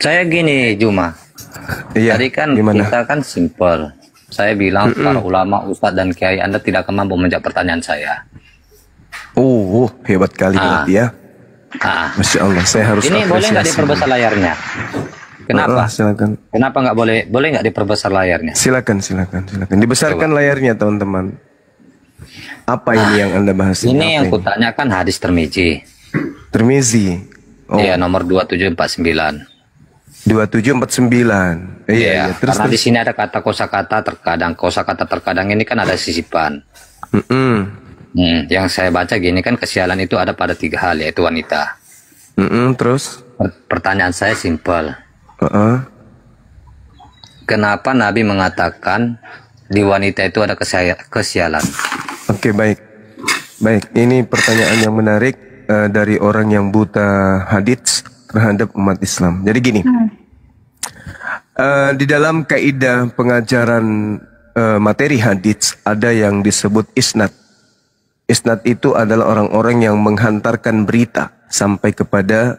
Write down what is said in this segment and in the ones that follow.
Saya gini, Juma. Iya, Tadi kan gimana? kita kan simpel. Saya bilang para ulama, ustadz dan kiai Anda tidak akan mampu menjawab pertanyaan saya. Hebat kali berarti ya. Masya Allah, saya harus Ini boleh nggak diperbesar layarnya? Kenapa? Silakan. Kenapa nggak boleh? Boleh nggak diperbesar layarnya? Silakan. Dibesarkan layarnya, teman-teman. Apa ini yang Anda bahas? Ini yang kutanyakan hadis Tirmizi. Tirmizi. Iya, nomor 2749. 2749. Iya. Terus, karena di sini ada kata kosakata terkadang. Kosakata terkadang ini kan ada sisipan. Yang saya baca gini kan, kesialan itu ada pada 3 hal, yaitu wanita. Terus? Pertanyaan saya simpel. Kenapa Nabi mengatakan di wanita itu ada kesialan? Oke, baik. Ini pertanyaan yang menarik dari orang yang buta hadits terhadap umat Islam. Jadi gini, di dalam kaidah pengajaran materi hadits ada yang disebut isnad. Isnad itu adalah orang-orang yang menghantarkan berita sampai kepada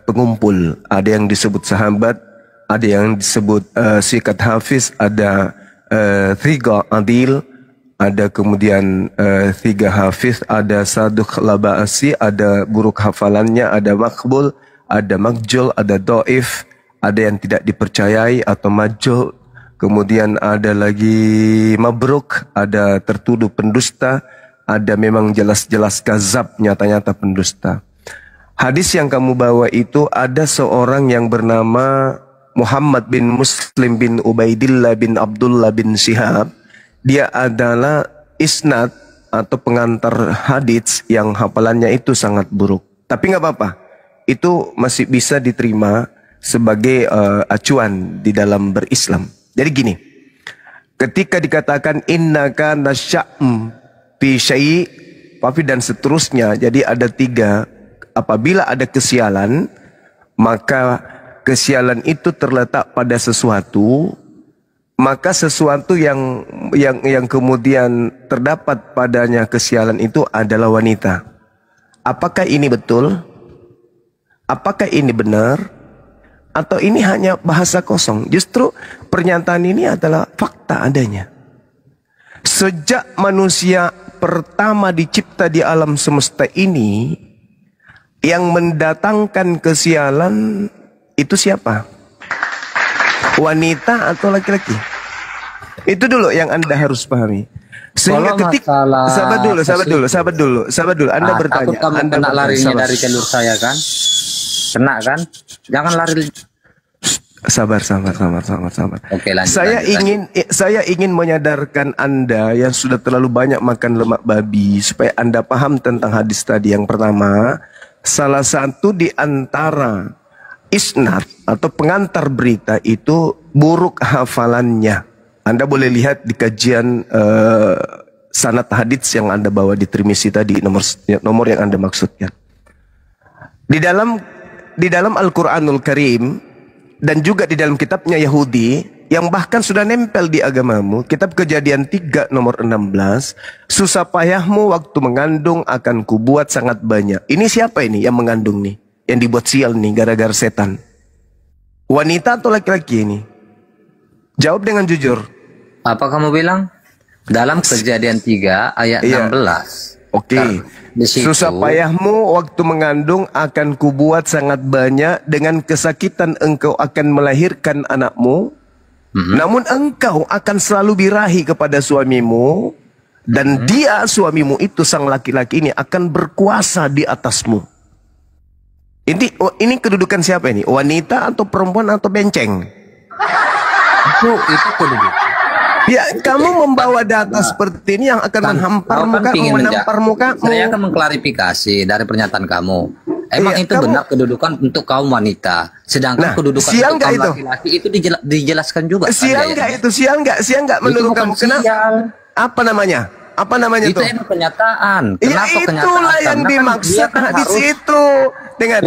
pengumpul. Ada yang disebut sahabat, ada yang disebut sikat hafiz, ada thiqa adil, ada kemudian thiqa hafiz, ada saduq laba'asi, ada buruk hafalannya, ada makbul, ada makjul, ada do'if, ada yang tidak dipercayai atau majul, kemudian ada lagi mabruk, ada tertuduh pendusta, ada memang jelas-jelas kazab, nyata-nyata pendusta. Hadis yang kamu bawa itu ada seorang yang bernama Muhammad bin Muslim bin Ubaidillah bin Abdullah bin Syihab. Dia adalah isnad atau pengantar hadits yang hafalannya itu sangat buruk. Tapi nggak apa-apa, itu masih bisa diterima sebagai acuan di dalam berislam. Jadi gini, ketika dikatakan innaka nasya'm fi syai' dan seterusnya, jadi ada 3. Apabila ada kesialan, maka kesialan itu terletak pada sesuatu, maka sesuatu yang kemudian terdapat padanya kesialan itu adalah wanita. Apakah ini betul? Apakah ini benar? Atau ini hanya bahasa kosong? Justru pernyataan ini adalah fakta adanya. Sejak manusia pertama dicipta di alam semesta ini, yang mendatangkan kesialan itu siapa? Wanita atau laki-laki? Itu dulu yang Anda harus pahami. Sehingga ketika sabar dulu. Anda bertanya, takut kamu Anda kena larinya sabar. dari jalur saya kan? Kena kan? Jangan lari. Sabar. Oke, lanjut, Saya ingin menyadarkan Anda yang sudah terlalu banyak makan lemak babi supaya Anda paham tentang hadis tadi. Yang pertama, salah satu di antara isnad atau pengantar berita itu buruk hafalannya. Anda boleh lihat di kajian sanad hadits yang Anda bawa di Tirmizi tadi, nomor yang Anda maksudkan. Di dalam Al-Qur'anul Karim dan juga di dalam kitabnya Yahudi yang bahkan sudah nempel di agamamu, kitab Kejadian 3 nomor 16, susah payahmu waktu mengandung akan kubuat sangat banyak. Ini siapa ini yang mengandung nih? Yang dibuat sial nih gara-gara setan. Wanita atau laki-laki ini? Jawab dengan jujur. Apa kamu bilang? Dalam Kejadian 3 ayat 16. Oke. Susah payahmu waktu mengandung akan kubuat sangat banyak, dengan kesakitan engkau akan melahirkan anakmu. Namun engkau akan selalu birahi kepada suamimu, dan dia, suamimu itu, sang laki-laki ini akan berkuasa di atasmu. Ini kedudukan siapa ini? Wanita atau perempuan atau benceng? Itu kedudukan. Ya, kamu membawa data seperti ini yang akan menampar muka. Saya akan mengklarifikasi dari pernyataan kamu. Emang itu benar kedudukan untuk kaum wanita, sedangkan kedudukan untuk kaum laki-laki itu dijelaskan juga. Sial nggak menurut kamu? Kenapa? Apa namanya itu? Itu emang kenyataan. Ya, itulah yang dimaksud hadis itu. Dengar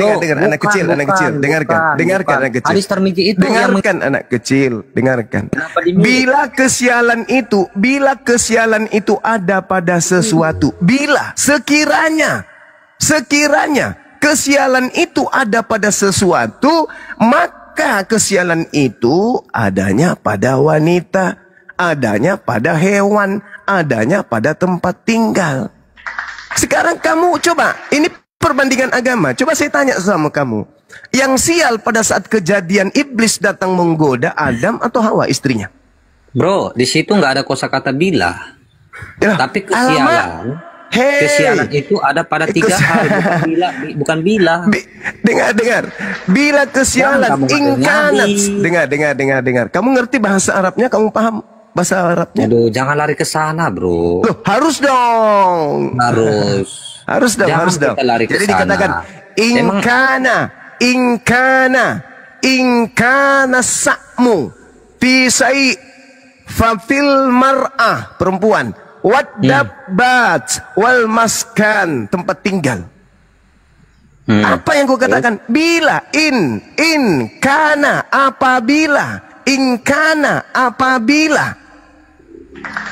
anak kecil, dengarkan anak kecil. Hadis Tirmizi itu dengarkan anak kecil, dengarkan. Bila kesialan itu ada pada sesuatu, sekiranya kesialan itu ada pada sesuatu, maka Maka kesialan itu adanya pada wanita, adanya pada hewan, adanya pada tempat tinggal. Sekarang kamu coba, ini perbandingan agama. Coba saya tanya sama kamu. Yang sial pada saat kejadian iblis datang menggoda Adam atau Hawa istrinya? Bro, di situ nggak ada kosakata bila. Ya, tapi kesialan. Kesialan itu ada pada tiga hal, bukan bila. Dengar. Bila kesialan, ingkanat. Dengar. Kamu ngerti bahasa Arabnya? Kamu paham bahasa Arabnya? Aduh, jangan lari ke sana, bro. Loh, harus dong. Harus dong. Jadi dikatakan ingkana sa'mu pisai fafil mar'ah, perempuan, wadabbat wal maskan, tempat tinggal. Apa yang gue katakan? Bila apabila.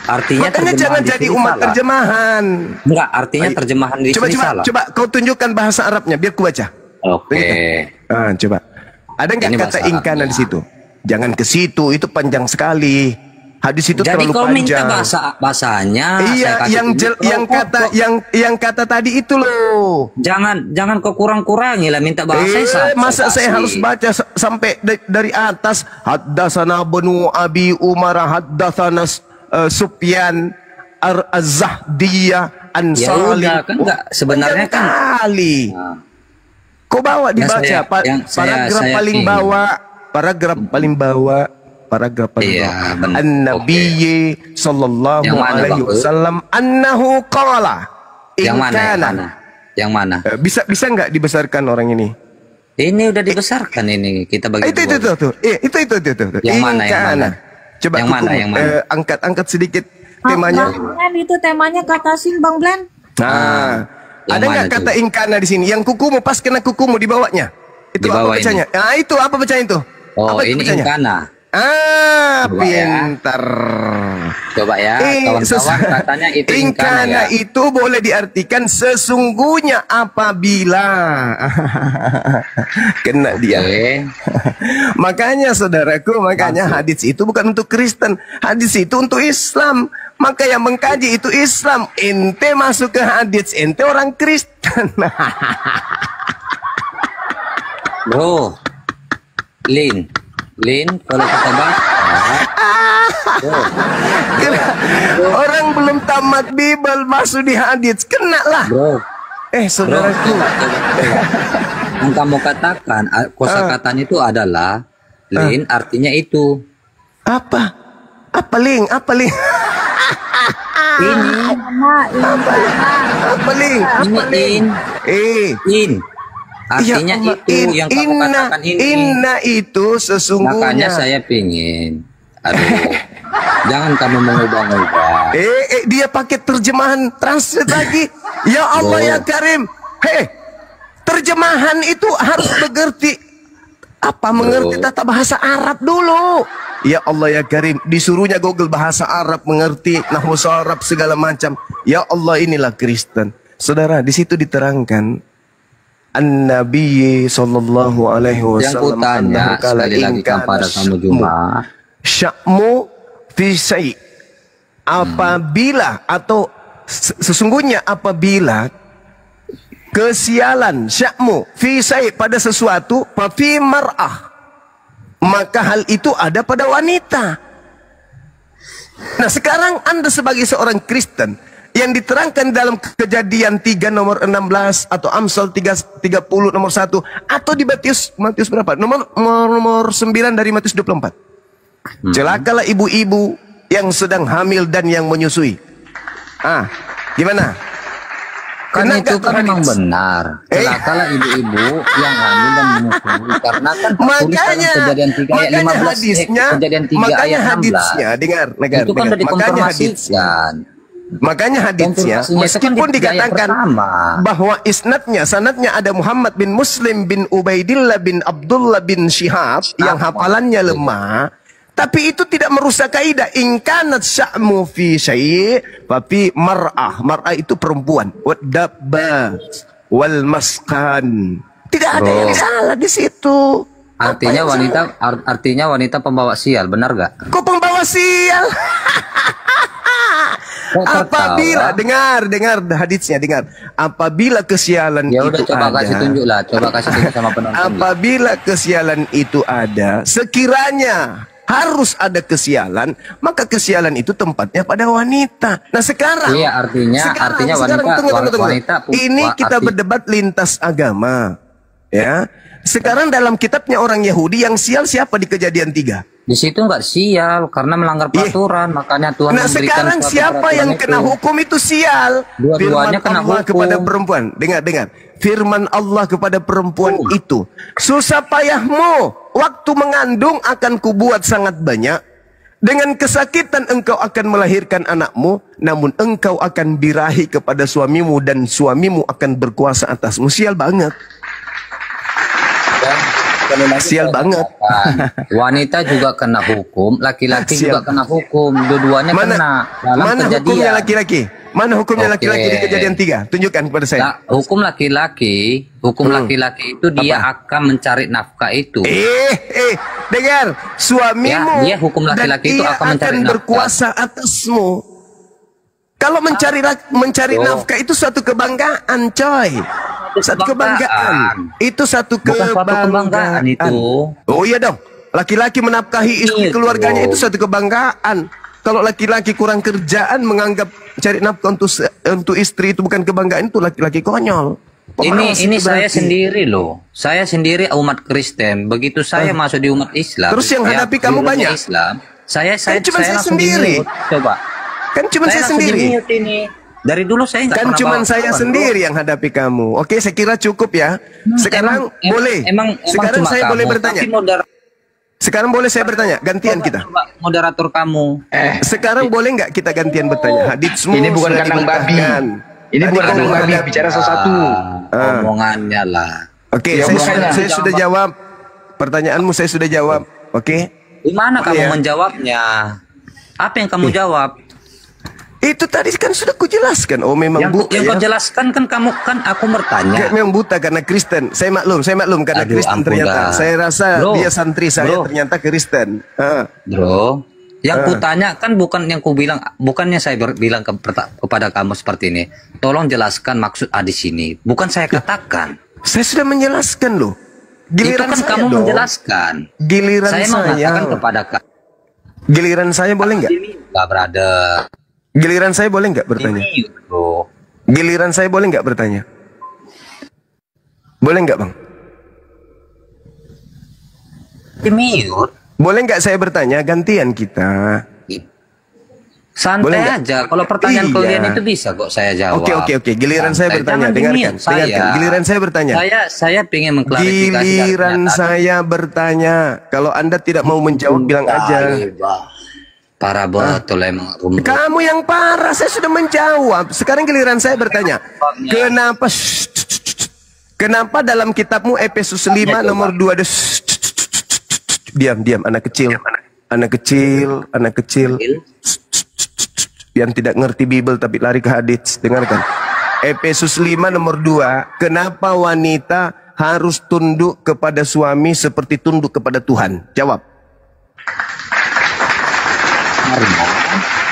Artinya makanya jangan jadi umat salah. Terjemahan. Enggak, artinya terjemahan di sini salah. Coba kau tunjukkan bahasa Arabnya biar ku baca. Oke. Coba. Ada nggak kata ingkana di situ? Jangan ke situ, itu panjang sekali. Hadis itu jadi terlalu panjang. Jadi kalau minta bahasanya, iya, yang kata tadi itu loh. Jangan kau kurang-kurangi lah, minta bahasa. Masa saya harus baca sampai dari atas? Haddatsana Banu Abi Umar, haddatsana Sufyan Az-Zahdiyah an Salih. Ya udah, kan enggak sebenarnya kan kali. Kau bawa dibaca paragraf paling bawah. Iya, An-Nabiyyi sallallahu alaihi wasallam annahu qala. Yang mana? Bisa nggak dibesarkan orang ini? Ini udah dibesarkan ini, kita bagi itu. Yang mana? Coba yang mana? Angkat sedikit temanya. Itu temanya kata sin Bang Glenn. Nah, ada nggak kata ingkana di sini? Yang kukumu, pas kena kukumu di bawahnya. Itu apa bacanya? Nah, itu apa bacanya itu? Oh, ini ingkana. Pintar. Coba ya, kawan-kawan, katanya itu ingkana ya. Itu boleh diartikan sesungguhnya apabila. Kena dia. Makanya saudaraku, hadis itu bukan untuk Kristen, hadis itu untuk Islam. Maka yang mengkaji itu Islam. Ente masuk ke hadis, ente orang Kristen. Bro, Lin, kalau kita bahas orang belum tamat Bible masuk di hadits, kena lah. Bro, saudaraku, yang kamu katakan kosakatanya itu adalah Lin, artinya itu apa Lin? Ini artinya itu yang kamu katakan ini. Inna itu sesungguhnya. Makanya saya pingin. Aduh, jangan kamu mengubah-ubah. Dia pakai terjemahan translate lagi. Ya Allah ya Karim. Terjemahan itu harus mengerti mengerti tata bahasa Arab dulu. Ya Allah ya Karim, disuruhnya Google bahasa Arab, mengerti nahwu Arab segala macam. Ya Allah, inilah Kristen. Saudara, di situ diterangkan An-Nabi sallallahu alaihi wasallam. Yang kutanya sekali lagi kepada kamu Juma, sya'mu fi syai', apabila atau sesungguhnya apabila kesialan sya'mu fi syai' pada sesuatu, fa fi mar'ah, maka hal itu ada pada wanita. Nah, sekarang Anda sebagai seorang Kristen yang diterangkan dalam Kejadian 3 nomor 16 atau Amsal 30 nomor 1 atau di Matius berapa? Nomor 9 dari Matius 24. Celakalah ibu-ibu yang sedang hamil dan yang menyusui. Gimana? Kan itu kan memang benar. Celakalah ibu-ibu yang hamil dan menyusui, karena kan makanya Kejadian 3 ayat 15, Kejadian 3 ayat 16. Dengar. Itu kan udah dikonfirmasikan. Makanya haditsnya meskipun dikatakan bahwa sanadnya ada Muhammad bin Muslim bin Ubaidillah bin Abdullah bin Syihab yang hafalannya lemah, tapi itu tidak merusak kaidah ingkanat sya'mu fi syai' fa fi mar'ah. Mar'ah itu perempuan. Wadabbat wal maskan. Tidak ada yang salah di situ. Artinya wanita pembawa sial, benar gak? Kok pembawa sial? Apabila dengar haditsnya, dengar. Apabila kesialan ya udah, itu coba ada, kasih tunjuk lah, coba kasih tunjuk sama penonton. Apabila kesialan itu ada, sekiranya harus ada kesialan, maka kesialan itu tempatnya pada wanita. Nah sekarang, iya, artinya wanita. Ini kita berdebat lintas agama, ya. Sekarang dalam kitabnya orang Yahudi yang sial siapa di Kejadian 3? Di situ nggak sial karena melanggar peraturan, makanya Tuhan nah memberikan sekarang siapa yang kena hukum itu sial? Dua-duanya kena Allah hukum kepada perempuan. Dengar. Firman Allah kepada perempuan itu, susah payahmu waktu mengandung akan kubuat sangat banyak. Dengan kesakitan engkau akan melahirkan anakmu, namun engkau akan birahi kepada suamimu dan suamimu akan berkuasa atasmu. Sial banget. Sial banget. Wanita juga kena hukum, laki-laki juga kena hukum. Dua-duanya kena dalam mana kejadian. Hukumnya laki-laki? Mana hukumnya laki-laki di Kejadian 3? Tunjukkan kepada saya. Nah, hukum laki-laki itu dia akan mencari nafkah itu. Dengar, suamimu dia hukum laki-laki itu akan mencari nafkah, berkuasa atasmu. Kalau mencari nafkah itu suatu kebanggaan, coy. Satu kebanggaan. Itu satu kebanggaan itu. Oh iya dong. Laki-laki menafkahi istri keluarganya itu suatu kebanggaan. Kalau laki-laki kurang kerjaan menganggap cari nafkah untuk istri itu bukan kebanggaan, itu laki-laki konyol. Ini saya sendiri loh. Saya sendiri umat Kristen. Begitu saya masuk di umat Islam. Terus yang hadapi kamu banyak. Islam. Saya cuma saya sendiri. Coba. Kan cuma saya sendiri. Dari dulu saya kan cuma saya sendiri yang hadapi kamu. Oke, saya kira cukup ya. Sekarang boleh. Sekarang saya boleh bertanya. Sekarang boleh saya bertanya, gantian kita. Moderator kamu. Sekarang boleh nggak kita gantian bertanya? Haditsmu ini bukan kandang babi. Ini bukan kandang babi, bicara sesuatu. Omongannya lah. Oke, saya sudah jawab. Pertanyaanmu saya sudah jawab. Oke. Di mana kamu menjawabnya? Apa yang kamu jawab? Itu tadi kan sudah kujelaskan. Oh memang buta yang kau jelaskan kan kamu kan aku bertanya. Memang buta karena Kristen. Saya maklum karena Kristen ternyata. Saya rasa dia santri saya ternyata Kristen. Bro, yang kutanya kan bukan yang ku bilang, bukannya saya bilang kepada kamu seperti ini. Tolong jelaskan maksud di sini. Bukan saya katakan. Saya sudah menjelaskan loh. Giliran itu kan kamu menjelaskan. Giliran saya mengatakan kepada kamu. Giliran saya boleh nggak? Enggak, brother. Giliran saya boleh nggak bertanya? Giliran saya boleh nggak bertanya? Boleh nggak bang? Boleh nggak saya bertanya? Gantian kita. Santai aja. Kalau pertanyaan kalian itu bisa kok saya jawab. Oke. Giliran saya bertanya. Dengarkan. Giliran saya bertanya. Saya ingin mengklarifikasi. Giliran saya bertanya. Kalau Anda tidak mau menjawab, bilang aja. Parah betul emang. Kamu yang parah, saya sudah menjawab. Sekarang giliran saya bertanya. Kenapa dalam kitabmu Efesus 5 nomor 2 diam anak kecil yang tidak ngerti Bible tapi lari ke hadits. Dengarkan. Efesus 5 nomor 2, kenapa wanita harus tunduk kepada suami seperti tunduk kepada Tuhan? Jawab.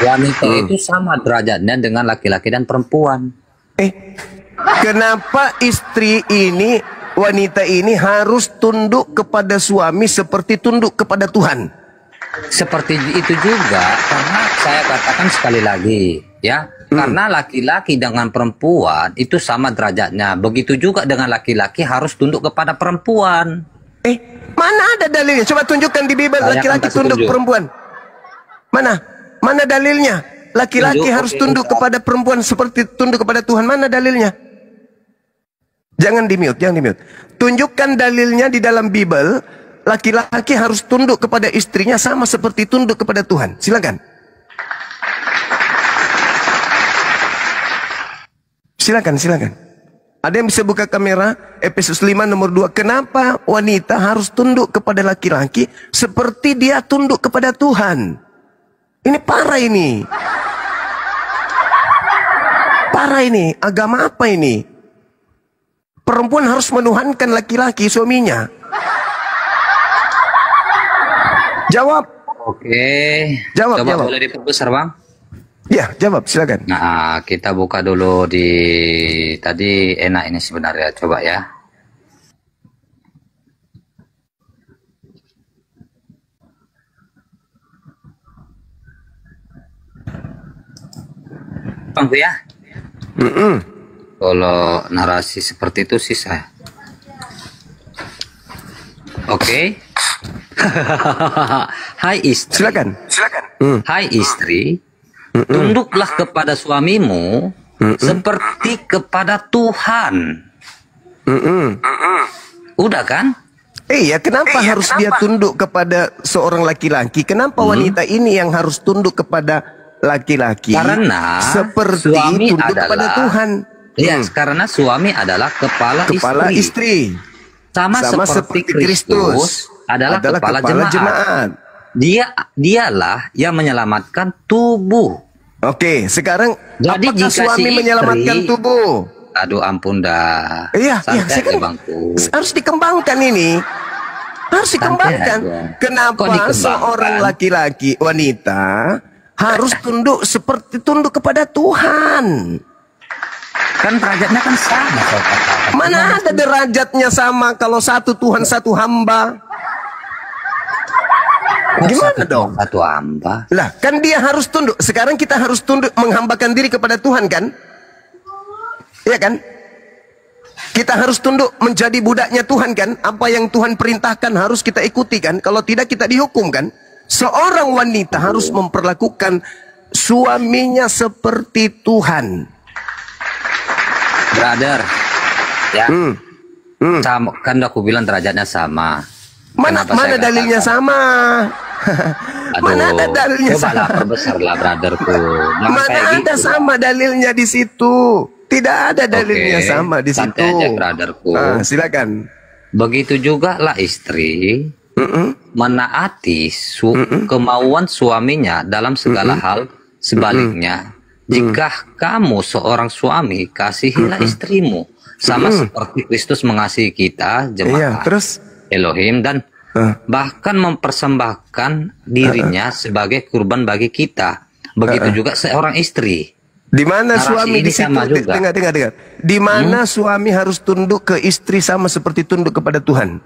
Wanita itu sama derajatnya dengan laki-laki dan perempuan. Kenapa istri ini, wanita ini harus tunduk kepada suami seperti tunduk kepada Tuhan? Seperti itu juga, karena saya katakan sekali lagi, ya, karena laki-laki dengan perempuan itu sama derajatnya. Begitu juga dengan laki-laki harus tunduk kepada perempuan. Mana ada dalilnya? Coba tunjukkan di Bible laki-laki tunduk perempuan. Mana dalilnya? Laki-laki harus tunduk kepada perempuan seperti tunduk kepada Tuhan. Mana dalilnya? Jangan di-mute. Tunjukkan dalilnya di dalam Bible. Laki-laki harus tunduk kepada istrinya sama seperti tunduk kepada Tuhan. Silakan. Ada yang bisa buka kamera? Efesus 5 nomor 2. Kenapa wanita harus tunduk kepada laki-laki seperti dia tunduk kepada Tuhan? Ini parah ini. Agama apa ini? Perempuan harus menuhankan laki-laki suaminya. Jawab. Oke. Jawab, Coba jawab. boleh diperbesar, Bang? Ya, jawab silakan. Nah, kita buka dulu di tadi enak ini sebenarnya. Coba ya. Bang ya. Kalau narasi seperti itu sih saya. Oke. Hai istri. Silakan. Hai istri, tunduklah kepada suamimu seperti kepada Tuhan. Udah kan? Iya, kenapa harus dia tunduk kepada seorang laki-laki? Kenapa wanita ini yang harus tunduk kepada laki-laki? Karena seperti suami tunduk kepada adalah Tuhan. Ya, karena suami adalah kepala istri. Sama seperti Kristus adalah kepala jemaat. Dialah yang menyelamatkan tubuh. Oke, sekarang Jadi apakah jika suami si istri- menyelamatkan tubuh? Aduh ampun dah. Iya, Santai saya aja, kan Bangku. harus dikembangkan ini. Harus dikembangkan. aja. Kenapa Kok dikembangkan? seorang laki-laki wanita harus tunduk kepada Tuhan? Kan derajatnya kan sama. Saya katakan. Mana ada derajatnya sama kalau satu Tuhan satu hamba? Gimana dong? Satu hamba. Lah, kan dia harus tunduk. Sekarang kita harus tunduk menghambakan diri kepada Tuhan kan? Iya kan? Kita harus tunduk menjadi budaknya Tuhan kan? Apa yang Tuhan perintahkan harus kita ikuti kan? Kalau tidak kita dihukum kan? Seorang wanita harus memperlakukan suaminya seperti Tuhan. Brother. Ya. Sama, kan aku bilang derajatnya sama. Mana Kenapa saya dalilnya katakan? sama? Aduh, Mana ada dalilnya cobalah sama? perbesarlah brotherku. Jangan Mana kayak ada gitu. sama dalilnya di situ? Tidak ada dalilnya Oke, sama di situ. santai aja, brotherku. Silakan. Begitu juga lah istri menaati kemauan suaminya dalam segala hal. Sebaliknya, jika kamu seorang suami, kasihilah istrimu sama seperti Kristus mengasihi kita Iya, jemaat terus Elohim dan bahkan mempersembahkan dirinya sebagai kurban bagi kita. Begitu juga seorang istri. di mana Narasi suami ini di situ? sama juga. Dengar. Di mana suami harus tunduk ke istri sama seperti tunduk kepada Tuhan?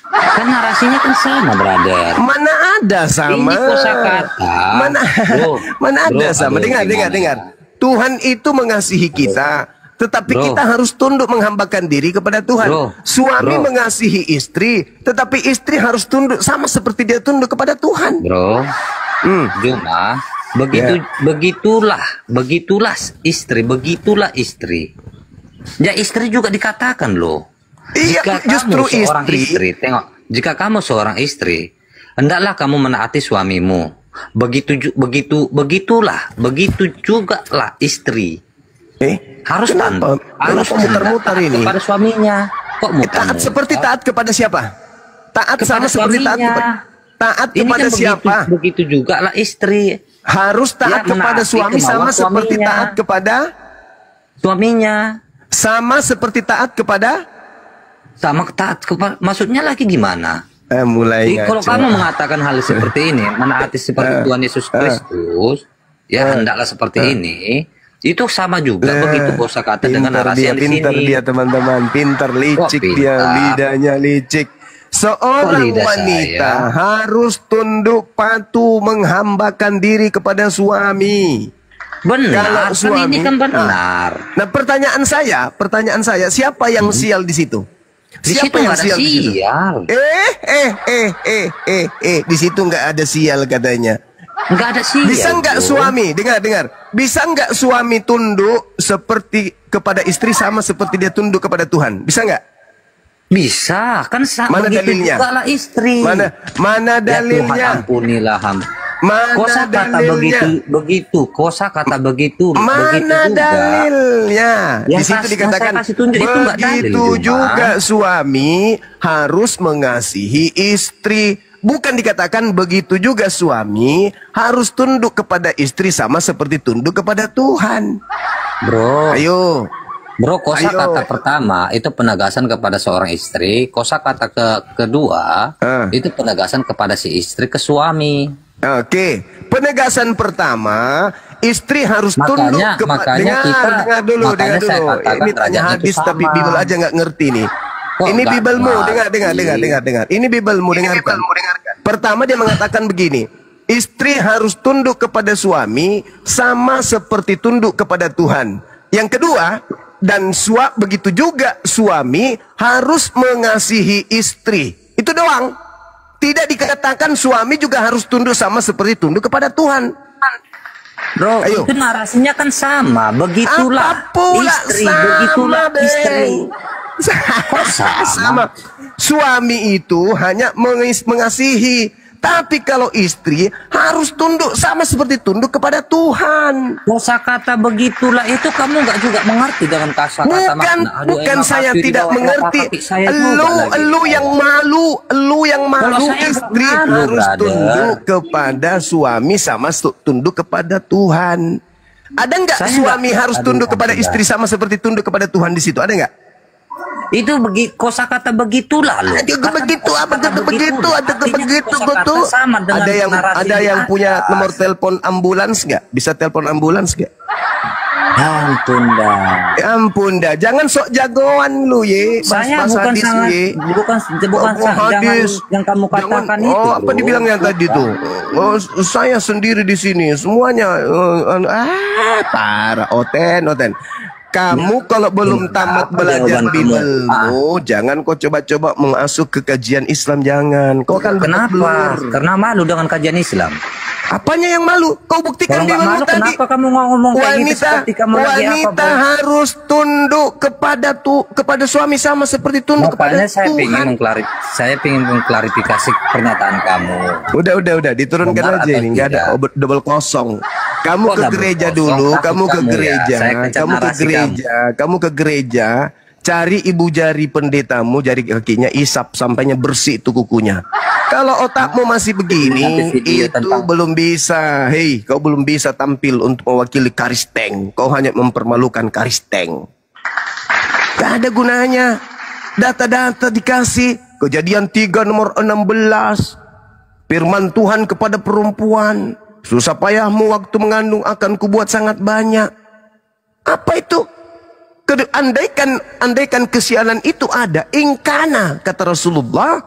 Kan narasinya kan sama, brother. Mana ada sama? Ini kosakata. Mana ada Bro, sama? aduh, Dengar. gimana? Tuhan itu mengasihi kita, tetapi Bro. kita harus tunduk menghambakan diri kepada Tuhan. Bro. Suami Bro. mengasihi istri, tetapi istri harus tunduk sama seperti dia tunduk kepada Tuhan. Bro, cuma begitulah istri. Ya istri juga dikatakan loh. Iya, justru istri. Tengok, jika kamu seorang istri, hendaklah kamu menaati suamimu. Begitu juga lah istri. Harus Kenapa? harus Kenapa muter-muter taat ini? kepada suaminya. Kok Taat seperti taat kepada siapa? Taat Kepada sama seperti taat suaminya. kepada taat Ini kepada kan siapa? Begitu juga lah istri. Harus taat Ya, kepada menaati suami sama kemauan seperti suaminya. taat kepada Suaminya sama taat kepada, maksudnya lagi gimana? mulai Jadi, kalau ngaco. kamu mengatakan hal seperti ini, menaati seperti Tuhan Yesus Kristus, ya hendaklah seperti ini, itu sama juga begitu kosakata dengan narasi yang di pintar sini. dia teman-teman, pintar licik Kok dia, pintar? lidahnya licik. Seorang lidah wanita saya? harus tunduk patuh menghambakan diri kepada suami. Benar, Kalau kan ini kan benar. Nah, pertanyaan saya, siapa yang sial di situ? Di situ nggak ada di situ? sial. Di situ nggak ada sial katanya. Nggak ada sial. Bisa nggak bro. suami, dengar, bisa nggak suami tunduk seperti kepada istri sama seperti dia tunduk kepada Tuhan? Bisa nggak? Bisa, kan Mana begitu dalilnya? juga lah istri. Mana Ya dalilnya? Tuhan ampunilah hamba. Mana Kosa kata dalilnya? begitu, kosa kata begitu, begitu Mana juga. dalilnya? Yang Di situ dikatakan saya kasih tunjuk itu nggak dalil, begitu Juma. juga suami harus mengasihi istri. Bukan dikatakan begitu juga suami harus tunduk kepada istri sama seperti tunduk kepada Tuhan. Bro, Ayo, Bro, kosakata Ayo. pertama itu penegasan kepada seorang istri, kosakata kedua itu penegasan kepada si istri ke suami. Oke, penegasan pertama, istri harus tunduk Makanya dengar dulu. saya katakan Ini tanya derajatnya hadis itu sama. tapi Bible aja nggak ngerti nih. Kok Ini nggak Biblemu, ngerti? dengar. Ini Biblemu, dengarkan. Pertama dia mengatakan begini, istri harus tunduk kepada suami sama seperti tunduk kepada Tuhan. Yang kedua, dan begitu juga suami harus mengasihi istri. Itu doang. Tidak dikatakan suami juga harus tunduk sama seperti tunduk kepada Tuhan. Bro, Ayo. itu narasinya kan sama. Begitulah Apa pula istri, sama, begitulah Beng? istri. Kok sama? Suami itu hanya mengasihi. Tapi kalau istri harus tunduk sama seperti tunduk kepada Tuhan. Kosakata begitulah itu kamu nggak juga mengerti dengan kata-kata Bukan saya tidak mengerti. Lu yang malu Kalau saya istri malu, harus brother. tunduk kepada suami sama tunduk kepada Tuhan. Ada nggak Saya suami nggak- harus aduh, tunduk kepada tidak. istri sama seperti tunduk kepada Tuhan di situ? Ada nggak? Itu kosakata begitulah loh. Ada yang punya nomor telepon ambulans nggak? Bisa telepon ambulans nggak? Ya ampun dah. Ya ampun dah, jangan sok jagoan lu ye. Saya Mas bukan hadis, sangat ye. bukan Hadis. yang kamu katakan itu. Oh, apa bro. dibilangnya tadi tuh? Oh, saya sendiri di sini, semuanya parah, oten. Kamu kalau belum tamat apa belajar jawaban kamu? Biblemu, jangan kau coba-coba mengasuh ke kajian Islam, jangan. Kau kan Kenapa? blur. Karena malu dengan kajian Islam. Apanya yang malu? Kau buktikan Kalau nggak Biblemu malu, tadi. kenapa kamu ngomong kayak gitu Wanita, seperti kamu lagi apa, wanita bro? harus tunduk kepada suami sama seperti tunduk kepada Makanya saya Tuhan. ingin mengklarifikasi pernyataan kamu. Udah, diturunkan Benar aja atau ini, nggak ada tidak? double kosong. Kamu Kok ke double gereja kosong? dulu, Takut kamu ke kamu ya, gereja, saya kencang narasi kamu ke gereja, cari ibu jari pendetamu, jari kakinya isap sampainya bersih itu kukunya. Kalau otakmu masih begini, Nanti video itu tentang- belum bisa. Hei, kau belum bisa tampil untuk mewakili Karisteng. Kau hanya mempermalukan Karisteng. Gak ada gunanya. Data-data dikasih. Kejadian 3 nomor 16. Firman Tuhan kepada perempuan. Susah payahmu waktu mengandung akan kubuat sangat banyak. Apa itu? Andaikan kesialan itu ada. Ingkana, kata Rasulullah.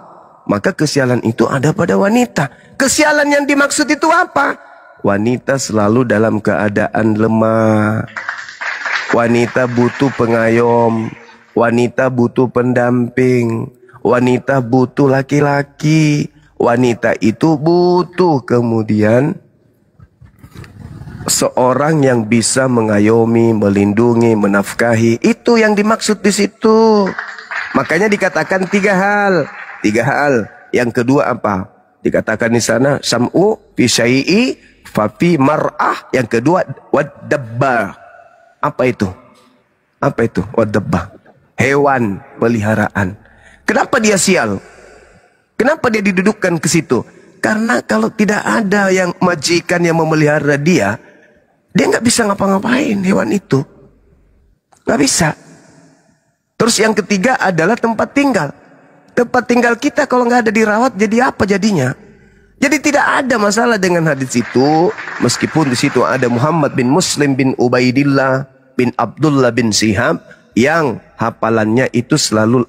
Maka kesialan itu ada pada wanita. Kesialan yang dimaksud itu apa? Wanita selalu dalam keadaan lemah. Wanita butuh pengayom. Wanita butuh pendamping. Wanita butuh laki-laki. Wanita itu butuh kemudian seorang yang bisa mengayomi, melindungi, menafkahi. Itu yang dimaksud di situ. Makanya dikatakan 3 hal. 3 hal. Yang kedua apa? Dikatakan di sana sam'u fi syai'i fa fi mar'ah. Yang kedua wadabba. Apa itu? Apa itu? Wadabba. Hewan peliharaan. Kenapa dia sial? Kenapa dia didudukkan ke situ? Karena kalau tidak ada yang majikan yang memelihara dia nggak bisa ngapa-ngapain hewan itu. Nggak bisa. Terus yang ketiga adalah tempat tinggal. Tempat tinggal kita kalau nggak ada dirawat jadi apa jadinya? Jadi tidak ada masalah dengan hadis itu. Meskipun di situ ada Muhammad bin Muslim bin Ubaidillah bin Abdullah bin Sihab yang hafalannya itu selalu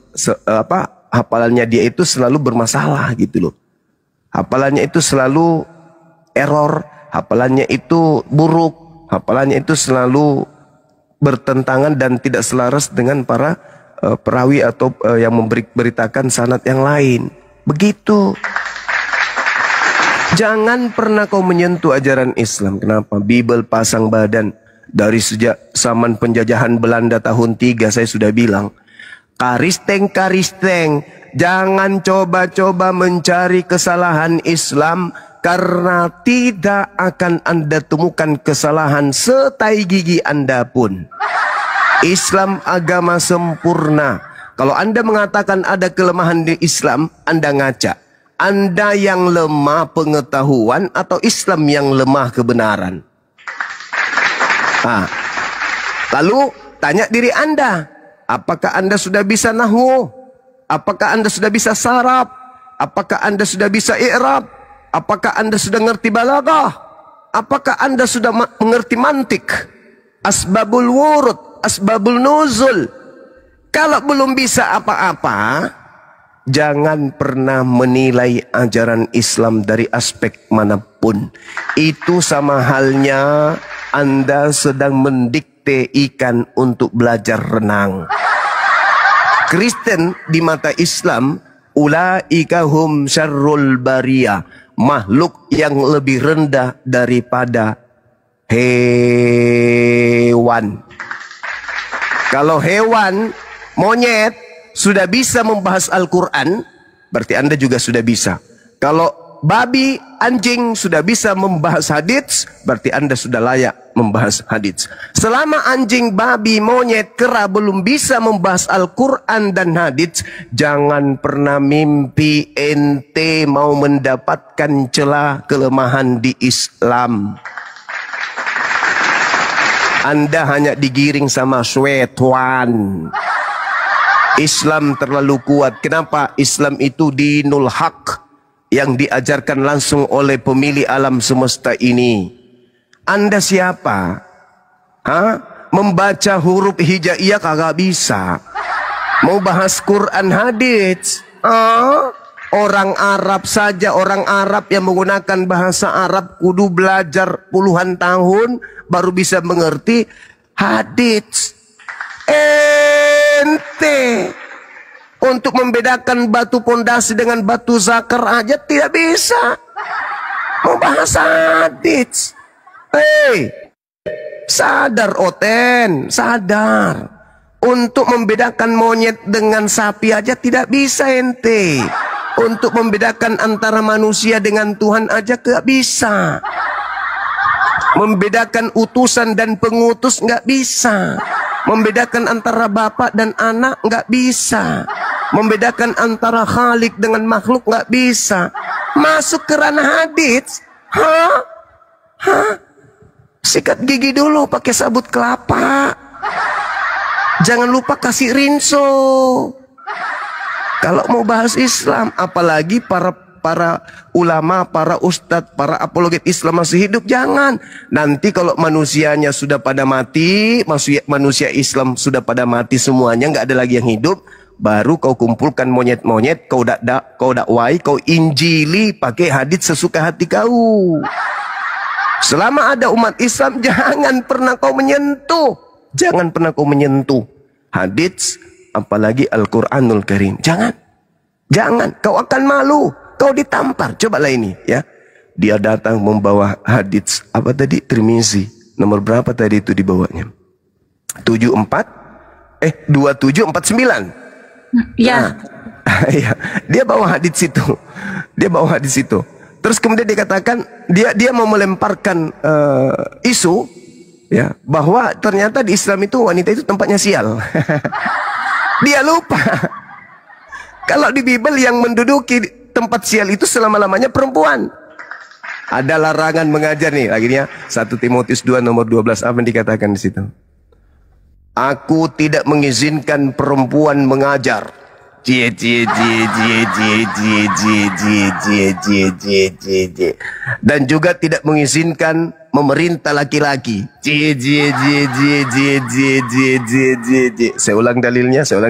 hafalannya dia itu selalu bermasalah gitu loh. Hafalannya itu selalu error, hafalannya itu buruk, hafalannya itu selalu bertentangan dan tidak selaras dengan para perawi atau yang memberitakan sanad yang lain. Begitu. Jangan pernah kau menyentuh ajaran Islam. Kenapa? Bible pasang badan. Dari sejak zaman penjajahan Belanda tahun 3 saya sudah bilang. Karisteng, jangan coba-coba mencari kesalahan Islam. Karena tidak akan Anda temukan kesalahan setai gigi Anda pun. Islam agama sempurna. Kalau Anda mengatakan ada kelemahan di Islam, Anda ngaca. Anda yang lemah pengetahuan atau Islam yang lemah kebenaran? Lalu tanya diri Anda, apakah Anda sudah bisa nahwu? Apakah Anda sudah bisa saraf? Apakah Anda sudah bisa i'rab? Apakah Anda sudah ngerti balaghah? Apakah Anda sudah mengerti mantik? Asbabul wurud, asbabul nuzul. Kalau belum bisa apa-apa, jangan pernah menilai ajaran Islam dari aspek manapun. Itu sama halnya Anda sedang mendikte ikan untuk belajar renang. Kristen di mata Islam, ulaika hum syarrul bariyah, makhluk yang lebih rendah daripada hewan. Kalau hewan, monyet sudah bisa membahas Al-Quran, berarti Anda juga sudah bisa. Kalau babi, anjing sudah bisa membahas hadits, berarti Anda sudah layak membahas hadits. Selama anjing, babi, monyet, kera belum bisa membahas Al-Quran dan hadits, jangan pernah mimpi ente mau mendapatkan celah kelemahan di Islam. Anda hanya digiring sama syaitan. Islam terlalu kuat. Kenapa? Islam itu dinul haq, yang diajarkan langsung oleh pemilik alam semesta ini. Anda siapa? Membaca huruf hijaiyah kagak bisa. Mau bahas Quran hadits? Orang Arab saja, orang Arab yang menggunakan bahasa Arab kudu belajar puluhan tahun baru bisa mengerti hadits. Ente untuk membedakan batu pondasi dengan batu zakar aja tidak bisa. Mau bahas hadits? Hei, sadar Oten, sadar. Untuk membedakan monyet dengan sapi aja tidak bisa ente. Untuk membedakan antara manusia dengan Tuhan aja tidak bisa. Membedakan utusan dan pengutus nggak bisa. Membedakan antara bapak dan anak nggak bisa. Membedakan antara khalik dengan makhluk nggak bisa. Masuk ke ranah hadits? Sikat gigi dulu pakai sabut kelapa. Jangan lupa kasih rinso. Kalau mau bahas Islam, apalagi para ulama, para ustadz, para apologet Islam masih hidup, jangan. Nanti kalau manusianya sudah pada mati, manusia Islam sudah pada mati semuanya, nggak ada lagi yang hidup, baru kau kumpulkan monyet-monyet, kau dakwai, kau injili pakai hadits sesuka hati kau. Selama ada umat Islam, jangan pernah kau menyentuh, jangan pernah kau menyentuh hadits, apalagi Al-Quranul Karim. Jangan, jangan, kau akan malu. Kau ditampar. Cobalah ini ya. Dia datang membawa hadits apa tadi? Tirmizi. Nomor berapa tadi itu dibawanya? 2749. Ya. Iya. Dia bawa hadits itu. Dia bawa hadits itu. Terus kemudian dikatakan dia mau melemparkan isu ya, bahwa ternyata di Islam itu wanita itu tempatnya sial. Dia lupa. Kalau di Bible yang menduduki tempat sial itu selama-lamanya perempuan. Ada larangan mengajar nih, akhirnya 1 Timotius 2 nomor 12 apa yang dikatakan di situ? Aku tidak mengizinkan perempuan mengajar. Dan juga tidak mengizinkan memerintah laki-laki. Saya ulang dalilnya, 1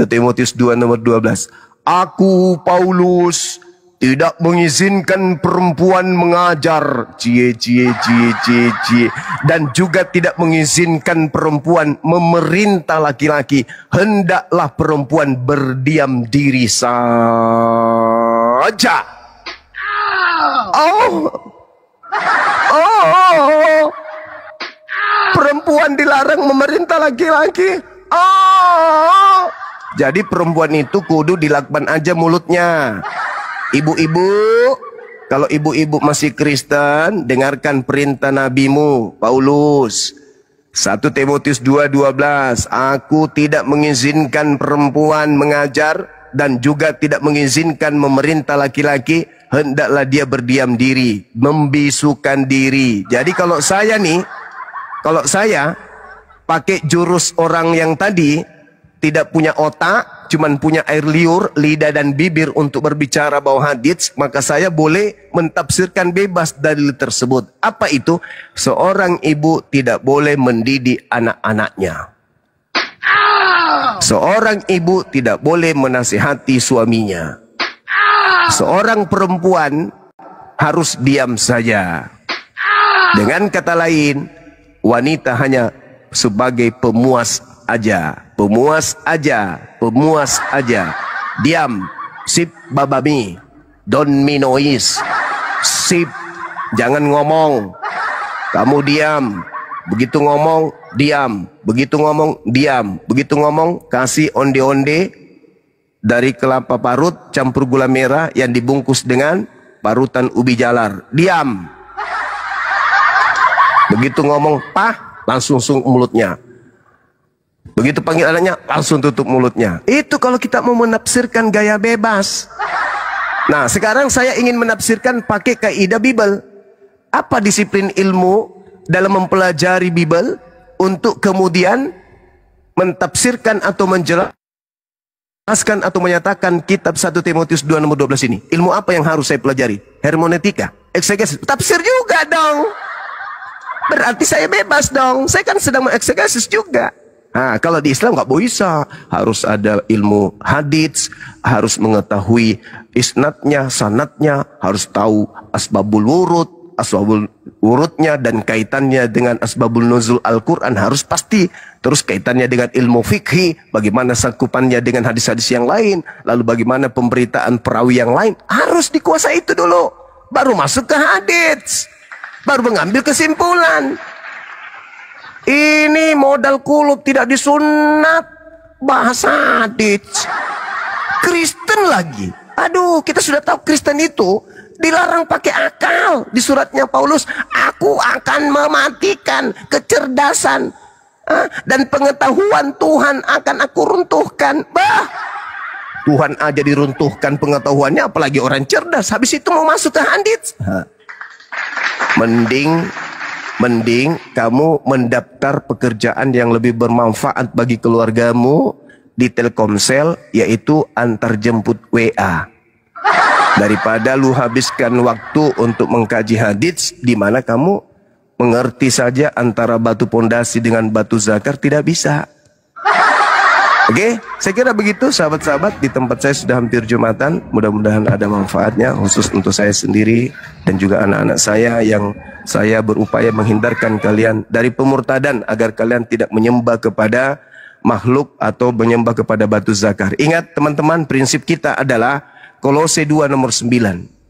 Timotius 2 nomor 12. Aku Paulus tidak mengizinkan perempuan mengajar, dan juga tidak mengizinkan perempuan memerintah laki-laki. Hendaklah perempuan berdiam diri saja. Perempuan dilarang memerintah laki-laki. Jadi perempuan itu kudu dilakban aja mulutnya. Ibu-ibu, kalau ibu-ibu masih Kristen, dengarkan perintah nabimu Paulus. 1 Timotius 2:12. Aku tidak mengizinkan perempuan mengajar dan juga tidak mengizinkan memerintah laki-laki. Hendaklah dia berdiam diri, membisukan diri. Jadi kalau saya pakai jurus orang yang tadi, tidak punya otak, cuman punya air liur, lidah dan bibir untuk berbicara bahwa hadits, maka saya boleh mentafsirkan bebas dalil tersebut. Apa itu? Seorang ibu tidak boleh mendidik anak-anaknya. Seorang ibu tidak boleh menasihati suaminya. Seorang perempuan harus diam saja. Dengan kata lain, wanita hanya sebagai pemuas aja, pemuas aja, pemuas aja. Diam, sip babami, don't me noise. Sip, jangan ngomong. Kamu diam. Begitu ngomong, diam. Begitu ngomong, diam. Begitu ngomong, kasih onde-onde dari kelapa parut campur gula merah yang dibungkus dengan parutan ubi jalar. Diam. Begitu ngomong, pah, langsung mulutnya. Begitu panggil anaknya, langsung tutup mulutnya. Itu kalau kita mau menafsirkan gaya bebas. Nah, sekarang saya ingin menafsirkan pakai kaidah Bible. Apa disiplin ilmu dalam mempelajari Bible untuk kemudian mentafsirkan atau menjelaskan atau menyatakan kitab 1 Timotius 2 nomor 12 ini? Ilmu apa yang harus saya pelajari? Hermeneutika, eksegesis, tafsir juga dong. Berarti saya bebas dong. Saya kan sedang mengeksegesis juga. Nah, kalau di Islam nggak bisa, harus ada ilmu hadits, harus mengetahui isnadnya, sanadnya, harus tahu asbabul wurudnya dan kaitannya dengan asbabul nuzul Al-Quran harus pasti. Terus kaitannya dengan ilmu fikih, bagaimana sangkupannya dengan hadis-hadis yang lain, lalu bagaimana pemberitaan perawi yang lain, harus dikuasai itu dulu. Baru masuk ke hadits, baru mengambil kesimpulan. Ini modal kulub tidak disunat, bahasa hadits. Kristen lagi. Aduh, kita sudah tahu Kristen itu dilarang pakai akal. Di suratnya Paulus, aku akan mematikan kecerdasan dan pengetahuan Tuhan akan aku runtuhkan. Bah, Tuhan aja diruntuhkan pengetahuannya, apalagi orang cerdas. Habis itu mau masuk ke hadits. Mending kamu mendaftar pekerjaan yang lebih bermanfaat bagi keluargamu di Telkomsel, yaitu antar jemput WA. Daripada lu habiskan waktu untuk mengkaji hadits di mana kamu mengerti saja antara batu pondasi dengan batu zakar, tidak bisa. Oke, saya kira begitu sahabat-sahabat. Di tempat saya sudah hampir Jumatan. Mudah-mudahan ada manfaatnya khusus untuk saya sendiri dan juga anak-anak saya, yang saya berupaya menghindarkan kalian dari pemurtadan agar kalian tidak menyembah kepada makhluk atau menyembah kepada batu zakar. Ingat teman-teman, prinsip kita adalah Kolose 2 nomor 9.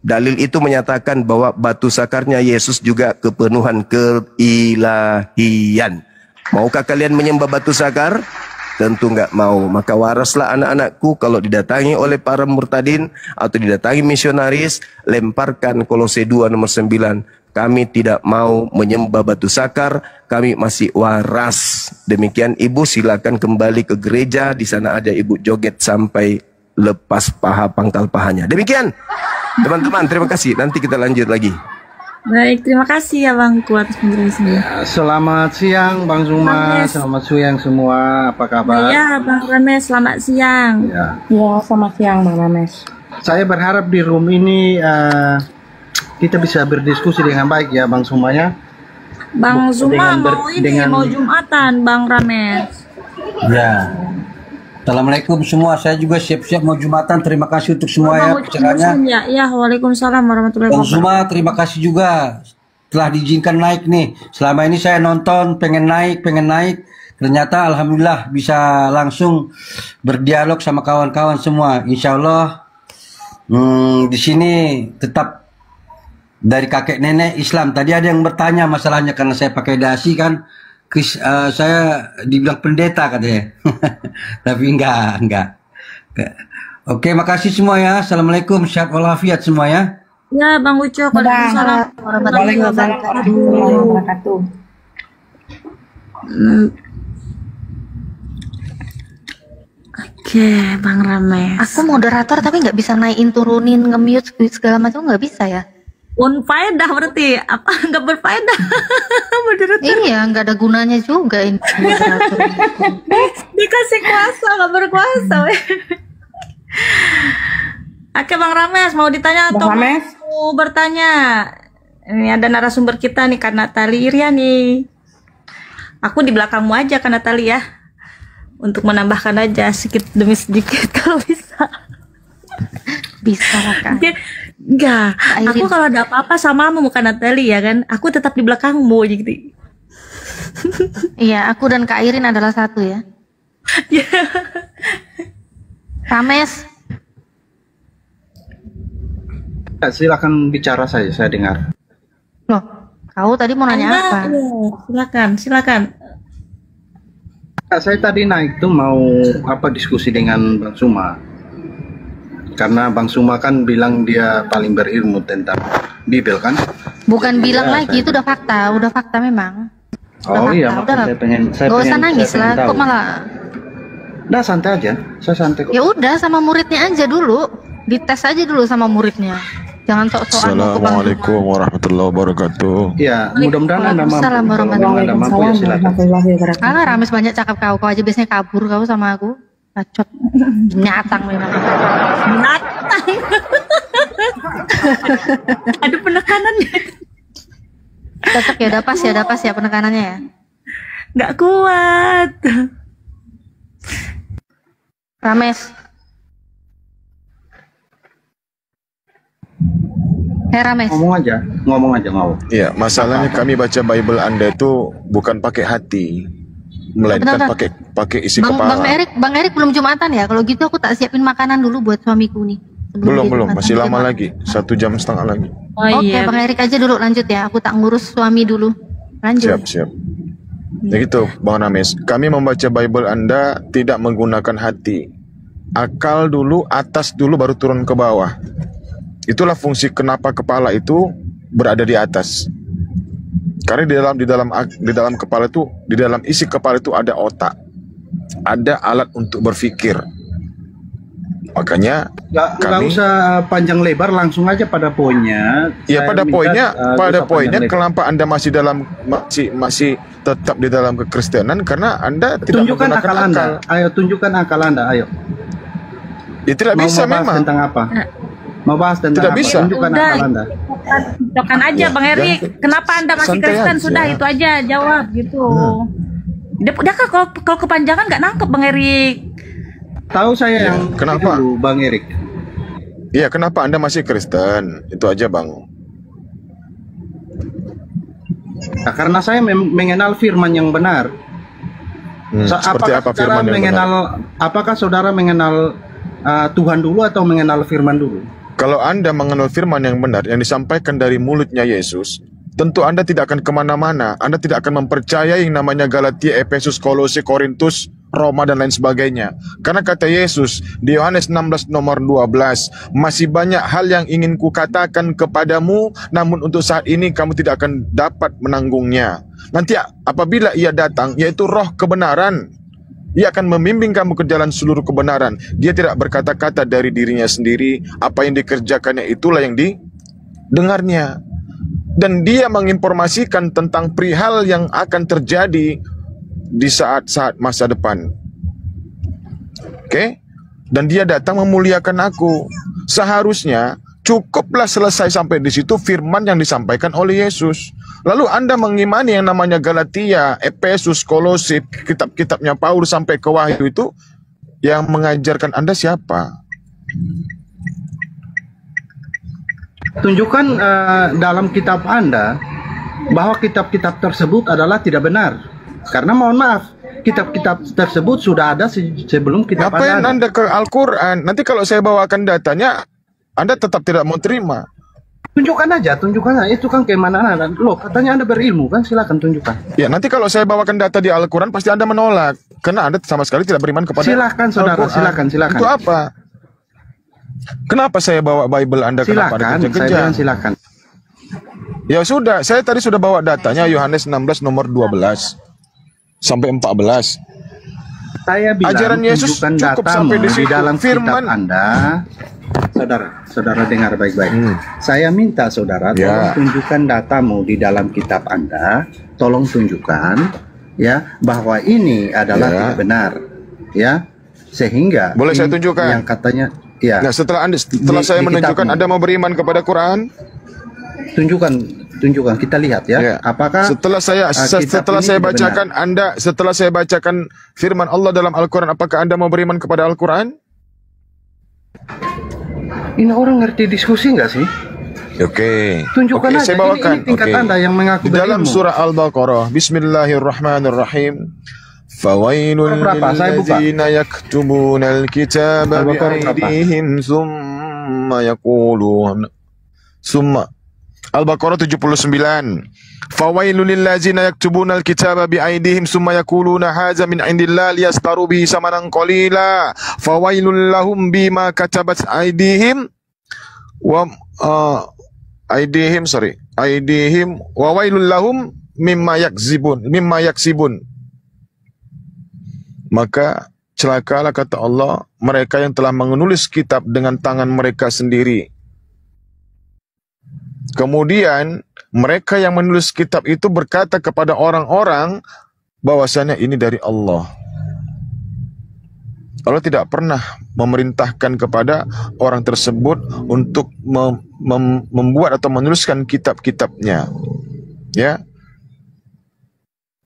Dalil itu menyatakan bahwa batu zakarnya Yesus juga kepenuhan keilahian. Maukah kalian menyembah batu zakar? Tentu nggak mau. Maka waraslah anak-anakku, kalau didatangi oleh para murtadin atau didatangi misionaris, lemparkan Kolose 2 nomor 9. Kami tidak mau menyembah batu zakar, kami masih waras. Demikian ibu, silakan kembali ke gereja. Di sana ada ibu joget sampai lepas paha, pangkal pahanya. Demikian teman-teman, terima kasih. Nanti kita lanjut lagi. Baik, terima kasih ya Bang Ku atas penjelasannya. Ya, selamat siang Bang Zuma, selamat siang semua. Apa kabar? Ya, Bang Rames, selamat siang. Ya, Selamat siang Bang Rames. saya berharap di room ini kita bisa berdiskusi dengan baik ya Bang Zuma ya. Bang Zuma dengan mau Jumatan Bang Rames. Ya. Assalamualaikum semua. Saya juga siap-siap mau Jumatan. Terima kasih untuk semua ya bicaranya. Ya, Waalaikumsalam warahmatullahi Bang wabarakatuh. Zuma, terima kasih juga telah diizinkan naik nih. Selama ini saya nonton, pengen naik. Ternyata alhamdulillah bisa langsung berdialog sama kawan-kawan semua. Insya Allah di sini tetap dari kakek nenek Islam. Tadi ada yang bertanya masalahnya karena saya pakai dasi kan. Saya dibilang pendeta katanya. Tapi enggak. Oke, makasih semua ya. Assalamualaikum, sehat walafiat semua ya. Ya, Bang Ucok. Waalaikumsalam warahmatullahi wabarakatuh. Oke, Bang Rames. Aku moderator tapi nggak bisa naikin turunin nge-mute segala macam, nggak bisa ya? Unfaedah berarti apa nggak berfaedah? Moderator Iya, nggak ada gunanya juga ini moderator. dikasih kuasa nggak berkuasa. Weh. Oke Bang Rames mau ditanya atau mau bertanya? Ini ada narasumber kita nih Kak Natali Iriani. Aku di belakangmu aja Kak Natali ya. Untuk menambahkan aja sedikit demi sedikit kalau bisa. Bisa lah Kak. Enggak, Kak aku Irin. kalau ada apa-apa sama Kak Natali ya kan, aku tetap di belakangmu gitu. Iya, aku dan Kak Irin adalah satu ya. Rames, Ya, silakan bicara saja, saya dengar. loh, kau tadi mau nanya apa? Iya, silakan. Ya, saya tadi naik tuh mau diskusi dengan Bang Suma. Karena Bang Suma kan bilang dia paling berilmu tentang Bibel kan? Bukan Jadi, bilang ya, lagi, itu udah fakta memang. Oh iya, Udah lah. saya Gak usah nangis saya lah, pengen kok tahu. malah. Nah, santai aja, saya santai kok. Ya udah, sama muridnya aja dulu, dites aja dulu sama muridnya. Jangan sok-sokan mau ke Bang Assalamualaikum warahmatullahi wabarakatuh. Ya, mudah-mudahan Anda mampu. Waalaikumsalam Kalau warahmatullahi Anda mampu ya silakan. Ah, Rames banyak cakap kau aja biasanya kabur kau sama aku. Bacot. Nyatang memang. Binatang. Ada penekanannya. Cocok ya, udah pas ya penekanannya ya. Nggak kuat. Rames. Rames. Ngomong aja. Iya, masalahnya kami baca Bible Anda itu bukan pakai hati, melainkan Bentar. pakai isi Bang kepala. Bang Erik belum Jumatan ya? Kalau gitu aku tak siapin makanan dulu buat suamiku nih. Sebelum Belum, dia masih Jumatan. lama lagi, 1 jam setengah lagi. Oh Oke, iya. Bang Erik aja dulu lanjut ya. Aku tak ngurus suami dulu. Lanjut. Siap. Ya gitu, Bang Rames. Kami membaca Bible Anda tidak menggunakan hati. Akal dulu, atas dulu baru turun ke bawah. Itulah fungsi kenapa kepala itu berada di atas. Karena di dalam kepala itu, di dalam isi kepala itu ada otak. Ada alat untuk berpikir. Makanya Nggak usah panjang lebar, langsung aja pada poinnya. ya Saya pada minta, poinnya, nggak usah panjang lebar. kenapa Anda masih tetap di dalam kekristenan karena Anda tidak Tunjukkan menggunakan akal Anda. Ayo tunjukkan akal Anda, ayo. Ya tidak bisa bahas memang. tentang apa? Mau bahas tentang Tidak apa? bisa. Tunjukkan Udah. akal Anda. Cocokkan aja Bang Erik. Kenapa Anda masih santai Kristen? aja. Sudah itu aja jawab gitu. Udah kan kalau kepanjangan nggak nangkep Bang Erik. Tahu saya yang kenapa? dulu, Bang Erik. Iya, kenapa Anda masih Kristen? Itu aja, Bang. Nah, karena saya mengenal firman yang benar. Seperti apa firman yang benar? Apakah saudara mengenal Tuhan dulu atau mengenal firman dulu? Kalau Anda mengenal firman yang benar yang disampaikan dari mulutnya Yesus, tentu Anda tidak akan kemana-mana. Anda tidak akan mempercayai yang namanya Galatia, Efesus, Kolose, Korintus, Roma, dan lain sebagainya. Karena kata Yesus di Yohanes 16 nomor 12, masih banyak hal yang ingin kukatakan kepadamu, namun untuk saat ini kamu tidak akan dapat menanggungnya. Nanti apabila ia datang, yaitu roh kebenaran, ia akan membimbing kamu ke jalan seluruh kebenaran. Dia tidak berkata-kata dari dirinya sendiri, apa yang dikerjakannya itulah yang didengarnya. Dan dia menginformasikan tentang perihal yang akan terjadi di saat-saat masa depan. Oke? Dan dia datang memuliakan aku. Seharusnya cukuplah selesai sampai di situ firman yang disampaikan oleh Yesus. Lalu Anda mengimani yang namanya Galatia, Efesus, Kolose, kitab-kitabnya Paulus sampai ke Wahyu itu, yang mengajarkan Anda siapa? Tunjukkan dalam kitab Anda bahwa kitab-kitab tersebut adalah tidak benar. Karena mohon maaf, kitab-kitab tersebut sudah ada sebelum kitab Ngapain Anda. Anda ke Al-Quran? Nanti kalau saya bawakan datanya, Anda tetap tidak mau terima. Tunjukkan aja. Itu kan keimanan Anda. Loh, katanya Anda berilmu kan? Silakan tunjukkan. Ya, nanti kalau saya bawakan data di Al-Quran, pasti Anda menolak. Karena Anda sama sekali tidak beriman kepada Silakan saudara, Al-Quran. silakan. Itu apa? Kenapa saya bawa Bible Anda? Kenapa ada Silakan, saya kerja-kerja? bilang silakan. Ya sudah, saya tadi sudah bawa datanya Yohanes 16 nomor 12 sampai 14. Saya bilang Ajaran Yesus tunjukkan cukup datamu sampai di di situ. dalam Firman. kitab Anda. Saudara dengar baik-baik. Saya minta saudara tolong tunjukkan datamu di dalam kitab Anda. Tolong tunjukkan ya bahwa ini adalah tidak benar. Ya. Sehingga boleh saya tunjukkan yang katanya ya. Nah, setelah saya menunjukkan Anda mau beriman kepada Quran, tunjukkan kita lihat ya. Apakah setelah saya bacakan firman Allah dalam Al-Quran, apakah Anda mau beriman kepada Al-Quran? Ini orang ngerti diskusi nggak sih? Oke. Tunjukkan aja. Saya bawakan. Ini tingkat Anda yang mengaku di dalam berilmu. surah Al-Baqarah, Bismillahirrahmanirrahim. Fawailul lilladzina yaktubunal kitaba biaydihim summa yaqulun Al-Baqarah 79. Fawailul lilladzina yaktubunal kitaba biaydihim summa yaquluna hadza min indillah liyastaru bihi samanan qalila fawailul lahum bima katabat aydihim wa aydihim wa wailul lahum mimma yaksibun. Maka celakalah, kata Allah, mereka yang telah menulis kitab dengan tangan mereka sendiri. Kemudian mereka yang menulis kitab itu berkata kepada orang-orang bahwasanya ini dari Allah. Allah tidak pernah memerintahkan kepada orang tersebut untuk membuat atau menuliskan kitab-kitabnya. Ya.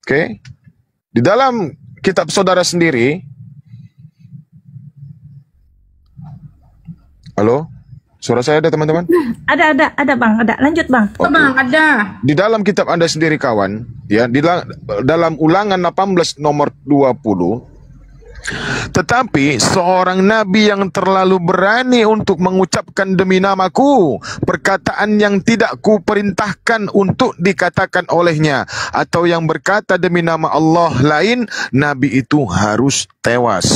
Oke. Di dalam kitab saudara sendiri. Halo? Suara saya ada, teman-teman? Ada Bang, ada. Lanjut Bang. Okay. Bang, ada. Di dalam kitab Anda sendiri, kawan, ya, dalam Ulangan 18 nomor 20, tetapi seorang nabi yang terlalu berani untuk mengucapkan demi namaku perkataan yang tidak kuperintahkan untuk dikatakan olehnya, atau yang berkata demi nama Allah lain, nabi itu harus tewas.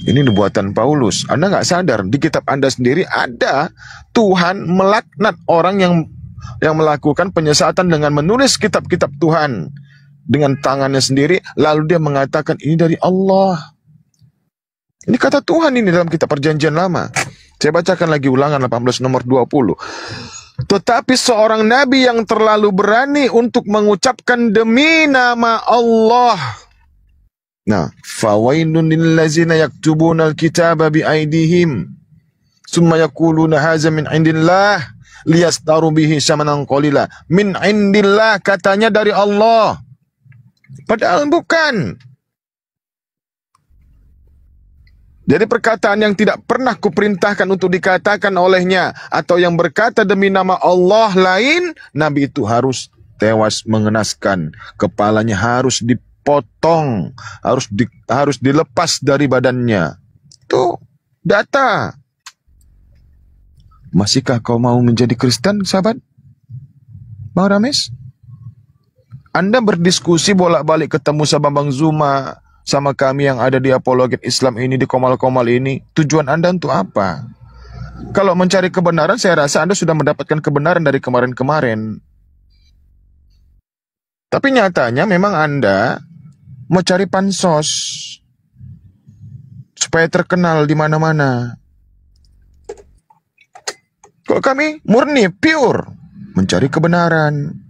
Ini nubuatan Paulus. Anda nggak sadar, di kitab Anda sendiri ada Tuhan melaknat orang yang melakukan penyesatan dengan menulis kitab-kitab Tuhan dengan tangannya sendiri, lalu dia mengatakan ini dari Allah. Ini kata Tuhan ini dalam kitab Perjanjian Lama. Saya bacakan lagi Ulangan 18 nomor 20. Tetapi seorang nabi yang terlalu berani untuk mengucapkan demi nama Allah. Nah, fawailun lillazina yaktubunal kitaba biaydihim summa yaquluna hadza min indillah liyastaru bihi samanan qalila. Min indillah, katanya dari Allah. Padahal bukan. Jadi perkataan yang tidak pernah kuperintahkan untuk dikatakan olehnya, atau yang berkata demi nama Allah lain, nabi itu harus tewas mengenaskan. Kepalanya harus dipotong, harus dilepas dari badannya. Itu data. Masihkah kau mau menjadi Kristen, sahabat? Bang Rames? Anda berdiskusi bolak-balik ketemu sama Bang Zuma, sama kami yang ada di Apologet Islam ini, di Komal-Komal ini. Tujuan Anda untuk apa? Kalau mencari kebenaran, saya rasa Anda sudah mendapatkan kebenaran dari kemarin-kemarin. Tapi nyatanya memang Anda mau cari pansos supaya terkenal di mana-mana. Kalau kami murni, pure, mencari kebenaran.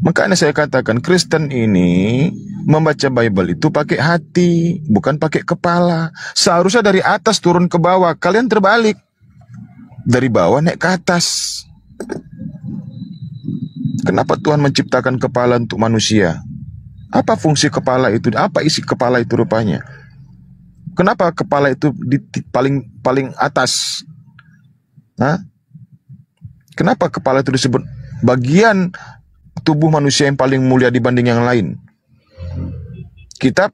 Makanya saya katakan Kristen ini membaca Bible itu pakai hati, bukan pakai kepala. Seharusnya dari atas turun ke bawah. Kalian terbalik. Dari bawah naik ke atas. Kenapa Tuhan menciptakan kepala untuk manusia? Apa fungsi kepala itu? Apa isi kepala itu rupanya? Kenapa kepala itu di paling atas? Hah? Kenapa kepala itu disebut bagian tubuh manusia yang paling mulia dibanding yang lain? Kita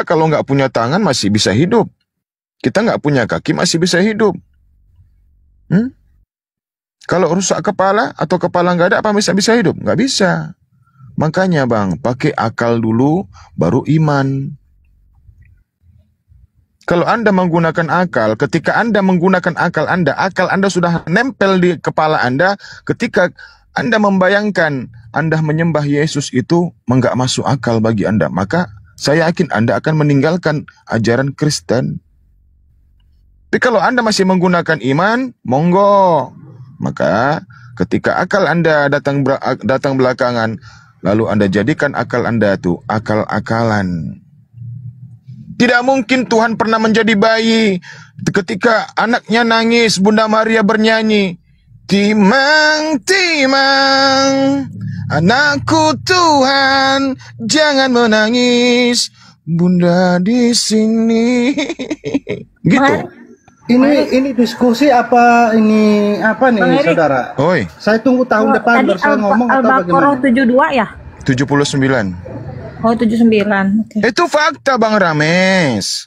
kalau nggak punya tangan masih bisa hidup. Kita nggak punya kaki masih bisa hidup. Kalau rusak kepala atau kepala nggak ada, apa bisa hidup? Nggak bisa. Makanya Bang, pakai akal dulu, baru iman. Kalau Anda menggunakan akal, ketika Anda menggunakan akal Anda sudah nempel di kepala Anda. Ketika Anda membayangkan Anda menyembah Yesus itu enggak masuk akal bagi Anda, maka saya yakin Anda akan meninggalkan ajaran Kristen. Tapi kalau Anda masih menggunakan iman, monggo. Maka ketika akal Anda datang belakangan, lalu Anda jadikan akal Anda itu akal-akalan. Tidak mungkin Tuhan pernah menjadi bayi. Ketika anaknya nangis, Bunda Maria bernyanyi, "Timang, timang, anakku Tuhan, jangan menangis, Bunda di sini." Gitu. Ini diskusi apa nih saudara? Oi. Saya tunggu tahun depan baru saya ngomong atau Al-Baqarah bagaimana? 72 ya? 79. Oh 79. Oke. Itu fakta Bang Rames.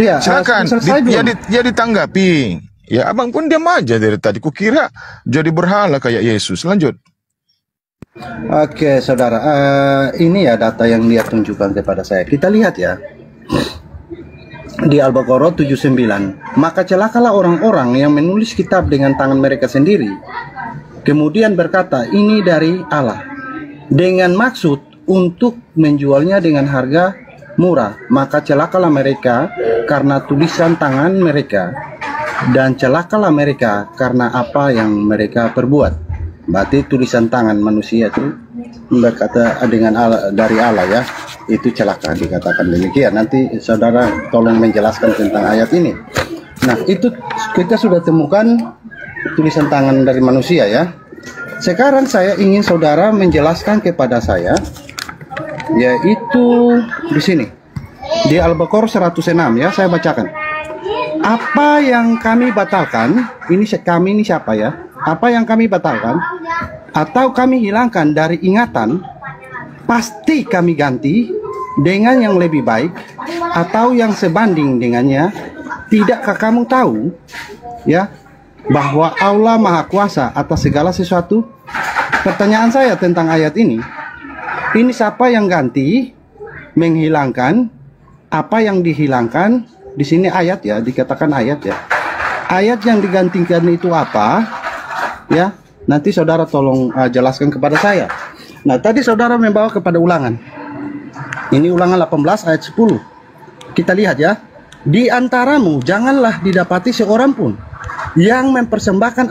Iya, Silakan, selesai belum? dia ditanggapi. Ya abang pun diam aja dari tadi. Kukira jadi berhala kayak Yesus. Lanjut. Oke, saudara. Ini ya data yang dia tunjukkan kepada saya. Kita lihat ya. Di Al-Baqarah 79. Maka celakalah orang-orang yang menulis kitab dengan tangan mereka sendiri, kemudian berkata, ini dari Allah, dengan maksud untuk menjualnya dengan harga murah. Maka celakalah mereka karena tulisan tangan mereka, dan celakalah mereka karena apa yang mereka perbuat. Berarti tulisan tangan manusia itu berkata dengan Allah, dari Allah ya, itu celaka, dikatakan demikian. Nanti saudara tolong menjelaskan tentang ayat ini. Nah, itu kita sudah temukan tulisan tangan dari manusia ya. Sekarang saya ingin saudara menjelaskan kepada saya, yaitu di sini di Al-Baqarah 106 ya, saya bacakan. Apa yang kami batalkan, kami ini siapa ya? Apa yang kami batalkan atau kami hilangkan dari ingatan, pasti kami ganti dengan yang lebih baik atau yang sebanding dengannya. Tidakkah kamu tahu ya bahwa Allah Maha Kuasa atas segala sesuatu? Pertanyaan saya tentang ayat ini siapa yang ganti, menghilangkan, apa yang dihilangkan? Di sini ayat ya, dikatakan ayat ya. Ayat yang digantikan itu apa? Ya, nanti saudara tolong jelaskan kepada saya. Nah, tadi saudara membawa kepada ulangan. Ini ulangan 18 ayat 10. Kita lihat ya. Di antaramu janganlah didapati seorang pun yang mempersembahkan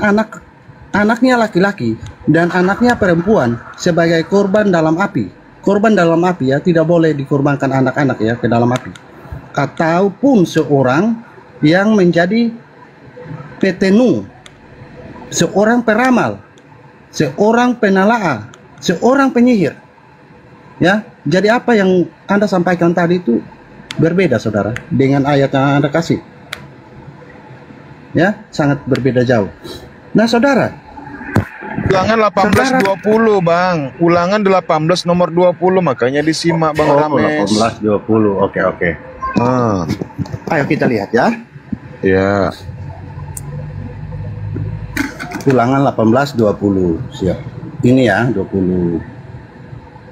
anaknya laki-laki dan anaknya perempuan sebagai korban dalam api. Korban dalam api ya, tidak boleh dikorbankan anak-anak ya ke dalam api. Ataupun seorang yang menjadi petenu, seorang peramal, seorang penalaah, seorang penyihir. Ya, jadi apa yang Anda sampaikan tadi itu berbeda saudara dengan ayat yang Anda kasih. Ya, sangat berbeda jauh. Nah, saudara, Ulangan 18:20 Bang. Ulangan 18 nomor 20, makanya disimak Bang Rames. 18:20. Oke. Ayo kita lihat ya. Ya. Ulangan 18:20. Siap. Ini ya 20.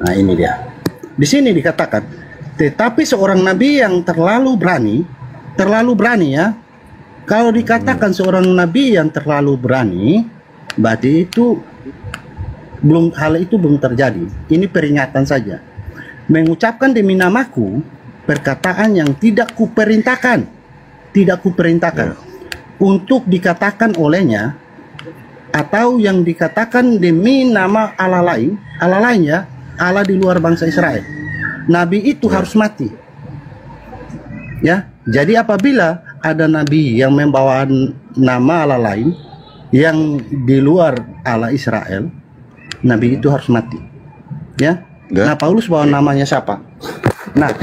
Nah, ini dia. Di sini dikatakan, tetapi seorang nabi yang terlalu berani ya. Kalau dikatakan seorang nabi yang terlalu berani, berarti hal itu belum terjadi. Ini peringatan saja. Mengucapkan demi namaku perkataan yang tidak kuperintahkan, untuk dikatakan olehnya, atau yang dikatakan demi nama Allah lain ya, Allah di luar bangsa Israel. Nabi itu harus mati. Ya, jadi apabila ada nabi yang membawa nama Allah lain yang di luar Allah Israel, nabi itu harus mati. Ya. Nah, Paulus bawa namanya siapa? Nah,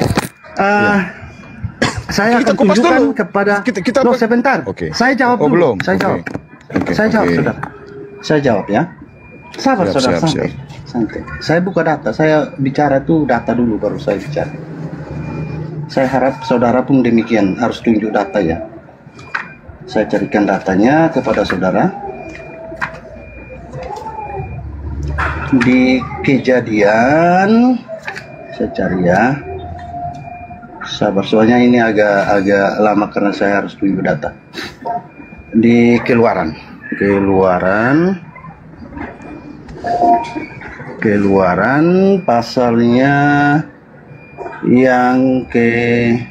saya akan tunjukkan kepada sebentar. Saya jawab dulu. Belum. Saya jawab. Saya jawab, saudara. Saya jawab ya. Sabar, saudara, santai. Saya buka data. Saya bicara tuh data dulu baru saya bicara. Saya harap saudara pun demikian, harus tunjuk data ya. Saya carikan datanya kepada saudara. Di Kejadian, saya cari ya. Sabar, soalnya ini agak lama karena saya harus tunjuk data. Di Keluaran Keluaran pasalnya yang ke-3.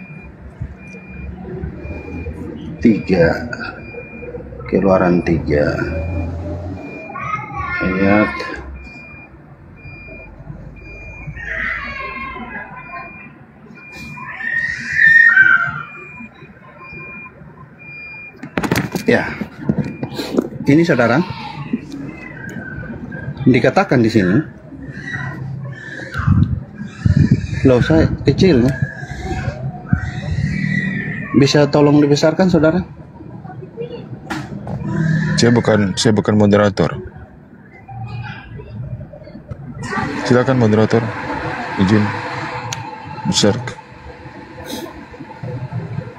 Keluaran 3 ayat ya. Ini saudara, dikatakan di sini, loh saya kecil nih. Bisa tolong dibesarkan saudara? Saya bukan moderator. Silakan moderator, izin besar.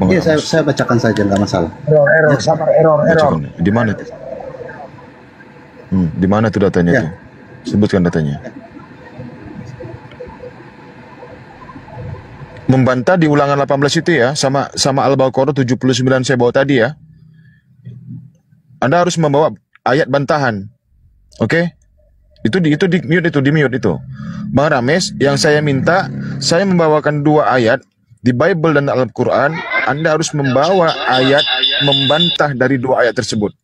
Iya, saya bacakan saja, nggak masalah. Error, sabar, error. Di mana? Di mana tuh datanya tuh? Sebutkan datanya. Membantah di Ulangan 18 itu ya, sama Al-Baqarah 79 saya bawa tadi ya. Anda harus membawa ayat bantahan. Oke? Itu di mute itu. Bang Rames, yang saya minta, saya membawakan 2 ayat di Bible dan Al-Quran. Anda harus membawa ayat membantah dari 2 ayat tersebut.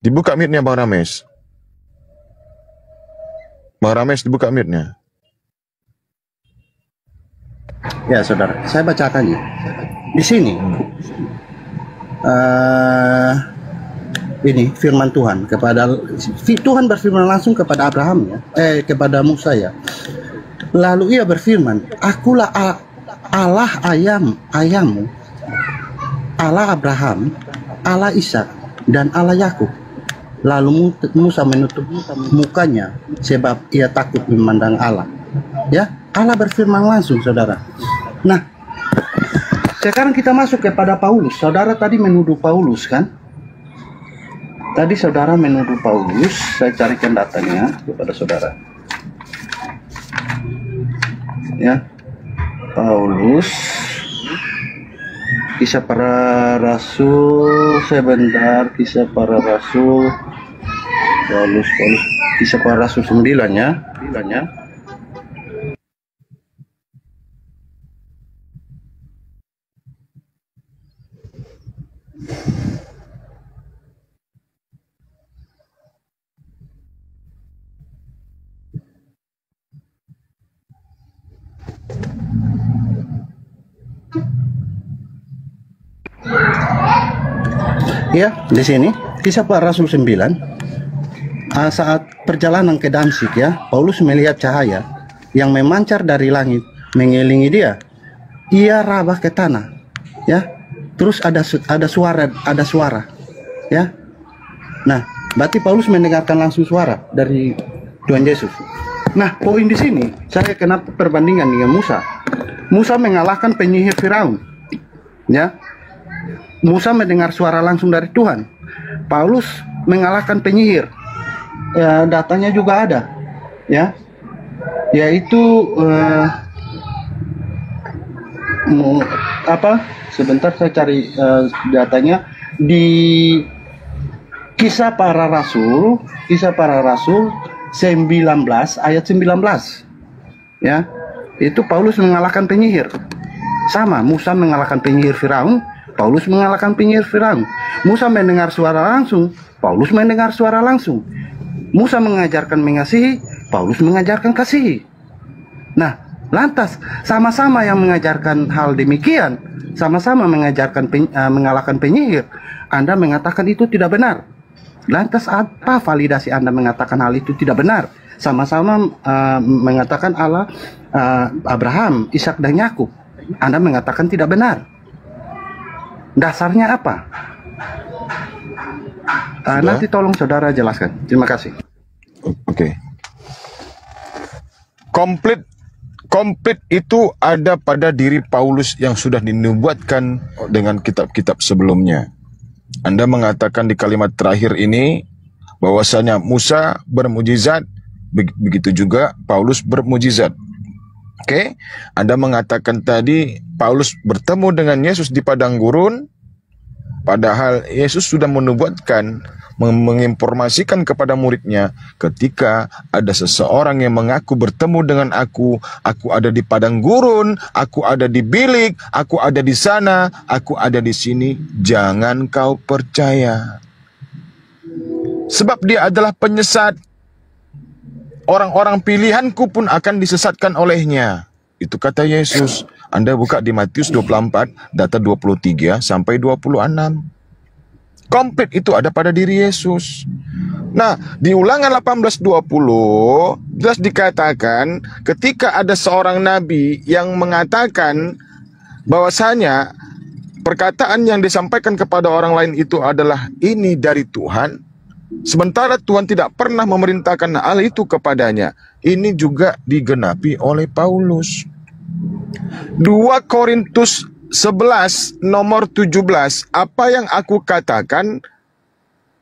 Dibuka mute-nya Bang Rames. Bang Rames, dibuka mute-nya. Ya saudara, saya bacakan ya. Di sini ini firman Tuhan Tuhan berfirman langsung kepada Abraham ya, kepada Musa ya. Lalu ia berfirman, akulah Allah ayahmu, Allah Abraham, Allah Ishak, dan Allah Yakub. Lalu Musa menutup mukanya sebab ia takut memandang Allah. Ya, Allah berfirman langsung saudara. Nah, sekarang kita masuk kepada Paulus. Saudara tadi menuduh Paulus kan? Tadi saudara menuduh Paulus. Saya carikan datanya kepada saudara. Ya, Paulus, Kisah Para Rasul. Sebentar, Kisah Para Rasul. Paulus, Kisah Para Rasul 9 ya. Ya, di sini Kisah Para Rasul 9. Saat perjalanan ke Damsyik ya, Paulus melihat cahaya yang memancar dari langit mengelilingi dia. Ia rabah ke tanah, ya. Terus ada suara, ya. Nah, berarti Paulus mendengarkan langsung suara dari Tuhan Yesus. Nah, poin di sini saya kenapa perbandingan dengan Musa. Musa mengalahkan penyihir Firaun, ya. Musa mendengar suara langsung dari Tuhan. Paulus mengalahkan penyihir. Ya, datanya juga ada, ya. Yaitu sebentar saya cari datanya di Kisah Para Rasul 19 ayat 19. Ya. Itu Paulus mengalahkan penyihir. Sama, Musa mengalahkan penyihir Firaun, Paulus mengalahkan penyihir Firaun. Musa mendengar suara langsung, Paulus mendengar suara langsung. Musa mengajarkan mengasihi, Paulus mengajarkan kasihi. Nah, lantas sama-sama yang mengajarkan hal demikian, sama-sama mengajarkan mengalahkan penyihir. Anda mengatakan itu tidak benar. Lantas apa validasi Anda mengatakan hal itu tidak benar? Sama-sama mengatakan Allah Abraham, Ishak, dan Yakub. Anda mengatakan tidak benar. Dasarnya apa? Nanti tolong saudara jelaskan. Terima kasih. Oke. Komplit itu ada pada diri Paulus yang sudah dinubuatkan dengan kitab-kitab sebelumnya. Anda mengatakan di kalimat terakhir ini bahwasanya Musa bermujizat, begitu juga Paulus bermujizat. Oke, Anda mengatakan tadi Paulus bertemu dengan Yesus di padang gurun, Padahal Yesus sudah menubuatkan, menginformasikan kepada muridnya, ketika ada seseorang yang mengaku bertemu dengan aku ada di padang gurun, aku ada di bilik, aku ada di sana, aku ada di sini, jangan kau percaya. Sebab dia adalah penyesat. Orang-orang pilihanku pun akan disesatkan olehnya. Itu kata Yesus. Anda buka di Matius 24, data 23 sampai 26. Komplit itu ada pada diri Yesus. Nah, di Ulangan 18:20 jelas dikatakan ketika ada seorang nabi yang mengatakan bahwasanya perkataan yang disampaikan kepada orang lain itu adalah ini dari Tuhan, sementara Tuhan tidak pernah memerintahkan hal itu kepadanya. Ini juga digenapi oleh Paulus. 2 Korintus 11 nomor 17, apa yang aku katakan,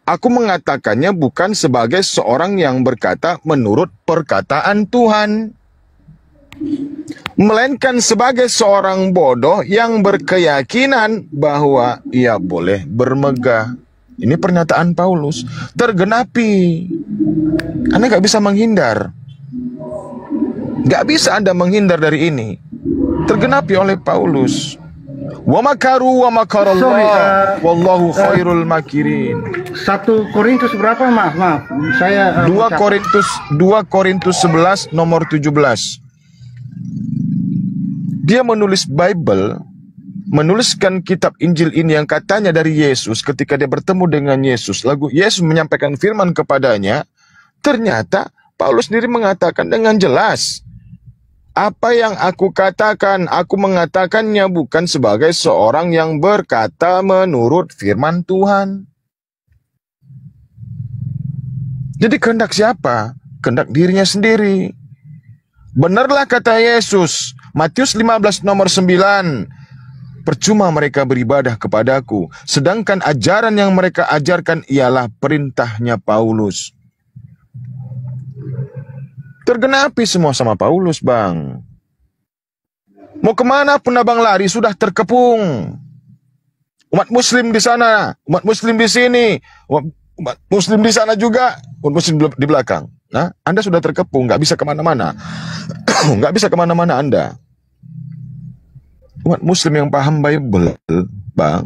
aku mengatakannya bukan sebagai seorang yang berkata menurut perkataan Tuhan, melainkan sebagai seorang bodoh yang berkeyakinan bahwa ia boleh bermegah. Ini pernyataan Paulus, tergenapi. Anda gak bisa menghindar. Gak bisa Anda menghindar dari ini. Tergenapi oleh Paulus. Wa makaru wa makarallah wallahu khairul makirin. 1 Korintus berapa? Maaf. Saya 2 Korintus 11 nomor 17. Dia menulis Bible, menuliskan kitab Injil ini yang katanya dari Yesus ketika dia bertemu dengan Yesus. Lalu Yesus menyampaikan firman kepadanya. Ternyata Paulus sendiri mengatakan dengan jelas, apa yang aku katakan, aku mengatakannya bukan sebagai seorang yang berkata menurut firman Tuhan. Jadi kehendak siapa? Kehendak dirinya sendiri. Benarlah kata Yesus, Matius 15 nomor 9, percuma mereka beribadah kepadaku, sedangkan ajaran yang mereka ajarkan ialah perintahnya Paulus. Tergenapi semua sama Paulus, Bang. Mau kemana pun abang lari sudah terkepung. Umat muslim di sana, umat muslim di sini, umat muslim di sana juga, umat muslim di belakang. Nah, Anda sudah terkepung, nggak bisa kemana-mana. Nggak bisa kemana-mana Anda. Umat muslim yang paham Bible, Bang,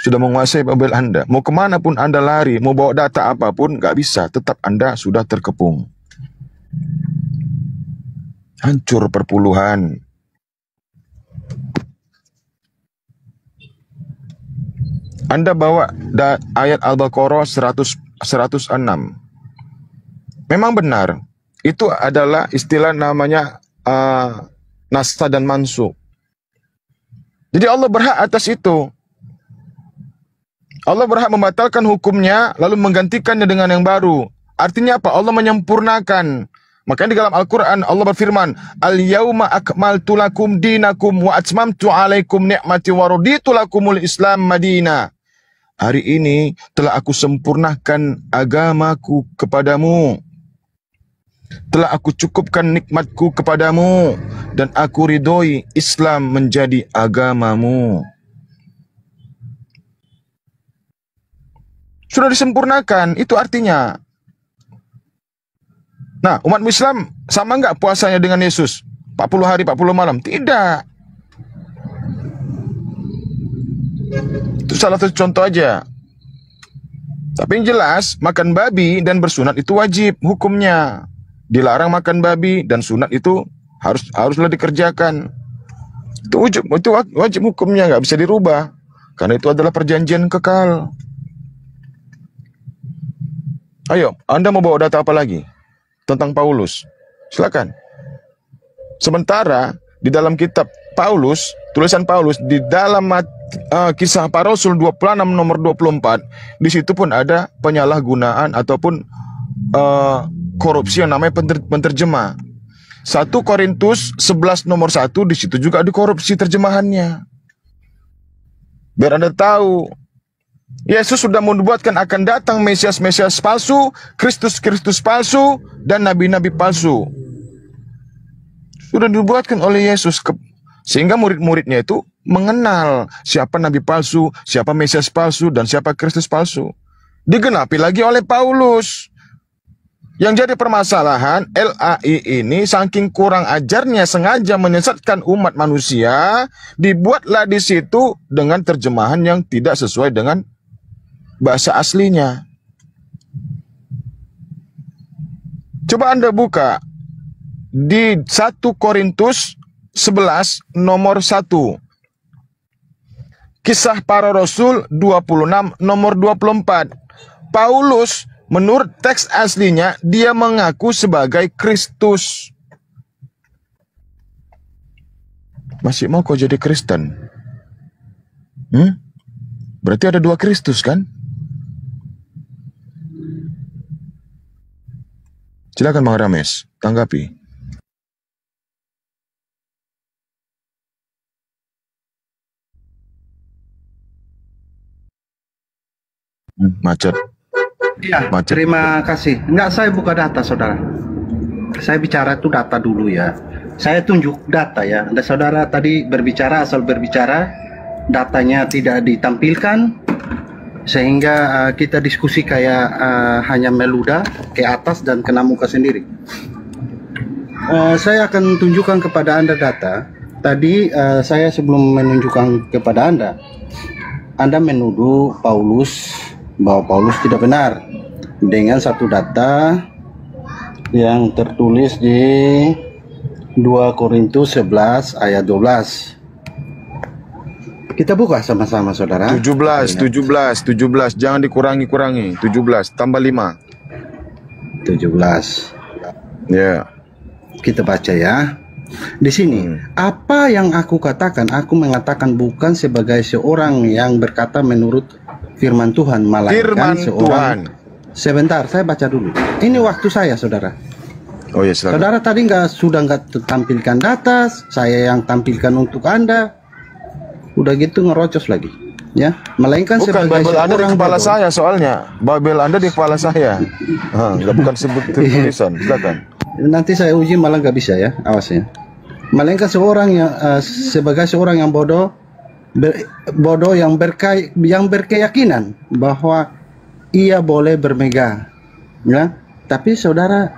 sudah menguasai Bible Anda. Mau kemana pun Anda lari, mau bawa data apapun, nggak bisa. Tetap Anda sudah terkepung. Hancur perpuluhan. Anda bawa ayat Al-Baqarah 106. Memang benar, itu adalah istilah namanya nasta dan mansuk. Jadi Allah berhak atas itu. Allah berhak membatalkan hukumnya lalu menggantikannya dengan yang baru. Artinya apa? Allah menyempurnakan. Makanya di dalam Al-Quran Allah berfirman, Al-yawma akmaltu lakum dinakum wa atmamtu alaikum ni'mati wa raditu lakumul Islam Madinah. Hari ini telah aku sempurnakan agamaku kepadamu. Telah aku cukupkan nikmatku kepadamu. Dan aku ridhoi Islam menjadi agamamu. Sudah disempurnakan, itu artinya. Nah, umat Islam sama nggak puasanya dengan Yesus? 40 hari, 40 malam? Tidak. Itu salah satu contoh aja. Tapi yang jelas, makan babi dan bersunat itu wajib hukumnya. Dilarang makan babi dan sunat itu haruslah dikerjakan. Itu wajib hukumnya, nggak bisa dirubah. Karena itu adalah perjanjian kekal. Ayo, Anda mau bawa data apa lagi tentang Paulus? Silakan. Sementara di dalam kitab Paulus, tulisan Paulus di dalam Kisah Para Rasul 26 nomor 24, di situ pun ada penyalahgunaan ataupun korupsi yang namanya penterjemah. 1 Korintus 11 nomor 1, di situ juga ada korupsi terjemahannya. Biar Anda tahu, Yesus sudah menubuatkan akan datang Mesias-Mesias palsu, Kristus-Kristus palsu, dan nabi-nabi palsu. Sudah dibuatkan oleh Yesus Sehingga murid-muridnya itu mengenal siapa nabi palsu, siapa Mesias palsu, dan siapa Kristus palsu. Digenapi lagi oleh Paulus. Yang jadi permasalahan, LAI ini saking kurang ajarnya sengaja menyesatkan umat manusia, dibuatlah di situ dengan terjemahan yang tidak sesuai dengan bahasa aslinya. Coba Anda buka di 1 Korintus 11 nomor 1. Kisah Para Rasul 26 nomor 24. Paulus menurut teks aslinya, dia mengaku sebagai Kristus. Masih mau kau jadi Kristen? Berarti ada 2 Kristus kan? Silakan Bang Rames, tanggapi. Macet. Ya, terima kasih. Enggak, saya buka data, saudara. Saya bicara itu data dulu ya. Saya tunjuk data ya. Anda saudara tadi berbicara, asal berbicara, datanya tidak ditampilkan, sehingga kita diskusi kayak hanya meludah ke atas dan kena muka sendiri. Saya akan tunjukkan kepada Anda data. Tadi saya sebelum menunjukkan kepada Anda menuduh Paulus bahwa Paulus tidak benar dengan satu data yang tertulis di 2 Korintus 11 ayat 12. Kita buka sama-sama, saudara. 17. Jangan dikurangi-kurangi. 17 tambah 5. 17. Ya. Kita baca ya. Di sini, apa yang aku katakan, aku mengatakan bukan sebagai seorang yang berkata menurut firman Tuhan, melainkan seorang. Sebentar, saya baca dulu. Ini waktu saya, saudara. Oh ya, silakan. Saudara tadi sudah nggak tampilkan data, saya yang tampilkan untuk Anda. Udah gitu ngerocos lagi, ya. Melainkan bukan, sebagai Bible Anda di kepala bodoh. saya soalnya. Bible Anda di kepala saya. Bukan sebut tulisan. Silakan. Nanti saya uji malah nggak bisa ya, awas ya. Melainkan seorang yang sebagai seorang yang bodoh yang berkeyakinan bahwa ia boleh bermegah, ya. Tapi saudara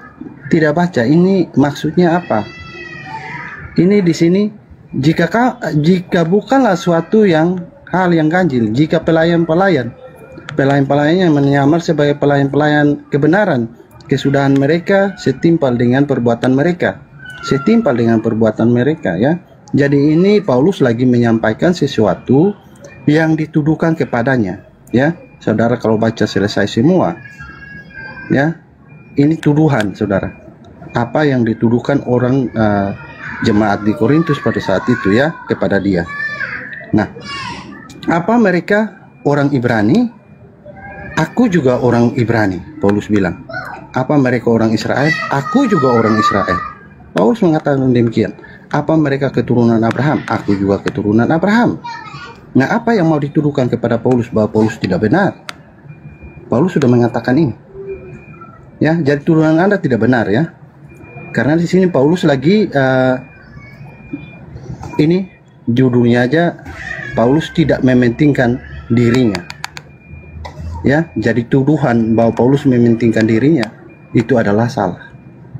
tidak baca ini maksudnya apa. Ini di sini jika bukanlah suatu hal yang ganjil, jika pelayan-pelayan yang menyamar sebagai pelayan-pelayan kebenaran, kesudahan mereka setimpal dengan perbuatan mereka, ya. Jadi ini Paulus lagi menyampaikan sesuatu yang dituduhkan kepadanya, ya. Saudara kalau baca selesai semua, ya, ini tuduhan, saudara. Apa yang dituduhkan orang jemaat di Korintus pada saat itu, ya, kepada dia. Nah, apa mereka orang Ibrani? Aku juga orang Ibrani, Paulus bilang. Apa mereka orang Israel? Aku juga orang Israel. Paulus mengatakan demikian. Apa mereka keturunan Abraham? Aku juga keturunan Abraham. Nah, apa yang mau dituduhkan kepada Paulus bahwa Paulus tidak benar? Paulus sudah mengatakan ini. Ya, jadi tuduhan Anda tidak benar, ya. Karena di sini Paulus lagi ini judulnya aja, Paulus tidak mementingkan dirinya. Ya, jadi tuduhan bahwa Paulus mementingkan dirinya itu adalah salah.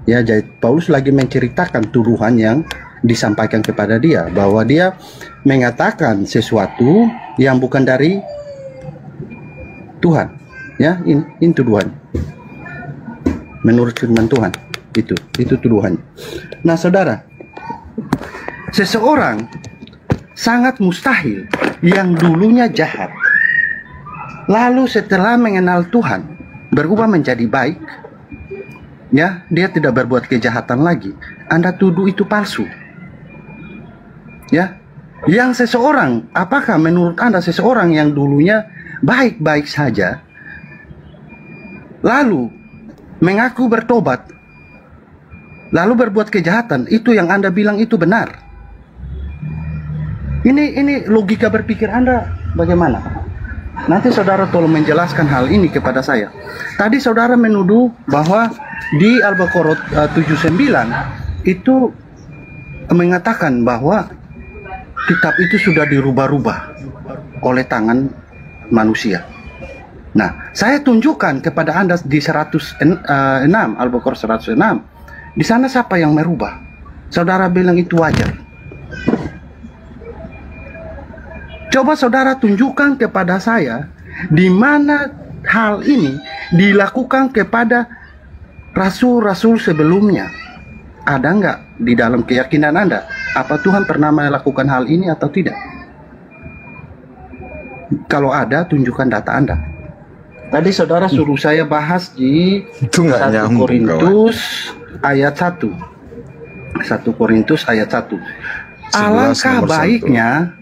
Ya, jadi Paulus lagi menceritakan tuduhan yang disampaikan kepada dia, bahwa dia mengatakan sesuatu yang bukan dari Tuhan. Ya, ini tuduhan. Menurut firman Tuhan, itu tuduhan. Nah, saudara, seseorang sangat mustahil yang dulunya jahat, lalu setelah mengenal Tuhan berubah menjadi baik, ya, dia tidak berbuat kejahatan lagi. Anda tuduh itu palsu. Ya, yang seseorang, apakah menurut Anda seseorang yang dulunya baik-baik saja, lalu mengaku bertobat, lalu berbuat kejahatan, itu yang Anda bilang itu benar? Ini logika berpikir Anda bagaimana? Nanti saudara tolong menjelaskan hal ini kepada saya. Tadi saudara menuduh bahwa di Al-Baqarah 79 itu mengatakan bahwa kitab itu sudah dirubah-rubah oleh tangan manusia. Nah, saya tunjukkan kepada Anda di 106, Al-Baqarah 106. Di sana siapa yang merubah? Saudara bilang itu wajar. Coba saudara tunjukkan kepada saya di mana hal ini dilakukan kepada rasul-rasul sebelumnya. Ada nggak di dalam keyakinan Anda? Apa Tuhan pernah melakukan hal ini atau tidak? Kalau ada, tunjukkan data Anda. Tadi saudara suruh saya bahas di 1 Korintus ayat 1. 1 Korintus ayat 1. Alangkah baiknya,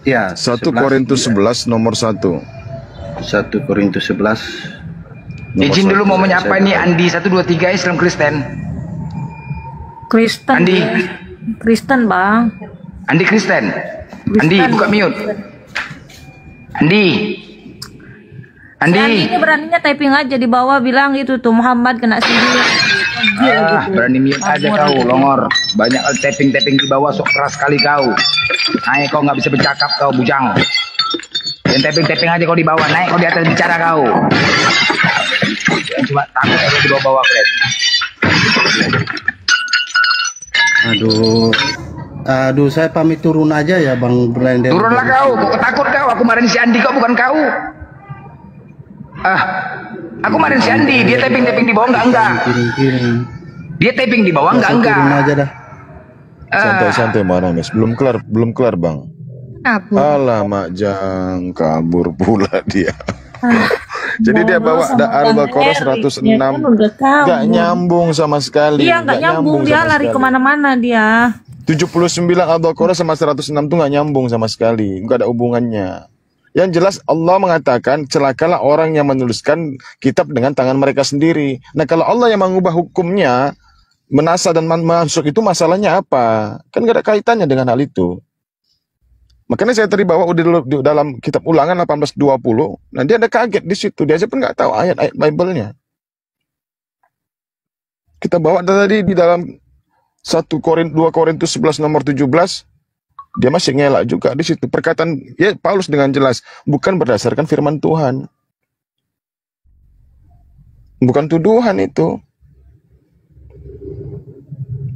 ya, 1 Korintus 11 nomor 1. 1 Korintus 11. Izin dulu mau menyapa ini Andi 123 Islam Kristen. Kristen. Andi. Kristen, Bang. Andi Kristen. Andi buka mute. Andi. Andi. Ini beraninya typing aja di bawah bilang itu tuh Muhammad kena sihir. Berani mute aja kau, longor. Banyak tapping-tapping di bawah, sok keras sekali kau. Naik kau nggak bisa bercakap kau, bujang. Dan tapping-tapping aja kau di bawah, naik kau di atas bicara kau. Cuma takut kalau di bawah-bawah kalian. Aduh, saya pamit turun aja ya, Bang Brandon. Turunlah kau, kok ketakut kau? Aku marahin si Andi kau, bukan kau. Aku marahin si Andi, dia tapping-tapping di bawah enggak. Dia tapping di bawah enggak. Turun aja dah. Santai-santai marah, Mes. Belum kelar, Bang. Alamak, Jang, kabur pula dia. Jadi dia bawa Al-Baqarah 106, nggak nyambung sama sekali. Iya, nggak nyambung, dia lari kemana-mana dia. 79 Al-Baqarah sama 106 tuh nggak nyambung sama sekali, nggak ada hubungannya. Yang jelas Allah mengatakan celakalah orang yang menuliskan kitab dengan tangan mereka sendiri. Nah, kalau Allah yang mengubah hukumnya, menasa dan masuk itu masalahnya apa? Kan nggak ada kaitannya dengan hal itu. Makanya saya tadi bawa di dalam kitab Ulangan 18:20. Nah, dia ada kaget di situ. Dia aja pun nggak tahu ayat-ayat Bible-nya. Kita bawa tadi di dalam 2 Korintus 11 nomor 17. Dia masih ngelak juga di situ. Perkataan ya Paulus dengan jelas bukan berdasarkan firman Tuhan. Bukan tuduhan itu.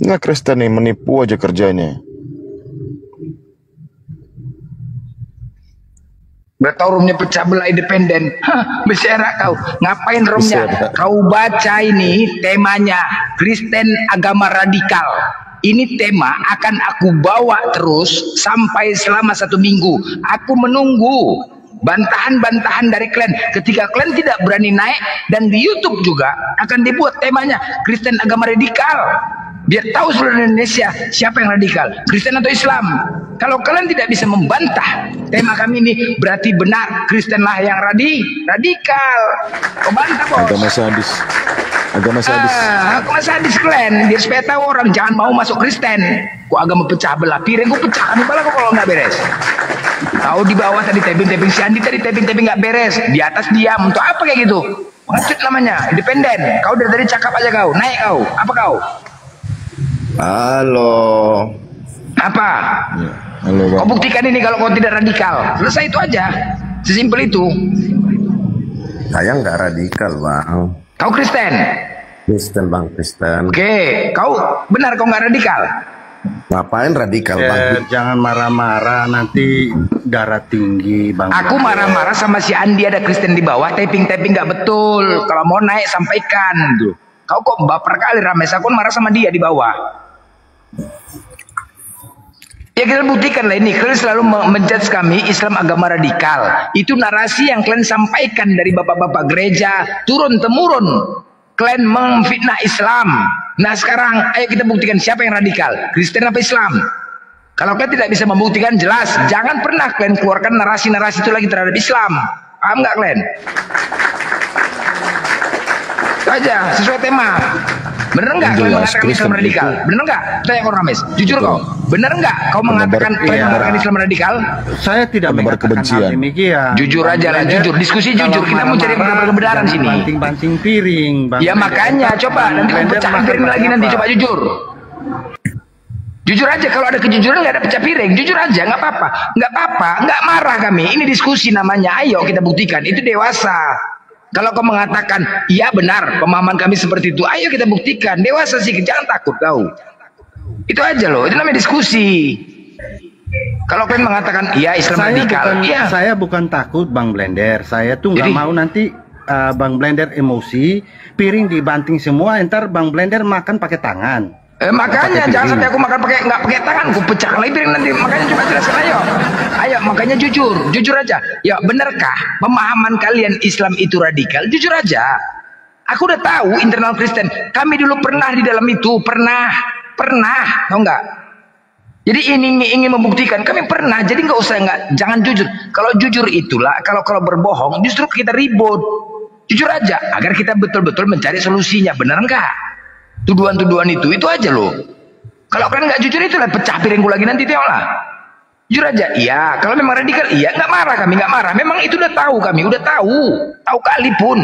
Nah, Kristen nih menipu aja kerjanya. Bertau romnya pecah belah independen. Bersyarat kau. Ngapain romnya? Kau baca ini temanya Kristen agama radikal. Ini tema akan aku bawa terus sampai selama 1 minggu. Aku menunggu bantahan-bantahan dari kalian. Ketika kalian tidak berani naik, dan di YouTube juga akan dibuat temanya Kristen agama radikal. Biar tahu seluruh Indonesia siapa yang radikal, Kristen atau Islam. Kalau kalian tidak bisa membantah tema kami ini, berarti benar Kristenlah yang radikal. Kau bantah, bos. Agama sadis. Agama sadis kalian. Biar supaya tahu orang jangan mau masuk Kristen. Kok agama pecah belah, piring kok pecah kepala kok kalau nggak beres. Tahu di bawah tadi tapping si Andi tadi tapping nggak beres, di atas diam. Untuk apa kayak gitu? Pengecut namanya, independen. Kau dari tadi cakap aja kau, naik kau. Apa kau? Halo. Apa? Ya, halo, Bang. Kau buktikan ini kalau kau tidak radikal. Selesai itu aja. Sesimpel itu. Saya nggak radikal, Bang. Kau Kristen? Kristen, Bang, Kristen. Oke, kau benar kau nggak radikal? Ngapain radikal, Bang? Jangan marah-marah, nanti darah tinggi, Bang. Aku marah-marah sama si Andi, ada Kristen di bawah, tapping nggak betul. Kalau mau naik sampaikan. Tuh. Kau kok baper kali, Rames. Aku marah sama dia di bawah. Ya kita buktikan lah ini. Kalian selalu menjudge kami Islam agama radikal. Itu narasi yang kalian sampaikan dari bapak-bapak gereja turun-temurun. Kalian memfitnah Islam. Nah sekarang ayo kita buktikan siapa yang radikal, Kristen apa Islam. Kalau kalian tidak bisa membuktikan, jelas jangan pernah kalian keluarkan narasi-narasi itu lagi terhadap Islam. Paham nggak kalian? Itu aja sesuai tema. Bener nggak kalian mengatakan Islam radikal? Bener nggak? Tanya orang Rames. Jujur kau. Bener nggak kau mengatakan kalian mengatakan Islam radikal? Saya tidak mengatakan hal demikian. Jujur aja lah, jujur. Diskusi jujur. Kita mau cari kebenaran sini. Banting-banting piring, Bang. Ya makanya coba nanti aku pecahkan piring lagi nanti. Coba jujur. Jujur aja, kalau ada kejujuran nggak ada pecah piring. Jujur aja, nggak apa-apa, nggak marah kami. Ini diskusi namanya. Ayo kita buktikan, itu dewasa. Kalau kau mengatakan, iya benar, pemahaman kami seperti itu, ayo kita buktikan. Dewasa sih, jangan takut kau. Itu aja loh, itu namanya diskusi. Kalau kalian mengatakan, iya Islam radikal, iya. Saya bukan takut Bang Blender, saya tuh nggak mau nanti Bang Blender emosi, piring dibanting semua, ntar Bang Blender makan pakai tangan. Makanya jangan sampai aku makan nggak pakai tangan, aku pecah lagi piring nanti. Makanya coba jelaskan, ayo makanya jujur aja. Ya benarkah pemahaman kalian Islam itu radikal? Jujur aja. Aku udah tahu internal Kristen. Kami dulu pernah di dalam itu, pernah, tau nggak? Jadi ini ingin membuktikan kami pernah. Jadi jangan jujur. Kalau jujur itulah, kalau berbohong justru kita ribut. Jujur aja, agar kita betul-betul mencari solusinya. Benar nggak? Tuduhan-tuduhan itu aja loh. Kalau kalian nggak jujur itulah pecah piringku lagi nanti, tengoklah. Jujur aja, iya. Kalau memang radikal, iya. Nggak marah kami, nggak marah. Memang itu udah tahu kami, udah tahu kali pun.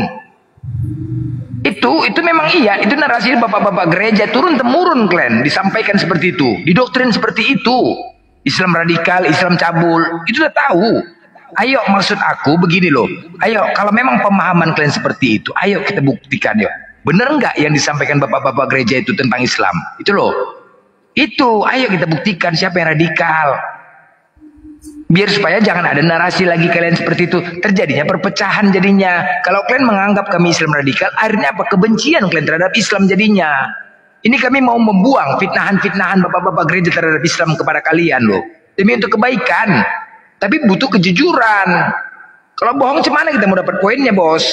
Itu memang iya. Itu narasi bapak-bapak gereja turun temurun kalian disampaikan seperti itu, didoktrin seperti itu. Islam radikal, Islam cabul, itu udah tahu. Ayo, maksud aku begini loh. Ayo, kalau memang pemahaman kalian seperti itu, ayo kita buktikan yuk. Bener nggak yang disampaikan bapak-bapak gereja itu tentang Islam? Itu loh. Itu, ayo kita buktikan siapa yang radikal. Biar supaya jangan ada narasi lagi kalian seperti itu. Terjadinya perpecahan jadinya. Kalau kalian menganggap kami Islam radikal, akhirnya apa? Kebencian kalian terhadap Islam jadinya. Ini kami mau membuang fitnahan-fitnahan bapak-bapak gereja terhadap Islam kepada kalian loh. Demi untuk kebaikan. Tapi butuh kejujuran. Kalau bohong cemana kita mau dapat poinnya, bos?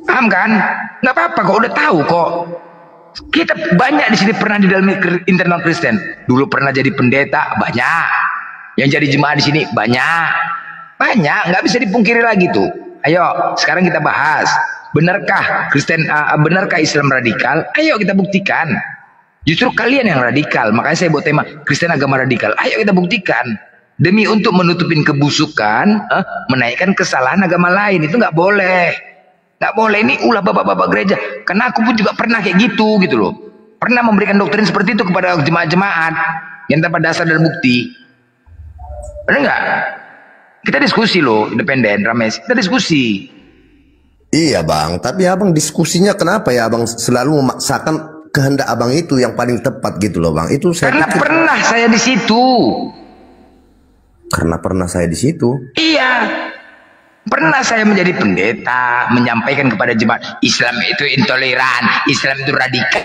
Paham kan? Nggak apa-apa kok, udah tahu kok. Kita banyak di sini pernah di dalam internal Kristen. Dulu pernah jadi pendeta, banyak. Yang jadi jemaah di sini banyak, nggak bisa dipungkiri lagi tuh. Ayo, sekarang kita bahas. Benarkah benarkah Islam radikal? Ayo kita buktikan. Justru kalian yang radikal. Makanya saya buat tema Kristen agama radikal. Ayo kita buktikan. Demi untuk menutupin kebusukan, menaikkan kesalahan agama lain, itu nggak boleh. Nggak boleh, ini ulah bapak-bapak gereja. Karena aku pun juga pernah kayak gitu loh. Pernah memberikan doktrin seperti itu kepada jemaat-jemaat yang tanpa dasar dan bukti. Benar nggak? Kita diskusi loh, independen, Rames. Kita diskusi. Iya bang, tapi abang diskusinya kenapa ya abang selalu memaksakan kehendak abang itu yang paling tepat gitu loh bang? Itu saya karena pernah saya di situ. Karena pernah saya di situ. Iya. Pernah saya menjadi pendeta, menyampaikan kepada jemaat, Islam itu intoleran, Islam itu radikal,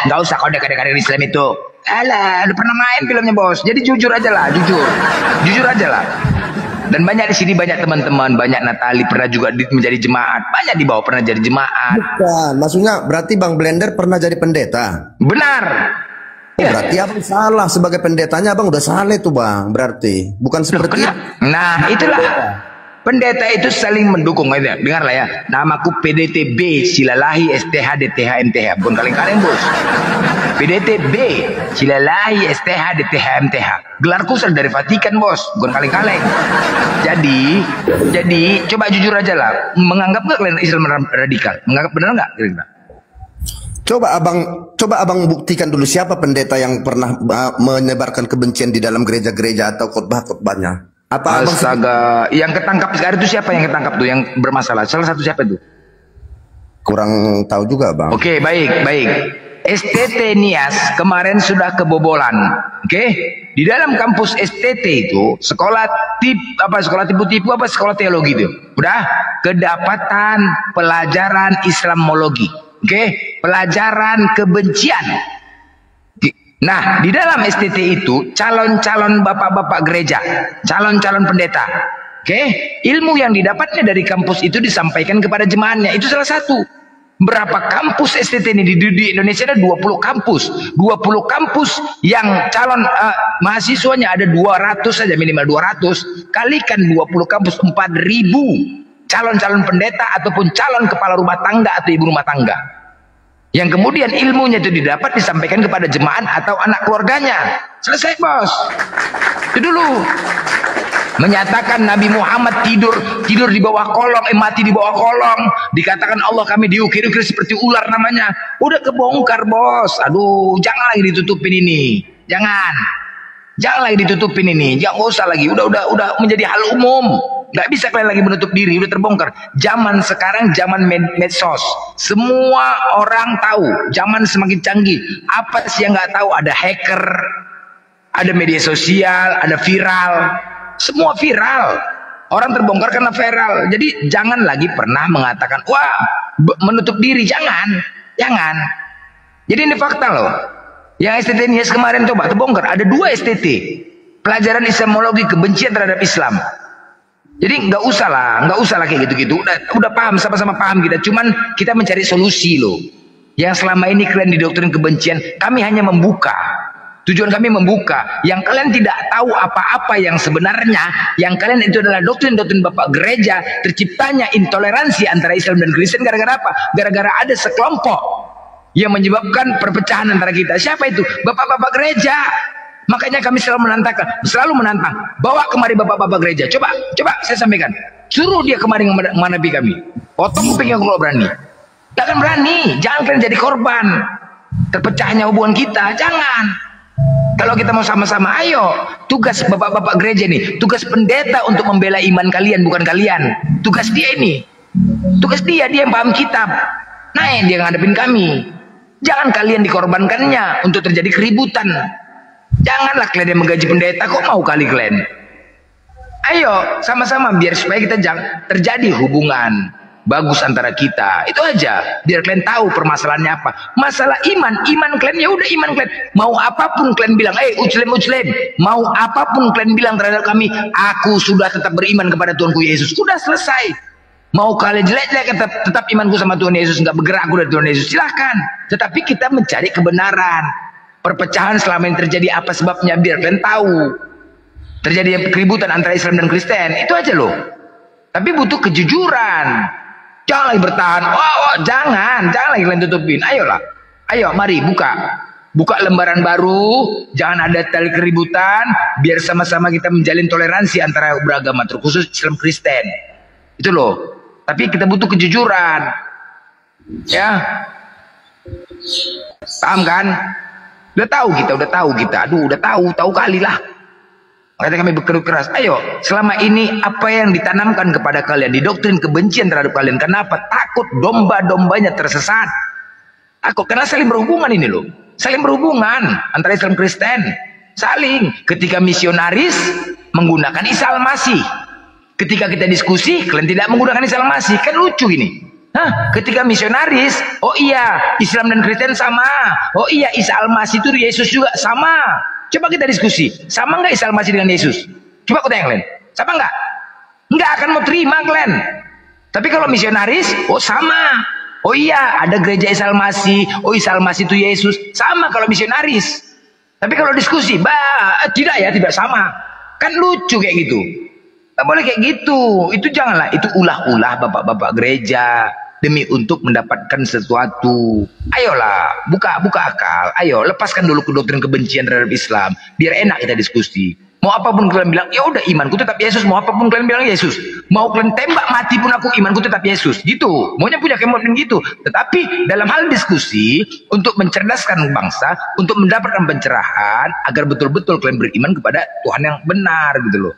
nggak usah kau dekat-dekat Islam itu. Alah, udah pernah main filmnya bos. Jadi jujur aja lah, jujur aja lah. Dan banyak di sini, banyak teman-teman, banyak Natali pernah juga menjadi jemaat, banyak di bawah pernah jadi jemaat. Bukan, maksudnya berarti Bang Blender pernah jadi pendeta. Benar. Berarti abang salah sebagai pendetanya, abang udah salah tuh bang. Berarti bukan seperti itu. Nah itulah. Pendeta itu saling mendukung. Dengarlah ya. Namaku PDTB Silalahi STH DTH MTH. Bukan kaleng-kaleng bos. PDTB Silalahi STH DTH MTH. Gelarku asal dari Vatikan bos. Bukan kaleng-kaleng. Jadi coba jujur aja lah. Menganggap nggak kalian Islam radikal? Menganggap benar nggak? Coba abang buktikan dulu siapa pendeta yang pernah menyebarkan kebencian di dalam gereja-gereja atau khotbah-khotbahnya. Apa astaga, yang ketangkap sekarang itu siapa yang ketangkap tuh yang bermasalah? Salah satu siapa itu? Kurang tahu juga bang. Oke, baik. STT Nias kemarin sudah kebobolan. Oke, di dalam kampus STT itu sekolah tipu-tipu apa sekolah teologi itu. Udah kedapatan pelajaran Islamologi. Oke, pelajaran kebencian. Nah, di dalam STT itu calon-calon bapak-bapak gereja, calon-calon pendeta. Oke, ilmu yang didapatnya dari kampus itu disampaikan kepada jemaatnya. Itu salah satu. Berapa kampus STT ini di Indonesia ada 20 kampus. 20 kampus yang calon mahasiswanya ada 200 saja, minimal 200. Kalikan 20 kampus 4.000 calon-calon pendeta ataupun calon kepala rumah tangga atau ibu rumah tangga. Yang kemudian ilmunya itu didapat disampaikan kepada jemaat atau anak keluarganya. Selesai bos. Itu dulu. Menyatakan Nabi Muhammad tidur di bawah kolong, mati di bawah kolong. Dikatakan Allah kami diukir-ukir seperti ular namanya. Udah kebongkar bos. Aduh, jangan lagi ditutupin ini. Jangan lagi ditutupin ini. Jangan usah lagi. Udah menjadi hal umum. Gak bisa kalian lagi menutup diri. Udah terbongkar. Zaman sekarang zaman medsos. Semua orang tahu. Zaman semakin canggih. Apa sih yang nggak tahu? Ada hacker, ada media sosial, ada viral. Semua viral. Orang terbongkar karena viral. Jadi jangan lagi pernah mengatakan wah menutup diri. Jangan. Jadi ini fakta loh. Yang STT Nias kemarin coba terbongkar. Ada 2 STT. Pelajaran Islamologi kebencian terhadap Islam. Jadi nggak usah lah kayak gitu-gitu. Udah paham, sama-sama paham kita. Cuman kita mencari solusi loh. Yang selama ini kalian didoktrin kebencian, kami hanya membuka. Tujuan kami membuka. Yang kalian tidak tahu apa-apa yang sebenarnya, yang kalian itu adalah doktrin-doktrin Bapak Gereja, terciptanya intoleransi antara Islam dan Kristen gara-gara apa? Gara-gara ada sekelompok yang menyebabkan perpecahan antara kita. Siapa itu? Bapak-bapak gereja. Makanya kami selalu menantang. Bawa kemari bapak-bapak gereja. Coba saya sampaikan. Suruh dia kemari menghadapi kami. Potong kupingnya kalau berani. Gak akan berani. Jangan kalian jadi korban terpecahnya hubungan kita. Jangan. Kalau kita mau sama-sama, ayo. Tugas bapak-bapak gereja nih, tugas pendeta untuk membela iman kalian, bukan kalian. Tugas dia ini. Tugas dia yang paham kitab. Nah, dia ngadepin kami. Jangan kalian dikorbankannya untuk terjadi keributan. Janganlah kalian yang menggaji pendeta, kok mau kali kalian. Ayo, sama-sama biar supaya kita terjadi hubungan bagus antara kita. Itu aja, biar kalian tahu permasalahannya apa. Masalah iman kalian ya udah iman kalian. Mau apapun kalian bilang, uclem, mau apapun kalian bilang terhadap kami, aku sudah tetap beriman kepada Tuhanku Yesus. Sudah selesai. Mau kalian jelek-jelek tetap imanku sama Tuhan Yesus, nggak bergerak aku dari Tuhan Yesus, silahkan. Tetapi kita mencari kebenaran. Perpecahan selama ini terjadi apa sebabnya, biar kalian tahu. Terjadi keributan antara Islam dan Kristen, itu aja loh. Tapi butuh kejujuran. Jangan lagi bertahan. Jangan lagi kalian tutupin. Ayolah. Ayo, mari buka lembaran baru. Jangan ada tali keributan. Biar sama-sama kita menjalin toleransi antara beragama, terkhusus Islam Kristen. Itu loh. Tapi kita butuh kejujuran. Ya. Paham kan? Udah tahu kita. Aduh, udah tahu kali lah. Makanya kami bekerja keras. Ayo, selama ini apa yang ditanamkan kepada kalian, didoktrin kebencian terhadap kalian. Kenapa? Takut domba-dombanya tersesat. Takut, karena saling berhubungan ini loh. Saling berhubungan antara Islam Kristen. Saling. Ketika misionaris menggunakan Isa Al-Masih. Ketika kita diskusi, kalian tidak menggunakan Isa Al-Masih. Kan lucu ini. Ketika misionaris, oh iya, Islam dan Kristen sama. Oh iya, Isa Al-Masih itu Yesus juga sama. Coba kita diskusi, sama nggak Isa Al-Masih dengan Yesus? Coba aku tanya kalian, sama nggak? Nggak akan mau terima kalian. Tapi kalau misionaris, oh sama. Oh iya, ada gereja Isa Al-Masih. Oh Isa Al-Masih itu Yesus. Sama kalau misionaris. Tapi kalau diskusi, tidak sama. Kan lucu kayak gitu. Nggak boleh kayak gitu. Itu janganlah. Itu ulah-ulah bapak-bapak gereja. Demi untuk mendapatkan sesuatu. Ayolah, buka akal. Ayo, lepaskan dulu doktrin kebencian terhadap Islam. Biar enak kita diskusi. Mau apapun kalian bilang, ya udah imanku tetap Yesus. Mau apapun kalian bilang Yesus. Mau kalian tembak mati pun aku, imanku tetap Yesus. Gitu. Maunya punya kemauan gitu. Tetapi dalam hal diskusi, untuk mencerdaskan bangsa, untuk mendapatkan pencerahan, agar betul-betul kalian beriman kepada Tuhan yang benar gitu loh.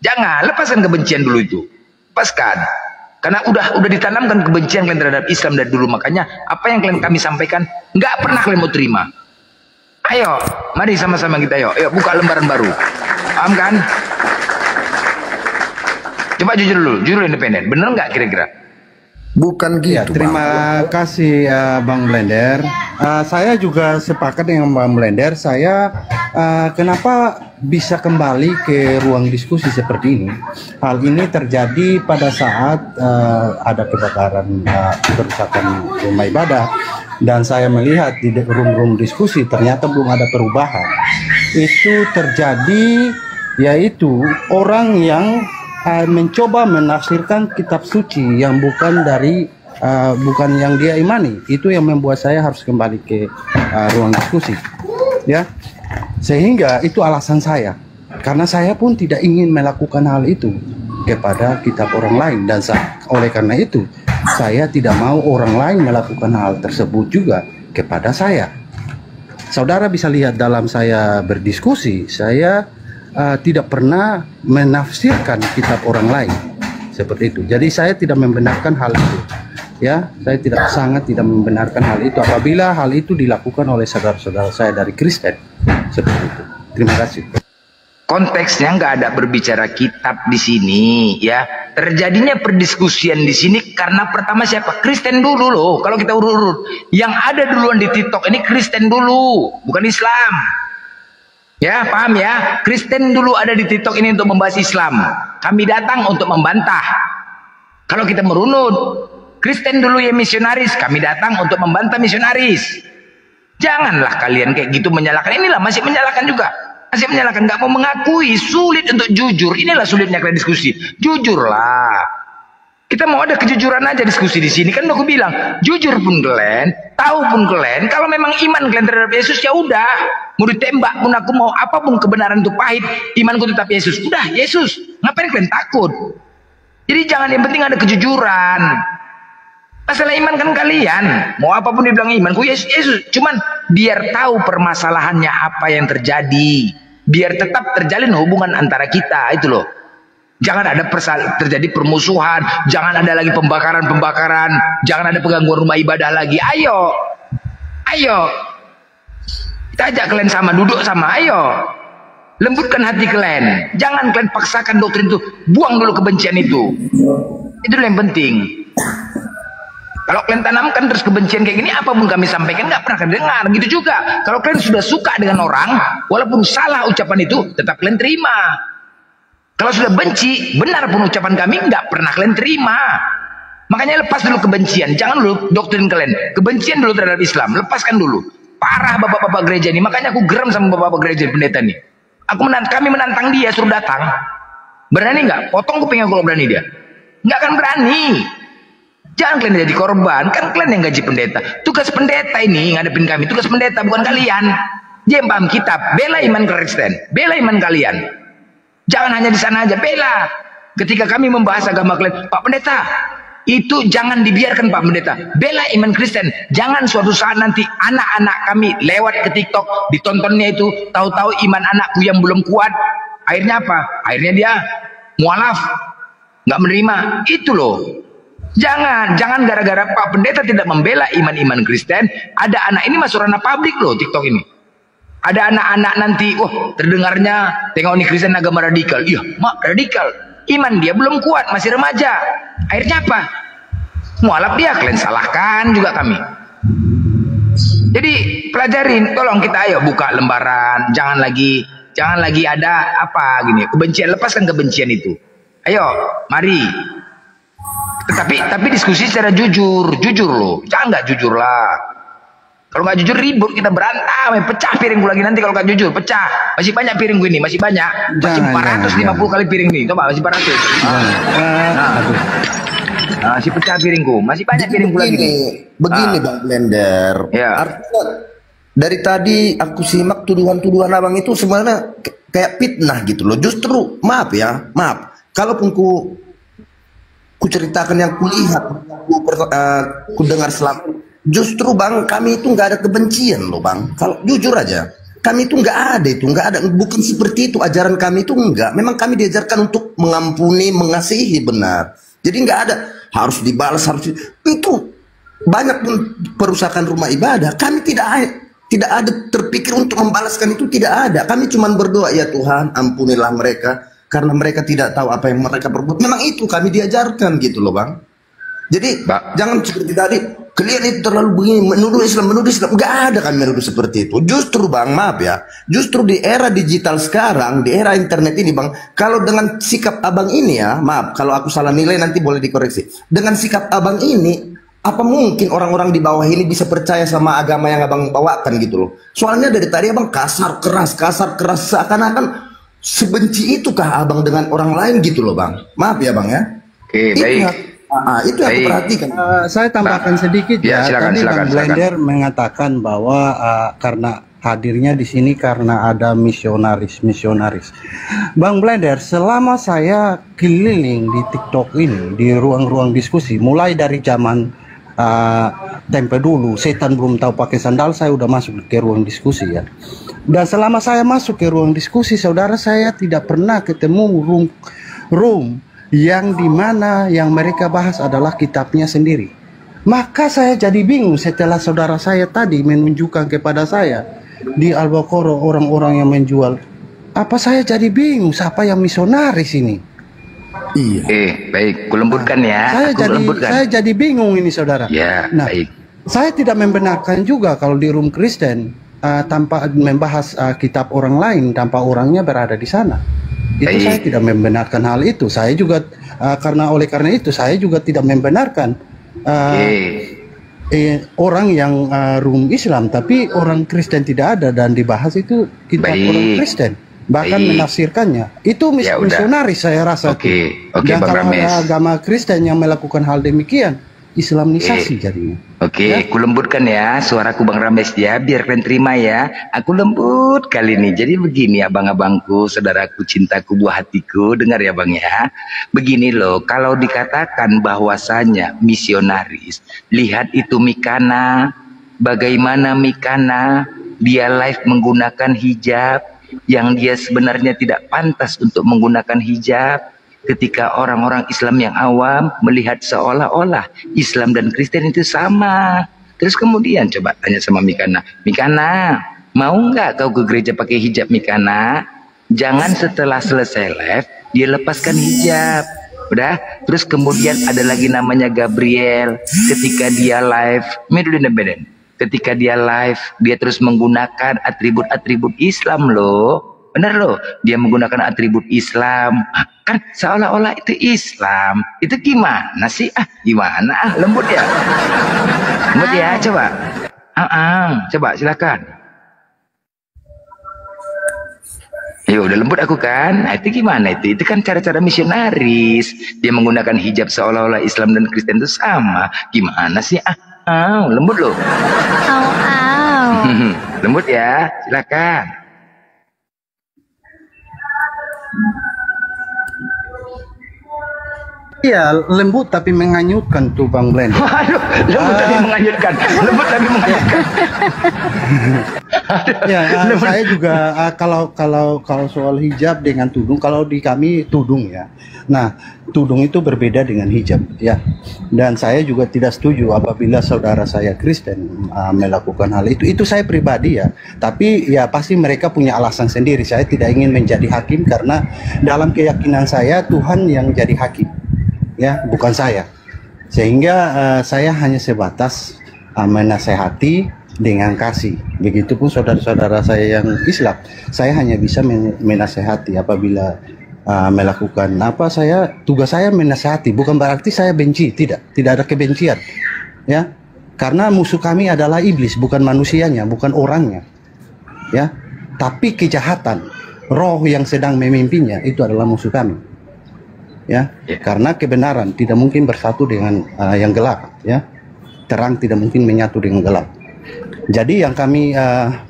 Jangan, lepaskan kebencian dulu itu. Lepaskan. Karena udah ditanamkan kebencian kalian terhadap Islam dari dulu. Makanya apa yang kami sampaikan nggak pernah kalian mau terima. Ayo, mari sama-sama kita yuk buka lembaran baru. Paham kan? Coba jujur independen. Bener nggak kira-kira? Bukan gitu. Terima kasih Bang Blender. Saya juga sepakat dengan Bang Blender. Saya kenapa bisa kembali ke ruang diskusi seperti ini? Hal ini terjadi pada saat ada kebakaran kerusakan rumah ibadah, dan saya melihat di room diskusi ternyata belum ada perubahan. Itu terjadi yaitu orang yang mencoba menafsirkan kitab suci yang bukan yang dia imani. Itu yang membuat saya harus kembali ke ruang diskusi, ya. Sehingga itu alasan saya. Karena saya pun tidak ingin melakukan hal itu kepada kitab orang lain, dan oleh karena itu saya tidak mau orang lain melakukan hal tersebut juga kepada saya. Saudara bisa lihat dalam saya berdiskusi, saya tidak pernah menafsirkan kitab orang lain seperti itu. Jadi saya tidak membenarkan hal itu. Ya, saya sangat tidak membenarkan hal itu apabila hal itu dilakukan oleh saudara-saudara saya dari Kristen seperti itu. Terima kasih. Konteksnya nggak ada berbicara kitab di sini, ya. Terjadinya perdiskusian di sini karena pertama siapa? Kristen dulu loh. Kalau kita urut-urut, yang ada duluan di TikTok ini Kristen dulu, bukan Islam. Ya, paham ya? Kristen dulu ada di TikTok ini untuk membahas Islam. Kami datang untuk membantah. Kalau kita merunut, Kristen dulu yang misionaris, kami datang untuk membantah misionaris. Janganlah kalian kayak gitu menyalahkan. Inilah masih menyalahkan juga. Masih menyalahkan, nggak mau mengakui, sulit untuk jujur. Inilah sulitnya kalian diskusi. Jujurlah. Kita mau ada kejujuran aja diskusi di sini. Kan aku bilang, jujur pun kalian, tahu pun kalian, kalau memang iman kalian terhadap Yesus ya udah. Mau ditembak pun aku mau, apapun kebenaran itu pahit, imanku tetap Yesus. Udah, Yesus. Ngapain kalian takut? Jadi jangan, yang penting ada kejujuran. Masalah iman kan kalian, mau apapun dibilang imanku Yesus, cuman biar tahu permasalahannya apa yang terjadi, biar tetap terjalin hubungan antara kita, itu loh. Jangan ada terjadi permusuhan, jangan ada lagi pembakaran, jangan ada penggangguan rumah ibadah lagi. Ayo, kita ajak kalian sama, duduk sama, ayo. Lembutkan hati kalian, jangan kalian paksakan doktrin itu, buang dulu kebencian itu. Itu yang penting. Kalau kalian tanamkan terus kebencian kayak gini, apapun kami sampaikan nggak pernah kalian dengar. Gitu juga. Kalau kalian sudah suka dengan orang, walaupun salah ucapan itu, tetap kalian terima. Kalau sudah benci, benar pun ucapan kami, nggak pernah kalian terima. Makanya lepas dulu kebencian, jangan dulu doktrin kalian. Kebencian dulu terhadap Islam, lepaskan dulu. Parah bapak-bapak gereja ini, makanya aku geram sama bapak-bapak gereja pendeta nih. Kami menantang dia, suruh datang. Berani nggak? Potong kupingnya kalau berani dia. Nggak akan berani. Jangan kalian jadi korban, kan kalian yang gaji pendeta. Tugas pendeta ini ngadepin kami, tugas pendeta bukan kalian. Dia yang paham kitab, bela iman Kristen, bela iman kalian. Jangan hanya di sana aja, bela. Ketika kami membahas agama kalian, Pak Pendeta, itu jangan dibiarkan Pak Pendeta. Bela iman Kristen. Jangan suatu saat nanti anak-anak kami lewat ke TikTok, ditontonnya itu, tahu-tahu iman anakku yang belum kuat. Akhirnya apa? Akhirnya dia mualaf, nggak menerima. Itu loh. Jangan gara-gara Pak Pendeta tidak membela iman-iman Kristen, ada anak ini masuk ranah publik loh TikTok ini. Ada anak-anak nanti, terdengarnya tengok nih Kristen agama radikal. Iya, mak radikal. Iman dia belum kuat, masih remaja. Akhirnya apa? Mualaf dia, kalian salahkan juga kami. Jadi pelajarin, tolong kita ayo buka lembaran, jangan lagi ada apa gini, kebencian, lepaskan kebencian itu. Ayo, mari. Tapi diskusi secara jujur loh. Jangan nggak jujur lah. Kalau nggak jujur ribut, kita berantem, pecah piringku lagi nanti kalau nggak jujur, pecah. Masih banyak piringku ini, masih banyak. Masih 450 kali piring nih. Coba masih 400. Masih pecah piringku, masih banyak piringku lagi nih. Begini Bang Blender. Ya. Artinya dari tadi aku simak tuduhan-tuduhan abang itu sebenarnya kayak fitnah gitu loh. Justru maaf. Kalaupun ku ceritakan yang kulihat, ku dengar selama, justru Bang, kami itu nggak ada kebencian loh Bang. Kalau jujur aja, kami itu nggak ada, bukan seperti itu ajaran kami itu enggak. Memang kami diajarkan untuk mengampuni, mengasihi, benar. Jadi nggak ada harus dibalas, itu banyak pun perusakan rumah ibadah. Kami tidak ada terpikir untuk membalaskan itu, tidak ada. Kami cuma berdoa, ya Tuhan ampunilah mereka. Karena mereka tidak tahu apa yang mereka perbuat. Memang itu kami diajarkan gitu loh Bang. Jadi jangan seperti tadi, kalian itu terlalu begini, menuduh Islam. Nggak ada kami menuduh seperti itu. Justru Bang, maaf ya, justru di era digital sekarang, di era internet ini Bang, kalau dengan sikap abang ini ya, maaf, kalau aku salah nilai nanti boleh dikoreksi. Dengan sikap abang ini, apa mungkin orang-orang di bawah ini bisa percaya sama agama yang abang bawakan gitu loh. Soalnya dari tadi abang kasar keras, seakan-akan sebenci itukah abang dengan orang lain gitu loh Bang. Maaf ya Bang ya. Oke, baik. Itu yang aku perhatikan. Saya tambahkan sedikit ya. Silakan. Bang Blender mengatakan bahwa karena hadirnya di sini karena ada misionaris. Bang Blender, selama saya keliling di TikTok ini, di ruang-ruang diskusi, mulai dari zaman tempe dulu, setan belum tahu pakai sandal, saya udah masuk ke ruang diskusi ya. Dan selama saya masuk ke ruang diskusi, saudara, saya tidak pernah ketemu room yang dimana yang mereka bahas adalah kitabnya sendiri. Maka saya jadi bingung setelah saudara saya tadi menunjukkan kepada saya di Al-Baqarah orang-orang yang menjual. Apa saya jadi bingung siapa yang misionaris ini? Iya. Baik, kulembutkan ya. Saya jadi bingung ini saudara. Ya, nah, baik. Saya tidak membenarkan juga kalau di room Kristen tanpa membahas kitab orang lain tanpa orangnya berada di sana. Itu baik. Saya tidak membenarkan hal itu. Saya juga oleh karena itu saya juga tidak membenarkan orang yang room Islam tapi orang Kristen tidak ada dan dibahas itu kitab orang Kristen, bahkan menafsirkannya itu misionaris saya rasa. Dan kalau ada agama Kristen yang melakukan hal demikian, Islamisasi jadinya. Aku lembutkan ya suaraku Bang Rames ya, biar kalian terima ya. Aku lembut kali ini. Jadi begini abang-abangku, saudaraku, cintaku, buah hatiku, dengar ya Bang ya. Begini loh, kalau dikatakan bahwasanya misionaris, lihat itu Mikana, bagaimana Mikana dia live menggunakan hijab yang dia sebenarnya tidak pantas untuk menggunakan hijab. Ketika orang-orang Islam yang awam melihat seolah-olah Islam dan Kristen itu sama. Terus kemudian coba tanya sama Mikana, Mikana, mau nggak kau ke gereja pakai hijab Mikana? Jangan setelah selesai live dia lepaskan hijab. Udah, terus kemudian ada lagi namanya Gabriel. Ketika dia live, ketika dia live, dia terus menggunakan atribut-atribut Islam loh. Benar loh, dia menggunakan atribut Islam. Kan seolah-olah itu Islam. Itu gimana sih? Gimana? Lembut ya? Lembut ya, coba. Coba silakan. Ya udah lembut aku kan. Nah, itu gimana itu? Itu kan cara-cara misionaris. Dia menggunakan hijab seolah-olah Islam dan Kristen itu sama. Gimana sih? Lembut loh. Lembut ya, silakan. Iya, lembut tapi menganyutkan tuh Bang Blender. Aduh, lembut tapi menganyutkan. Lembut tapi menganyutkan. Saya juga kalau soal hijab dengan tudung, kalau di kami tudung ya. Nah, tudung itu berbeda dengan hijab ya. Dan saya juga tidak setuju apabila saudara saya Kristen melakukan hal itu. Itu saya pribadi ya. Tapi ya pasti mereka punya alasan sendiri. Saya tidak ingin menjadi hakim karena dalam keyakinan saya Tuhan yang jadi hakim. Ya, bukan saya. Sehingga saya hanya sebatas menasehati dengan kasih. Begitupun saudara-saudara saya yang Islam, saya hanya bisa menasehati apabila melakukan apa, tugas saya menasehati, bukan berarti saya benci, tidak ada kebencian. Ya. Karena musuh kami adalah iblis, bukan manusianya, bukan orangnya. Ya. Tapi kejahatan, roh yang sedang memimpinnya itu adalah musuh kami. Ya, karena kebenaran tidak mungkin bersatu dengan yang gelap, ya. Terang tidak mungkin menyatu dengan gelap. Jadi yang kami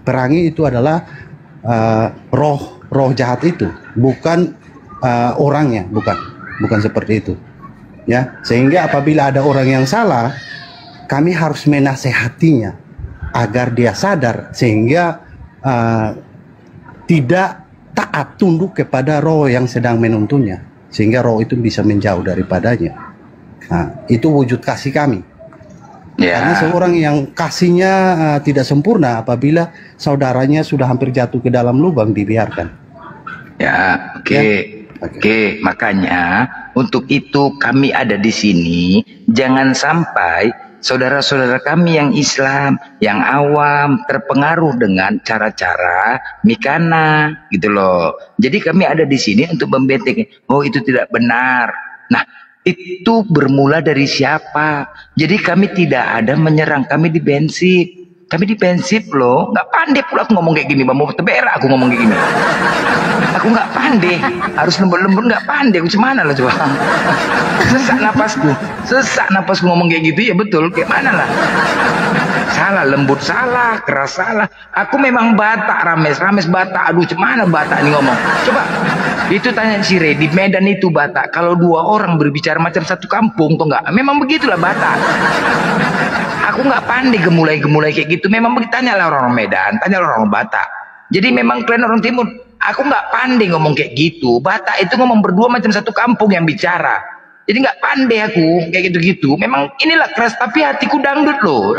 perangi itu adalah roh jahat itu, bukan orangnya, bukan seperti itu. Ya, sehingga apabila ada orang yang salah, kami harus menasehatinya agar dia sadar sehingga tidak taat tunduk kepada roh yang sedang menuntunnya. Sehingga roh itu bisa menjauh daripadanya. Nah, itu wujud kasih kami. Karena seorang yang kasihnya tidak sempurna apabila saudaranya sudah hampir jatuh ke dalam lubang dibiarkan. Oke, makanya untuk itu kami ada di sini. Jangan sampai saudara-saudara kami yang Islam, yang awam terpengaruh dengan cara-cara Mikana gitu loh. Jadi kami ada di sini untuk membentengi. Oh, itu tidak benar. Nah, itu bermula dari siapa? Jadi kami tidak ada menyerang, kami dibensip. Kami dipensip loh, nggak pandai pula aku ngomong kayak gini, mau teberak aku ngomong kayak gini. Aku nggak pandai, harus lembut-lembut nggak pandai, aku cemana lah coba. Sesak napasku ngomong kayak gitu ya betul, kayak mana lah. Salah, lembut salah, keras salah. Aku memang Batak, Rames Batak. Aduh, cemana Batak nih ngomong? Coba, itu tanya si Re, di Medan itu Batak. Kalau dua orang berbicara macam satu kampung, tuh enggak? Memang begitulah Batak. Aku nggak pandai gemulai kayak gitu. Memang begitu, tanyalah orang Medan, tanyalah orang Batak. Jadi memang kalian orang Timur, aku nggak pandai ngomong kayak gitu. Batak itu ngomong berdua macam satu kampung yang bicara. Jadi nggak pandai aku kayak gitu-gitu. Memang inilah keras, tapi hatiku dangdut loh.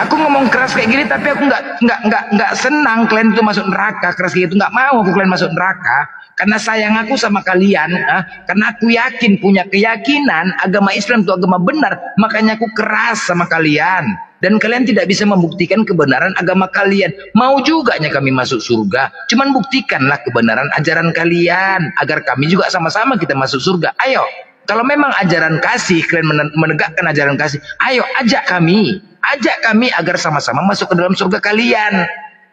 Aku ngomong keras kayak gini, tapi aku nggak senang kalian itu masuk neraka keras kayak gitu. Nggak mau aku kalian masuk neraka. Karena sayang aku sama kalian, karena aku yakin, punya keyakinan agama Islam itu agama benar, makanya aku keras sama kalian. Dan kalian tidak bisa membuktikan kebenaran agama kalian. Mau juganya kami masuk surga, cuman buktikanlah kebenaran ajaran kalian, agar kami juga sama-sama kita masuk surga. Ayo, kalau memang ajaran kasih, kalian menegakkan ajaran kasih, ayo ajak kami agar sama-sama masuk ke dalam surga kalian.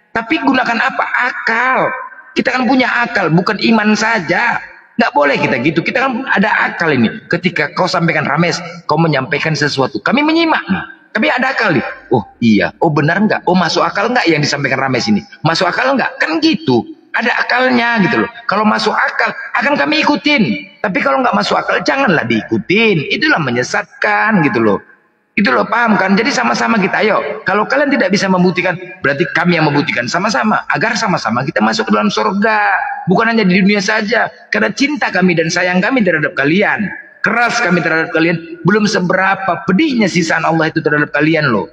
Tapi gunakan apa? Akal. Kita kan punya akal, bukan iman saja. Nggak boleh kita gitu. Kita kan ada akal ini. Ketika kau sampaikan Rames, kau menyampaikan sesuatu, kami menyimak nih. Kami ada akal nih. Oh iya, oh benar nggak? Oh masuk akal nggak yang disampaikan Rames ini? Masuk akal nggak? Kan gitu. Ada akalnya gitu loh. Kalau masuk akal, akan kami ikutin. Tapi kalau nggak masuk akal, janganlah diikutin. Itulah menyesatkan gitu loh. Itu loh, paham kan? Jadi sama-sama kita, ayo. Kalau kalian tidak bisa membuktikan, berarti kami yang membuktikan sama-sama. Agar sama-sama kita masuk ke dalam surga. Bukan hanya di dunia saja. Karena cinta kami dan sayang kami terhadap kalian. Keras kami terhadap kalian. Belum seberapa pedihnya sisaan Allah itu terhadap kalian loh.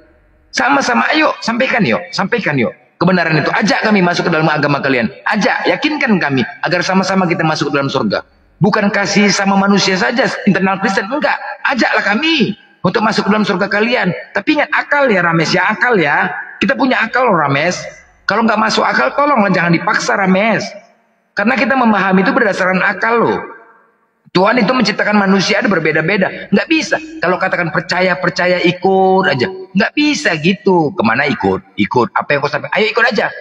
Sama-sama, ayo. Sampaikan yuk. Kebenaran itu. Ajak kami masuk ke dalam agama kalian. Ajak, yakinkan kami. Agar sama-sama kita masuk ke dalam surga. Bukan kasih sama manusia saja, internal Kristen. Enggak. Ajaklah kami untuk masuk ke dalam surga kalian. Tapi ingat akal ya Rames ya, akal ya. Kita punya akal loh Rames. Kalau nggak masuk akal, tolonglah jangan dipaksa Rames. Karena kita memahami itu berdasarkan akal loh. Tuhan itu menciptakan manusia ada berbeda-beda. Nggak bisa. Kalau katakan percaya ikut aja. Nggak bisa gitu. Kemana ikut? Apa yang kau sampaikan? Ayo ikut aja.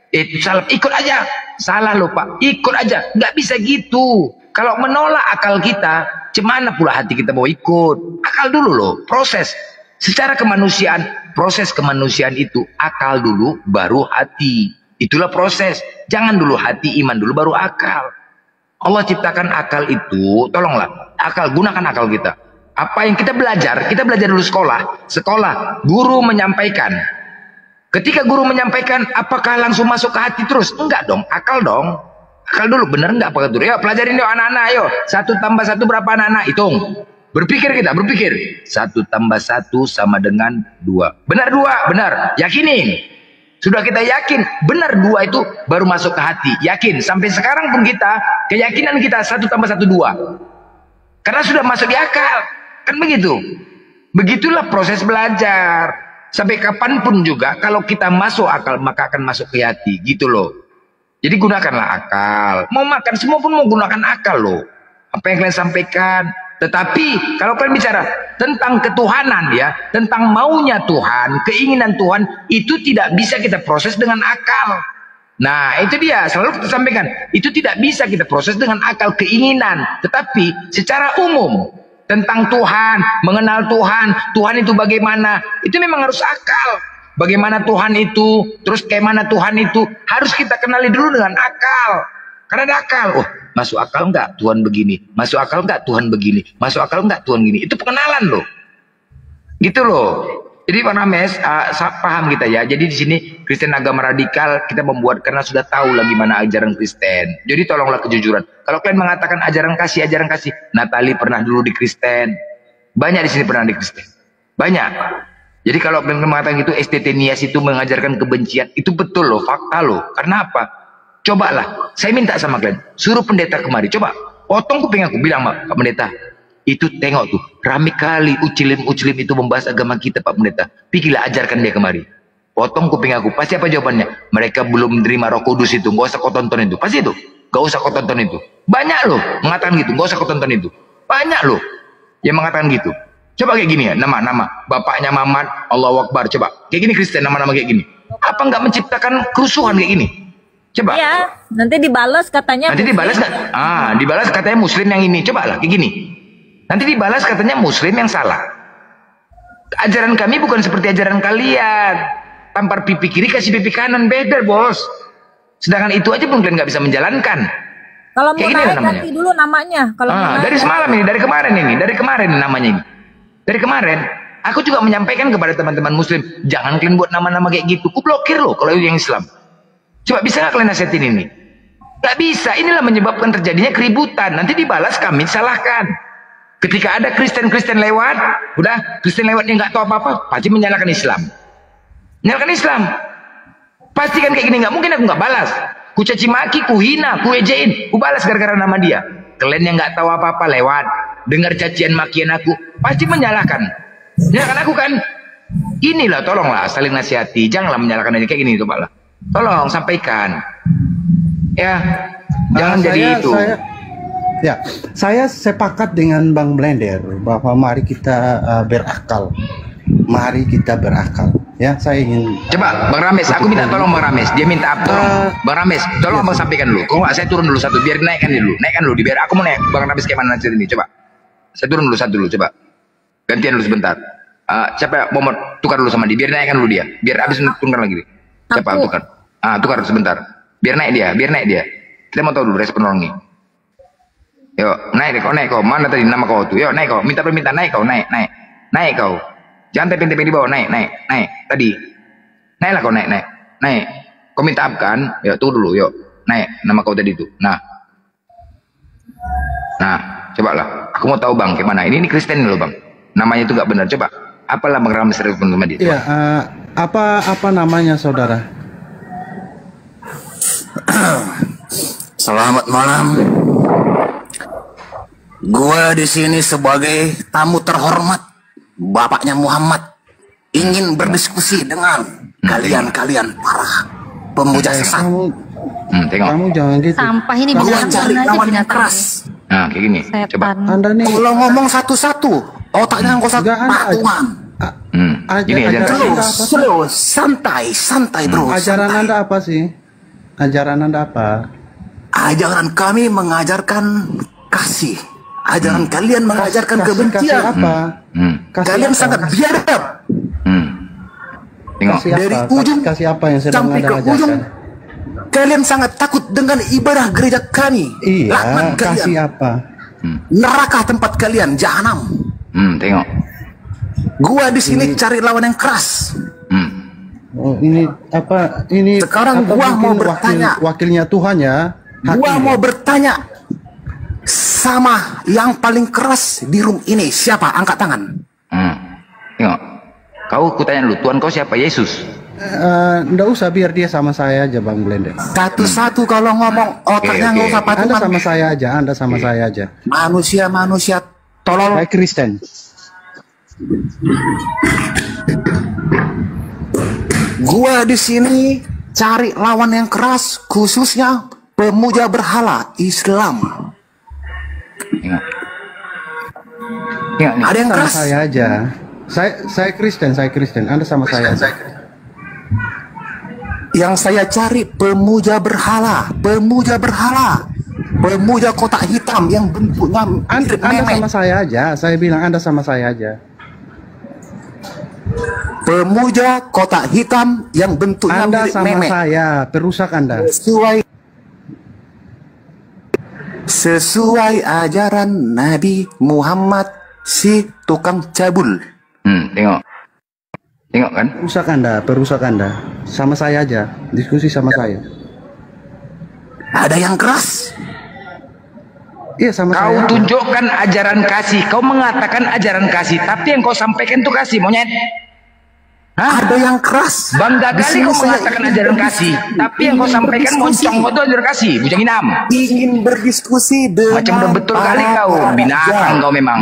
Itu salah. Ikut aja. Salah loh Pak. Ikut aja. Nggak bisa gitu. Kalau menolak akal kita, cemana pula hati kita mau ikut? Akal dulu loh, proses. Secara kemanusiaan, proses kemanusiaan itu akal dulu, baru hati. Itulah proses. Jangan dulu hati, iman dulu, baru akal. Allah ciptakan akal itu, tolonglah, akal, gunakan akal kita. Apa yang kita belajar dulu sekolah, guru menyampaikan. Ketika guru menyampaikan, apakah langsung masuk ke hati terus? Enggak dong, akal dong. Akal dulu, bener nggak Pak Ketua? Yuk pelajarin yuk anak-anak, ayo. 1 tambah 1 berapa anak-anak? Hitung. Berpikir. 1 tambah 1 sama dengan 2. Benar 2, benar. Yakinin. Sudah kita yakin, benar 2 itu baru masuk ke hati. Yakin. Sampai sekarang pun kita, keyakinan kita 1 tambah 1, 2. Karena sudah masuk di akal. Kan begitu. Begitulah proses belajar. Sampai kapanpun juga, kalau kita masuk akal, maka akan masuk ke hati. Gitu loh. Jadi gunakanlah akal. Mau makan semua pun mau gunakan akal loh. Apa yang kalian sampaikan. Tetapi kalau kalian bicara tentang ketuhanan ya, tentang maunya Tuhan, keinginan Tuhan, itu tidak bisa kita proses dengan akal. Nah itu dia, selalu kita sampaikan. Itu tidak bisa kita proses dengan akal keinginan. Tetapi secara umum tentang Tuhan, mengenal Tuhan itu bagaimana, itu memang harus akal. Bagaimana Tuhan itu, terus kayak mana Tuhan itu, harus kita kenali dulu dengan akal. Karena ada akal. Oh, masuk akal enggak Tuhan begini? Masuk akal enggak Tuhan begini? Masuk akal enggak Tuhan gini? Itu pengenalan loh. Gitu loh. Jadi Pak Rames, paham kita ya. Jadi di sini Kristen agama radikal kita membuat karena sudah tahu lah gimana ajaran Kristen. Jadi tolonglah kejujuran. Kalau kalian mengatakan ajaran kasih, Natali pernah dulu di Kristen. Banyak di sini pernah di Kristen. Banyak. Jadi kalau kalian mengatakan itu STT Nias itu mengajarkan kebencian, itu betul loh, fakta loh. Karena apa? Cobalah, saya minta sama kalian, suruh pendeta kemari, coba potong kuping aku, bilang Pak Pendeta, itu tengok tuh, rame kali ucilim itu membahas agama kita Pak Pendeta, pikirlah ajarkan dia kemari. Potong kuping aku, pasti apa jawabannya? Mereka belum menerima Roh Kudus itu, gak usah kau tonton itu, pasti itu, gak usah kau tonton itu. Banyak loh mengatakan gitu, gak usah kau tonton itu. Banyak loh yang mengatakan gitu. Coba kayak gini ya, nama bapaknya Mamat, Allahu Akbar, coba. Kayak gini Kristen, nama-nama kayak gini. Apa nggak menciptakan kerusuhan kayak gini? Coba. Iya, nanti dibalas katanya. Nanti dibalas nggak? Dibalas katanya Muslim yang ini. Coba lah, kayak gini. Nanti dibalas katanya Muslim yang salah. Ajaran kami bukan seperti ajaran kalian. Tampar pipi kiri kasih pipi kanan, beda bos. Sedangkan itu aja pun kalian nggak bisa menjalankan. Kalau mau Kayak gini naik namanya. ganti dulu namanya. Kalau mau naik, Dari semalam ini, dari kemarin ini namanya ini. Dari kemarin, aku juga menyampaikan kepada teman-teman muslim, jangan kalian buat nama-nama kayak gitu. Ku blokir loh kalau yang Islam. Coba bisa nggak kalian nasihatin ini? Gak bisa, inilah menyebabkan terjadinya keributan. Nanti dibalas kami salahkan. Ketika ada Kristen-Kristen lewat, udah Kristen lewatnya nggak tahu apa-apa, pasti menyalahkan Islam. Menyalahkan Islam. Pasti kan kayak gini, nggak mungkin aku nggak balas. Ku caci maki, ku hina, ku ejein, ku balas gara-gara nama dia. Kalian yang nggak tahu apa-apa lewat, dengar cacian makian aku, pasti menyalahkan. Menyalahkan aku kan? Inilah, tolonglah saling nasihati, janganlah menyalahkan ini kayak gini, coba lah. Tolong sampaikan. Ya, jangan jadi itu. Saya sepakat dengan Bang Blender bahwa mari kita berakal. Mari kita berakal. Ya, saya ingin. Coba Bang Rames, aku minta tolong Bang Rames. Dia minta tolong. Bang Rames, tolong Abang sampaikan dulu. Kok nggak saya turun dulu satu, biar naikkan dulu, biar aku mau naik. Bang Rames kayak mana nanti ini, coba. Saya turun dulu satu dulu, coba. Gantian dulu sebentar. Siapa mau tukar dulu sama dia, biar naikkan dulu dia. Biar habis tukar lagi. Siapa tukar? Tukar sebentar. Biar naik dia. Kita mau tahu dulu respon orang ini. Yuk, naik kau. Mana tadi nama kau tuh? Yuk, naik kau. Minta permintaan, naik kau, naik. Naik kau. Jangan tepeng-tepeng di bawah, naik. Tadi. Naiklah kau, naik. Kau minta up kan? Yuk, tunggu dulu, yuk. Naik, nama kau tadi itu. Nah, coba lah. Aku mau tahu Bang, gimana? Ini Kristen loh Bang. Namanya itu gak benar. Coba, apalah Bang Rames respon sama dia? Iya, apa namanya saudara? Selamat malam. Gua di sini sebagai tamu terhormat, bapaknya Muhammad, ingin berdiskusi dengan kalian para pemuja sesat. Tengok. Kamu jangan gitu. Sampah ini Gua binatang cari aja lawan yang binatang. keras. Nah, kayak gini. Coba. Anda nih. Kalau ngomong satu-satu, otaknya nggak usah patungan. Gini aja. Slow, santai bro. Ajaran santai. Anda apa sih? Ajaran Anda apa? Ajaran kami mengajarkan kasih. Ajaran kalian mengajarkan kebencian. Kasih apa? Kalian apa? sangat biadab. Tengok. Kasih apa? Dari ujung kasih apa yang sedang sampai Anda ke ujung, ajarkan? kalian sangat takut dengan ibadah gereja kami. Iya, Laknat kalian. kasih apa? Neraka tempat kalian, jahanam. Tengok. Gua di sini cari lawan yang keras. Oh, ini apa? Ini Sekarang apa gua mau mungkin bertanya. wakilnya Tuhan ya. Gua mau bertanya sama yang paling keras di room ini. Siapa? Angkat tangan. Tengok. Kau kutanya dulu, Tuhan kau siapa? Yesus. Nggak usah, biar dia sama saya aja Bang Blender. Satu-satu kalau ngomong otaknya nggak usah Anda patungan. sama saya aja. Manusia tolol. Saya Kristen. Gua di sini cari lawan yang keras, khususnya pemuja berhala Islam. Tengok. Tengok nih. Ada yang Sama keras. saya aja. Saya Kristen. Anda sama saya aja. Yang saya cari pemuja berhala, pemuja kotak hitam yang bentuknya mirip Anda memek. sama saya aja. Saya bilang Anda sama saya aja. Pemuja kotak hitam yang bentuknya Anda mirip sama memek. saya, perusak Anda. Sesuai ajaran Nabi Muhammad si tukang cabul. Tengok kan? Perusak Anda. Sama saya aja, diskusi sama saya. Ada yang keras. Iya, sama Kau saya. tunjukkan ajaran kasih. Kau mengatakan ajaran kasih, tapi yang kau sampaikan itu kasih, monyet. Ada yang keras. Bangga Di kali sini kau saya mengatakan ingin ajaran berdiskusi. kasih, tapi yang kau sampaikan moncong kau itu ajaran kasih, bujang inam. Ingin berdiskusi dengan Macam udah betul kali kau, binatang kau memang.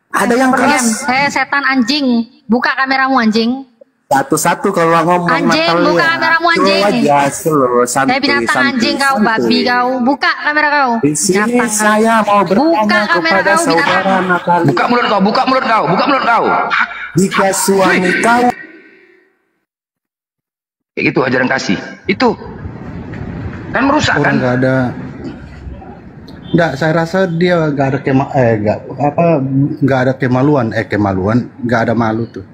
Ada yang keras. Saya setan anjing. Buka kameramu anjing. Satu-satu kalau ngomong Anjing, Natalia. buka kameramu anjing. Slow aja, slow, santuy, Saya binatang santuy, anjing kau, santuy. babi kau. Buka kamera kau. Di sini Binatang kau. saya mau Buka bertanya kamera kepada kau, saudara binatang. Natalia. Buka mulut kau, buka mulut kau, buka mulut kau. Jika suami kau Kayak gitu ajaran kasih. Itu kan merusak Orang kan? nggak ada. Enggak, saya rasa dia nggak ada kemaluan, nggak ada malu tuh.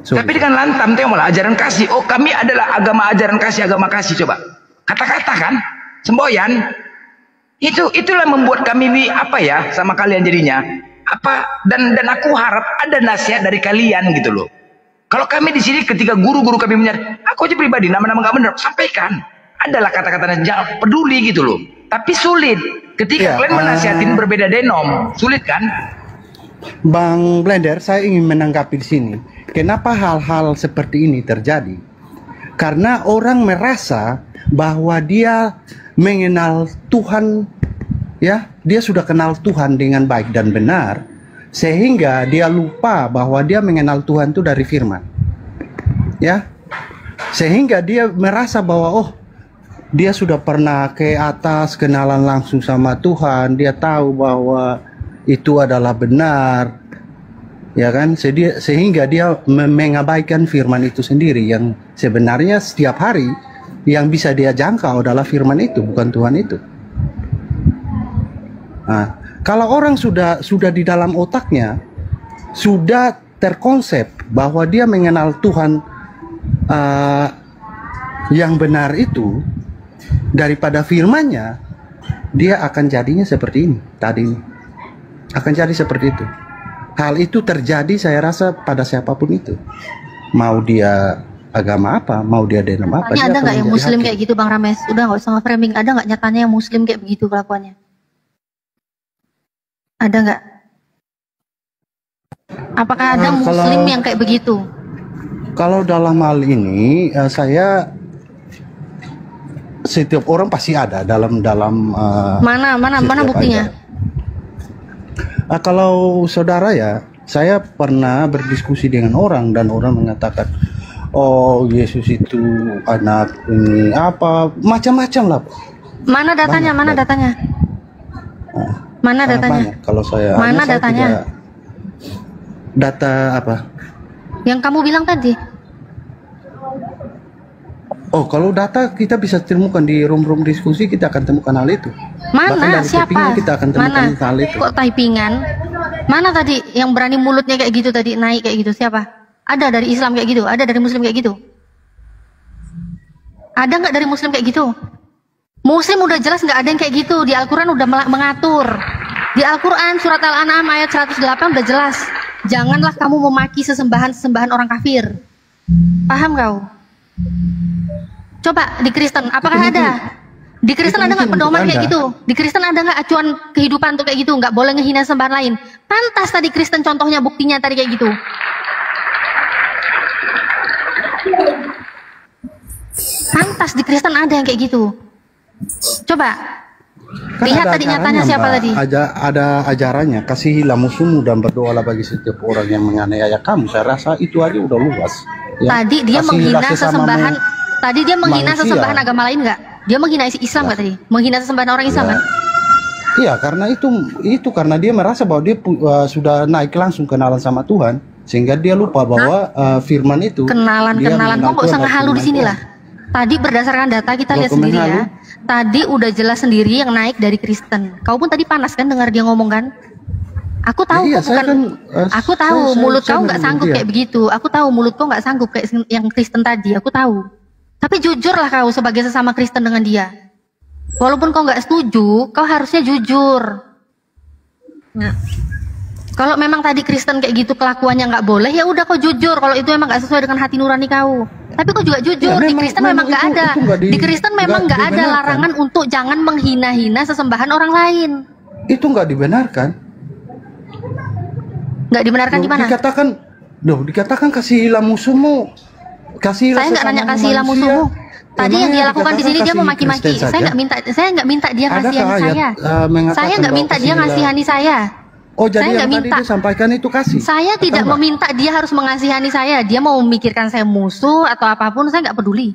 Tapi dengan lantam tengok malah ajaran kasih. Oh, kami adalah agama ajaran kasih, agama kasih. Coba kata-kata kan, semboyan. Itulah membuat kami sama kalian jadinya. Dan aku harap ada nasihat dari kalian gitu loh. Kalau kami di sini ketika guru-guru kami aku aja pribadi nama-nama nggak benar, sampaikan. Adalah kata-kata jangan peduli gitu loh. Tapi sulit ketika kalian menasihatin berbeda denom, sulit kan? Bang Blender, saya ingin menanggapi di sini. Kenapa hal-hal seperti ini terjadi? Karena orang merasa bahwa dia mengenal Tuhan, ya, dia sudah kenal Tuhan dengan baik dan benar, sehingga dia lupa bahwa dia mengenal Tuhan itu dari firman, ya, sehingga dia merasa bahwa dia sudah pernah ke atas, kenalan langsung sama Tuhan, dia tahu bahwa itu adalah benar, ya kan, sehingga dia mengabaikan firman itu sendiri, yang sebenarnya setiap hari yang bisa dia jangkau adalah firman itu, bukan Tuhan itu. Nah, kalau orang sudah di dalam otaknya sudah terkonsep bahwa dia mengenal Tuhan yang benar itu daripada firman-Nya, dia akan jadinya seperti ini tadi ini. Akan jadi seperti itu. Hal itu terjadi saya rasa pada siapapun itu. Mau dia agama apa, mau dia denom apa. Ada nggak yang muslim kayak gitu Bang Rames? Udah nggak usah nge-framing. Ada nggak nyatanya yang muslim kayak begitu kelakuannya? Ada nggak? Apakah ada muslim yang kayak begitu? Kalau dalam hal ini saya setiap orang pasti ada dalam mana buktinya? Kalau saudara ya, saya pernah berdiskusi dengan orang dan orang mengatakan, oh Yesus itu anak ini apa macam-macam lah. Mana datanya? Banyak, mana datanya? Mana datanya? Banyak. Kalau saya mana datanya? Data apa? Yang kamu bilang tadi. Oh, kalau data kita bisa temukan di room diskusi, kita akan temukan hal itu. Mana? Siapa? Kita akan temukan hal itu. Kok typingan? Mana tadi yang berani mulutnya kayak gitu tadi, naik kayak gitu? Siapa? Ada dari Islam kayak gitu? Ada dari Muslim kayak gitu? Ada nggak dari Muslim kayak gitu? Muslim udah jelas nggak ada yang kayak gitu. Di Al-Quran udah mengatur. Di Al-Quran surat Al-An'am ayat 108 udah jelas. Janganlah kamu memaki sesembahan orang kafir. Paham kau? Coba di Kristen, apakah ada? Di Kristen ada nggak pedoman kayak gitu? Di Kristen ada nggak acuan kehidupan tuh kayak gitu? Nggak boleh ngehina sembahan lain. Pantas tadi Kristen contohnya, buktinya tadi kayak gitu. Pantas di Kristen ada yang kayak gitu. Coba kan lihat tadi nyatanya siapa tadi? Ada ajarannya, kasihilah musuhmu dan berdoalah bagi setiap orang yang menganiaya kamu. Saya rasa itu aja udah luas. Ya. Tadi dia menghina sesembahan. Tadi dia menghina sesembahan agama lain nggak? Dia menghina Islam nggak tadi? Menghina sesembahan orang Islam kan? Iya, karena itu karena dia merasa bahwa dia sudah naik langsung kenalan sama Tuhan, sehingga dia lupa bahwa firman itu. Kenalan kok nggak usah ngehalu di sini lah. Tadi berdasarkan data kita lihat sendiri ya. Tadi udah jelas sendiri yang naik dari Kristen. Kau pun tadi panas kan dengar dia ngomong kan? Aku tahu iya, kok bukan. Aku tahu mulut kau nggak sanggup kayak begitu. Aku tahu mulut kau nggak sanggup kayak yang Kristen tadi. Aku tahu. Tapi jujurlah kau sebagai sesama Kristen dengan dia. Walaupun kau nggak setuju, kau harusnya jujur. Nah, kalau memang tadi Kristen kayak gitu kelakuannya nggak boleh, ya udah kau jujur. Kalau itu memang nggak sesuai dengan hati nurani kau. Tapi kau juga jujur. Di Kristen memang nggak ada. Di Kristen memang nggak ada larangan untuk jangan menghina-hina sesembahan orang lain. Itu nggak dibenarkan. Nggak dibenarkan gimana? Dikatakan kasihilah musuhmu. Saya nggak nanya kasihilah musuhmu. Tadi yang dia lakukan di sini dia memaki-maki. Saya nggak minta dia ngasihani saya. Saya nggak minta dia ngasihani saya. Oh, jadi saya yang tadi disampaikan itu kasih. Saya tidak meminta dia harus mengasihani saya. Dia mau memikirkan saya musuh atau apapun, saya nggak peduli.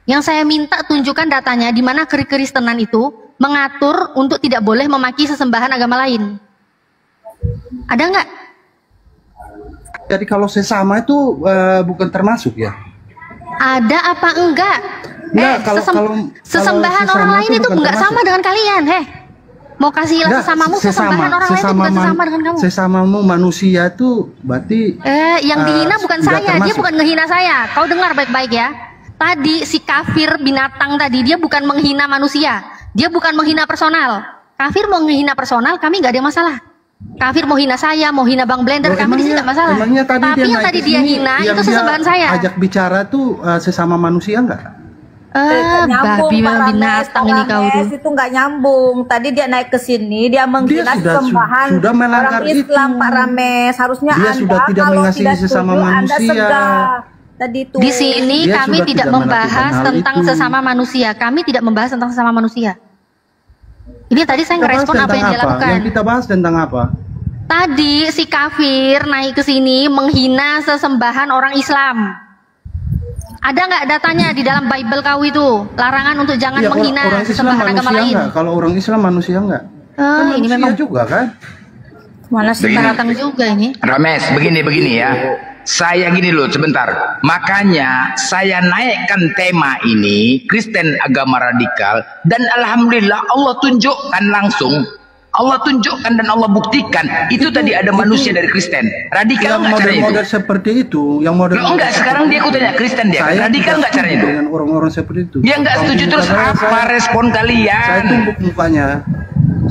Yang saya minta tunjukkan datanya di mana kekristenan itu mengatur untuk tidak boleh memaki sesembahan agama lain. Ada nggak? Jadi kalau sesama itu bukan termasuk ya? Ada apa enggak? Kalau sesembahan orang lain itu enggak sama dengan kalian, Mau kasihilah sesamamu sesembahan orang lain itu bukan sesama dengan kamu. Sesamamu manusia itu berarti yang dihina bukan saya, dia bukan ngehina saya. Kau dengar baik-baik ya. Tadi si kafir binatang tadi dia bukan menghina manusia, dia bukan menghina personal. Kafir mau menghina personal, kami nggak ada masalah. Kafir mau hina saya, mau hina Bang Blender, kami di sini nggak masalah. Tapi yang tadi dia hina itu sesembahan saya. Ajak bicara tuh sesama manusia nggak? Babi binatang ini kau tuh. Itu nggak nyambung. Tadi dia naik ke sini, dia menghina sembahan orang Islam, Pak Rames. Harusnya dia sudah tidak mengasihi sesama manusia. Tadi itu. Di sini kami tidak membahas tentang sesama manusia. Kami tidak membahas tentang sesama manusia. Ini tadi saya ngerespon apa yang dia lakukan. Yang kita bahas tentang apa? Tadi si kafir naik ke sini menghina sesembahan orang Islam. Ada nggak datanya di dalam Bible kau itu? Larangan untuk jangan menghina sesembahan agama lain. Kalau orang Islam manusia enggak? Kan ini memang juga kan? Mana sih datang juga ini? Rames, begini ya. Saya gini loh sebentar. Makanya saya naikkan tema ini Kristen agama radikal dan alhamdulillah Allah tunjukkan langsung. Allah tunjukkan dan Allah buktikan itu tadi ada manusia dari Kristen radikal nggak caranya itu? Model seperti itu, yang model enggak sekarang dia aku tanya Kristen dia kan? Radikal nggak caranya itu? Dengan orang-orang seperti itu. Dia nggak setuju terus apa respon kalian? Saya tumbuk mukanya.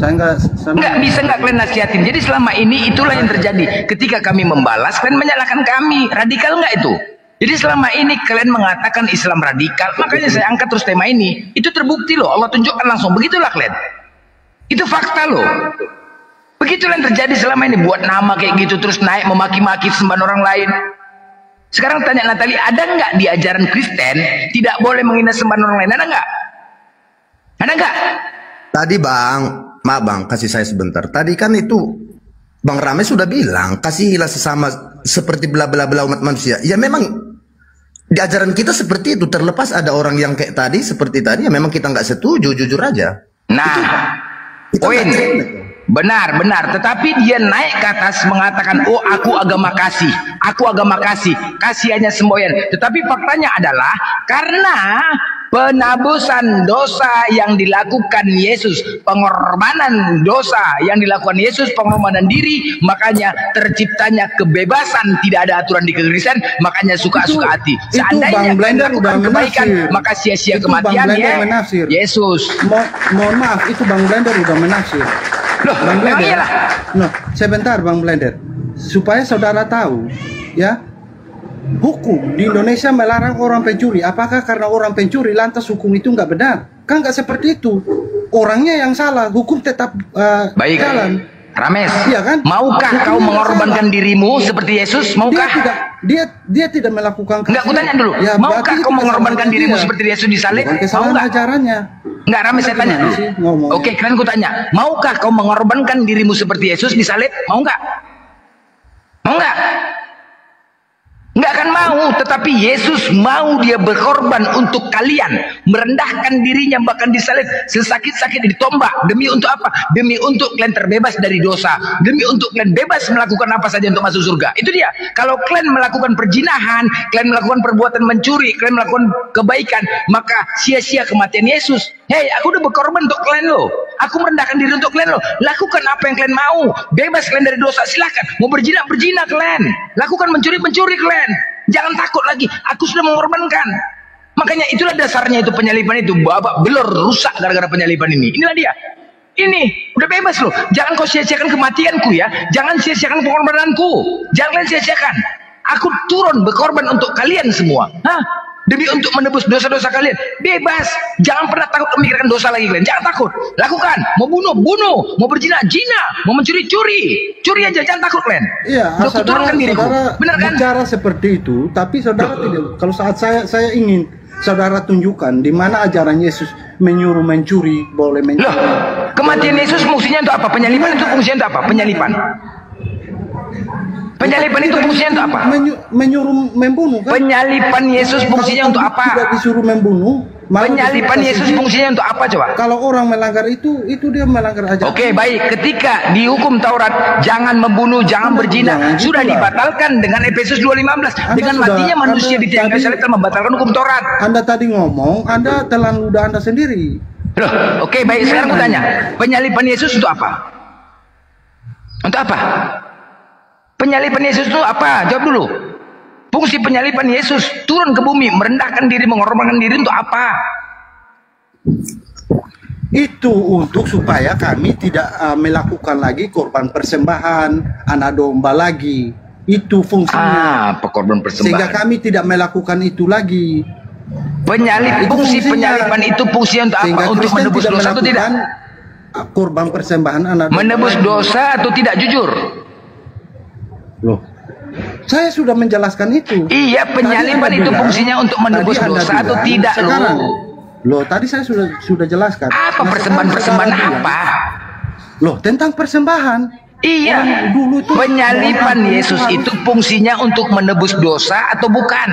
Saya nggak bisa nggak kalian nasihatin. Jadi selama ini itulah yang terjadi. Ketika kami membalas, kalian menyalahkan kami. Radikal nggak itu? Jadi selama ini kalian mengatakan Islam radikal, makanya saya angkat terus tema ini. Itu terbukti loh. Allah tunjukkan langsung. Begitulah kalian. Itu fakta loh. Begitulah yang terjadi selama ini. Buat nama kayak gitu terus naik memaki-maki sembahan orang lain. Sekarang tanya Natali, ada nggak di ajaran Kristen tidak boleh menghina sembahan orang lain? Ada nggak? Ada nggak? Tadi Bang, maaf Bang, kasih saya sebentar. Tadi kan itu Bang Rames sudah bilang kasihilah sesama seperti bla bla bla umat manusia. Ya memang di ajaran kita seperti itu. Terlepas ada orang yang kayak tadi seperti tadi, ya memang kita nggak setuju, jujur aja. Nah, poin benar. Tetapi dia naik ke atas mengatakan, oh aku agama kasih, kasihannya semboyan. Tetapi faktanya adalah karena penabusan dosa yang dilakukan Yesus, pengorbanan dosa yang dilakukan Yesus, pengorbanan diri, makanya terciptanya kebebasan, tidak ada aturan di kekristenan, makanya suka-suka hati. Seandainya melakukan kebaikan, maka sia-sia kematian ya Yesus. Mohon maaf, itu Bang Blender udah menafsir. Loh, Bang Blender. Loh, sebentar Bang Blender. Supaya saudara tahu, ya. Hukum di Indonesia melarang orang pencuri. Apakah karena orang pencuri lantas hukum itu nggak benar? Kan nggak seperti itu. Orangnya yang salah, hukum tetap baik jalan. Rames, iya kan? Maukah kau mengorbankan dirimu seperti Yesus? Maukah? Dia tidak melakukan. Enggak, aku tanya dulu. Ya, maukah kau mengorbankan dirimu seperti Yesus disalib? Mau nggak? Ajarannya. Enggak, Rames, saya tanya dulu. Oke, kalian ku tanya. Maukah kau mengorbankan dirimu seperti Yesus disalib? Mau nggak? Mau nggak? Nggak akan mau, tetapi Yesus mau dia berkorban untuk kalian, merendahkan dirinya bahkan disalib sesakit-sakit ditombak demi untuk apa? Demi untuk kalian terbebas dari dosa, demi untuk kalian bebas melakukan apa saja untuk masuk surga. Itu dia. Kalau kalian melakukan perzinahan, kalian melakukan perbuatan mencuri, kalian melakukan kebaikan, maka sia-sia kematian Yesus. Hei, aku udah berkorban untuk kalian loh. Aku merendahkan diri untuk kalian loh. Lakukan apa yang kalian mau. Bebas kalian dari dosa, silakan. Mau berzina kalian. Lakukan mencuri kalian. Jangan takut lagi. Aku sudah mengorbankan. Makanya itulah dasarnya itu penyaliban itu. Babak belur rusak gara-gara penyaliban ini. Inilah dia. Ini udah bebas loh. Jangan kau sia-siakan kematianku ya. Jangan sia-siakan pengorbananku. Jangan kalian sia-siakan. Aku turun berkorban untuk kalian semua. Hah? Demi untuk menebus dosa-dosa kalian. Bebas. Jangan pernah takut memikirkan dosa lagi kalian. Jangan takut. Lakukan. Mau bunuh, bunuh. Mau berzina, zina. Mau mencuri, curi. Curi aja. Jangan takut kalian. Iya, saudara benar kan? Bicara seperti itu, tapi saudara tidak. Kalau saat saya ingin saudara tunjukkan di mana ajaran Yesus menyuruh mencuri, boleh mencuri. Loh, kematian Yesus fungsinya untuk apa? Penyaliban itu fungsinya untuk apa? Penyaliban. Penyaliban itu fungsinya untuk apa? Menyuruh membunuh kan? Penyaliban Yesus fungsinya untuk apa? Tidak disuruh membunuh. Penyaliban Yesus fungsinya untuk apa coba? Kalau orang melanggar itu dia melanggar ajaran. Oke, baik. Ketika di hukum Taurat jangan membunuh, jangan berzina, sudah dibatalkan dengan Efesus 2:15. Dengan matinya manusia di tiang kayu salib telah membatalkan hukum Taurat. Anda tadi ngomong, Anda telan ludah Anda sendiri. Loh, oke, baik. Sekarang aku tanya, penyaliban Yesus itu apa? Untuk apa? Penyaliban Yesus itu apa? Jawab dulu. Fungsi penyaliban Yesus turun ke bumi, merendahkan diri, mengorbankan diri untuk apa? Itu untuk supaya kami tidak melakukan lagi korban persembahan anak domba lagi. Itu fungsinya. Korban persembahan. Sehingga kami tidak melakukan itu lagi. Fungsi penyaliban itu fungsinya untuk apa? Untuk menebus dosa atau tidak? Korban persembahan anak domba. Menebus dosa atau tidak, jujur? Loh, saya sudah menjelaskan itu. Iya, penyaliban itu fungsinya untuk menebus dosa atau tidak, Loh, tadi saya sudah jelaskan. Apa persembahan apa? Loh, tentang persembahan. Iya, dulu itu penyaliban Yesus itu fungsinya untuk menebus dosa atau bukan?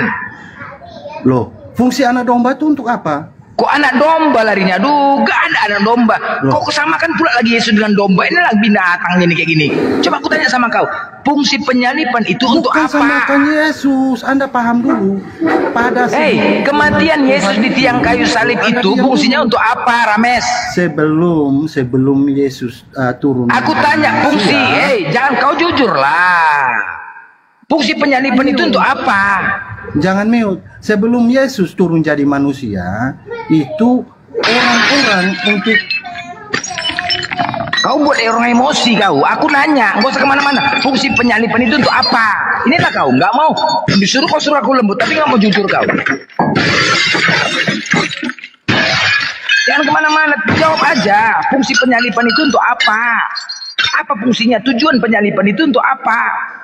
Loh, fungsi anak domba itu untuk apa? Kok anak domba larinya? Aduh, gak ada anak domba. Kok kesamakan pula lagi Yesus dengan domba? Ini lagi binatangnya nih kayak gini. Coba aku tanya sama kau, fungsi penyaliban itu untuk apa? Samakan Yesus, Anda paham dulu. Kematian Yesus di tiang kayu salib itu fungsinya untuk apa, Rames? Sebelum Yesus turun. Aku tanya fungsi, jangan kau jujur lah. Fungsi penyaliban itu untuk apa? Jangan mute. Sebelum Yesus turun jadi manusia, itu orang-orang untuk... Kau buat orang emosi kau. Aku nanya, nggak usah kemana-mana. Fungsi penyaliban itu untuk apa? Inilah kau, nggak mau. Disuruh kau suruh aku lembut, tapi nggak mau jujur kau. Jangan kemana-mana, jawab aja. Fungsi penyaliban itu untuk apa? Apa fungsinya? Tujuan penyaliban itu untuk apa?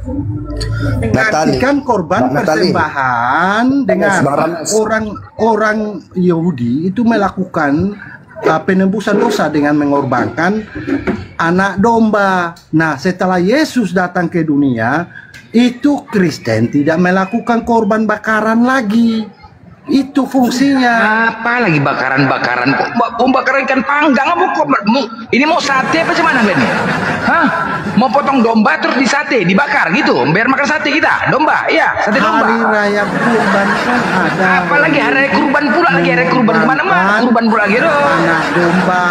Menggantikan korban persembahan dengan orang Yahudi itu melakukan penebusan dosa dengan mengorbankan anak domba. Nah, setelah Yesus datang ke dunia, itu Kristen tidak melakukan korban bakaran lagi. Itu fungsinya. Apa lagi bakaran-bakaran? Kok bakaran ikan panggang? Ini mau sate apa cuman ini? Hah? Mau potong domba terus disate, dibakar gitu? Biar makan sate kita? Domba? Iya, sate domba. Hari raya kurban kan ada. Apalagi hari raya kurban pula lagi, hari raya kurban kemana-mana kurban pula gitu. Anak domba,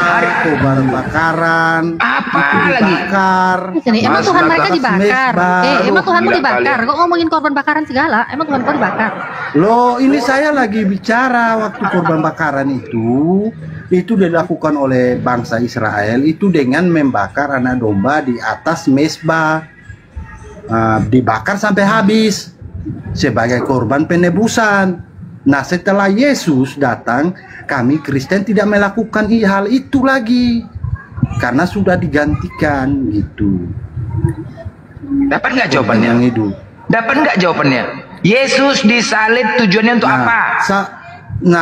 korban bakaran. Apa lagi? Bakar. Emang Tuhan mereka dibakar? Emang Tuhan mau dibakar? Kok ngomongin korban bakaran segala? Emang Tuhan kau dibakar? Loh, ini saya lagi bicara waktu korban bakaran itu dilakukan oleh bangsa Israel itu dengan membakar anak domba di atas mezbah, dibakar sampai habis sebagai korban penebusan. Nah, setelah Yesus datang, kami Kristen tidak melakukan hal itu lagi karena sudah digantikan gitu. Dapat nggak jawabannya? Dapat nggak jawabannya? Yesus disalib tujuannya untuk apa?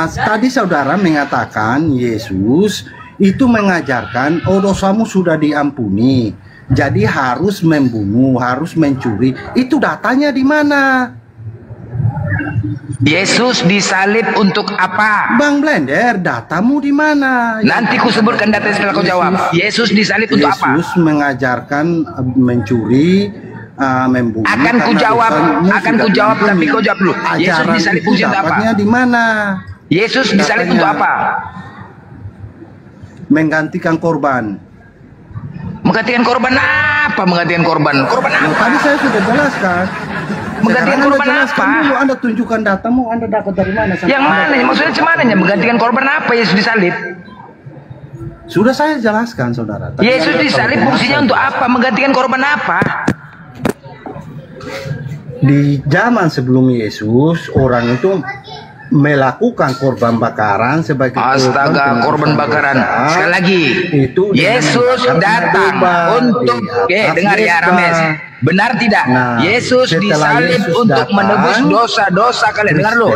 Tadi saudara mengatakan Yesus itu mengajarkan, dosamu sudah diampuni, jadi harus membunuh, harus mencuri. Itu datanya di mana? Yesus disalib untuk apa? Bang Blender, datamu di mana? Nanti ku sebutkan data setelah kau jawab. Yesus disalib untuk apa? Yesus mengajarkan mencuri, membunuh. Akan ku jawab, tapi kau jawab dulu. Yesus disalib untuk apa? Di mana? Yesus disalib untuk apa? Menggantikan korban. Menggantikan korban apa? Menggantikan korban? Korban apa? Tadi saya sudah jelaskan. Menggantikan korban apa? Dulu Anda tunjukkan datamu, Anda dapat dari mana? Yang mana? Maksudnya cumananya menggantikan korban apa Yesus disalib? Sudah saya jelaskan, saudara. Yesus disalib fungsinya untuk apa? Menggantikan korban apa? Di zaman sebelum Yesus, orang itu melakukan korban bakaran sebagai korban bakaran. Sekali lagi, itu Yesus datang untuk dengar ya Rames. Benar tidak? Yesus disalib untuk menebus dosa-dosa kalian. Dengar lo,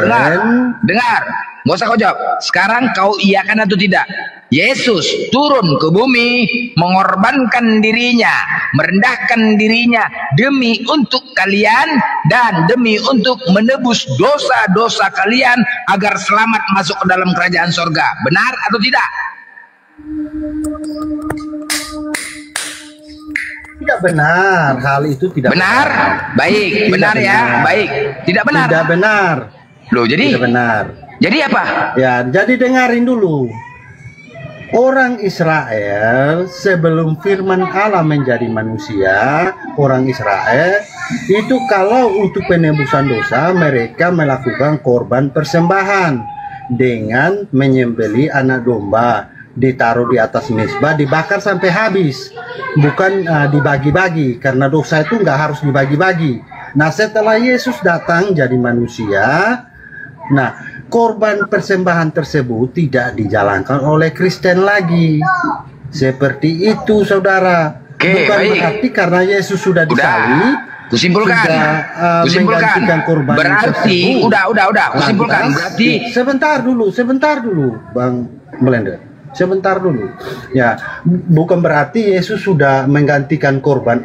dengar. Nggak usah kau jawab. Sekarang kau iyakan atau tidak? Yesus turun ke bumi, mengorbankan dirinya, merendahkan dirinya demi untuk kalian dan demi untuk menebus dosa-dosa kalian agar selamat masuk ke dalam kerajaan sorga. Benar atau tidak? Tidak benar. Hal itu tidak benar. Baik, benar ya. Baik. Tidak benar. Tidak benar. Loh, jadi tidak benar. Jadi apa? Ya, jadi dengarin dulu. Orang Israel sebelum firman Allah menjadi manusia, orang Israel itu kalau untuk penebusan dosa mereka melakukan korban persembahan dengan menyembelih anak domba, ditaruh di atas mezbah, dibakar sampai habis, bukan dibagi-bagi, karena dosa itu nggak harus dibagi-bagi. Nah, setelah Yesus datang jadi manusia, nah korban persembahan tersebut tidak dijalankan oleh Kristen lagi. Seperti itu, saudara. Oke, bukan baik. berarti karena Yesus sudah disalib, kusimpulkan, menggantikan korban berarti tersebut. udah, kusimpulkan. Berarti sebentar dulu, Bang Blender. Sebentar dulu. Ya, bukan berarti Yesus sudah menggantikan korban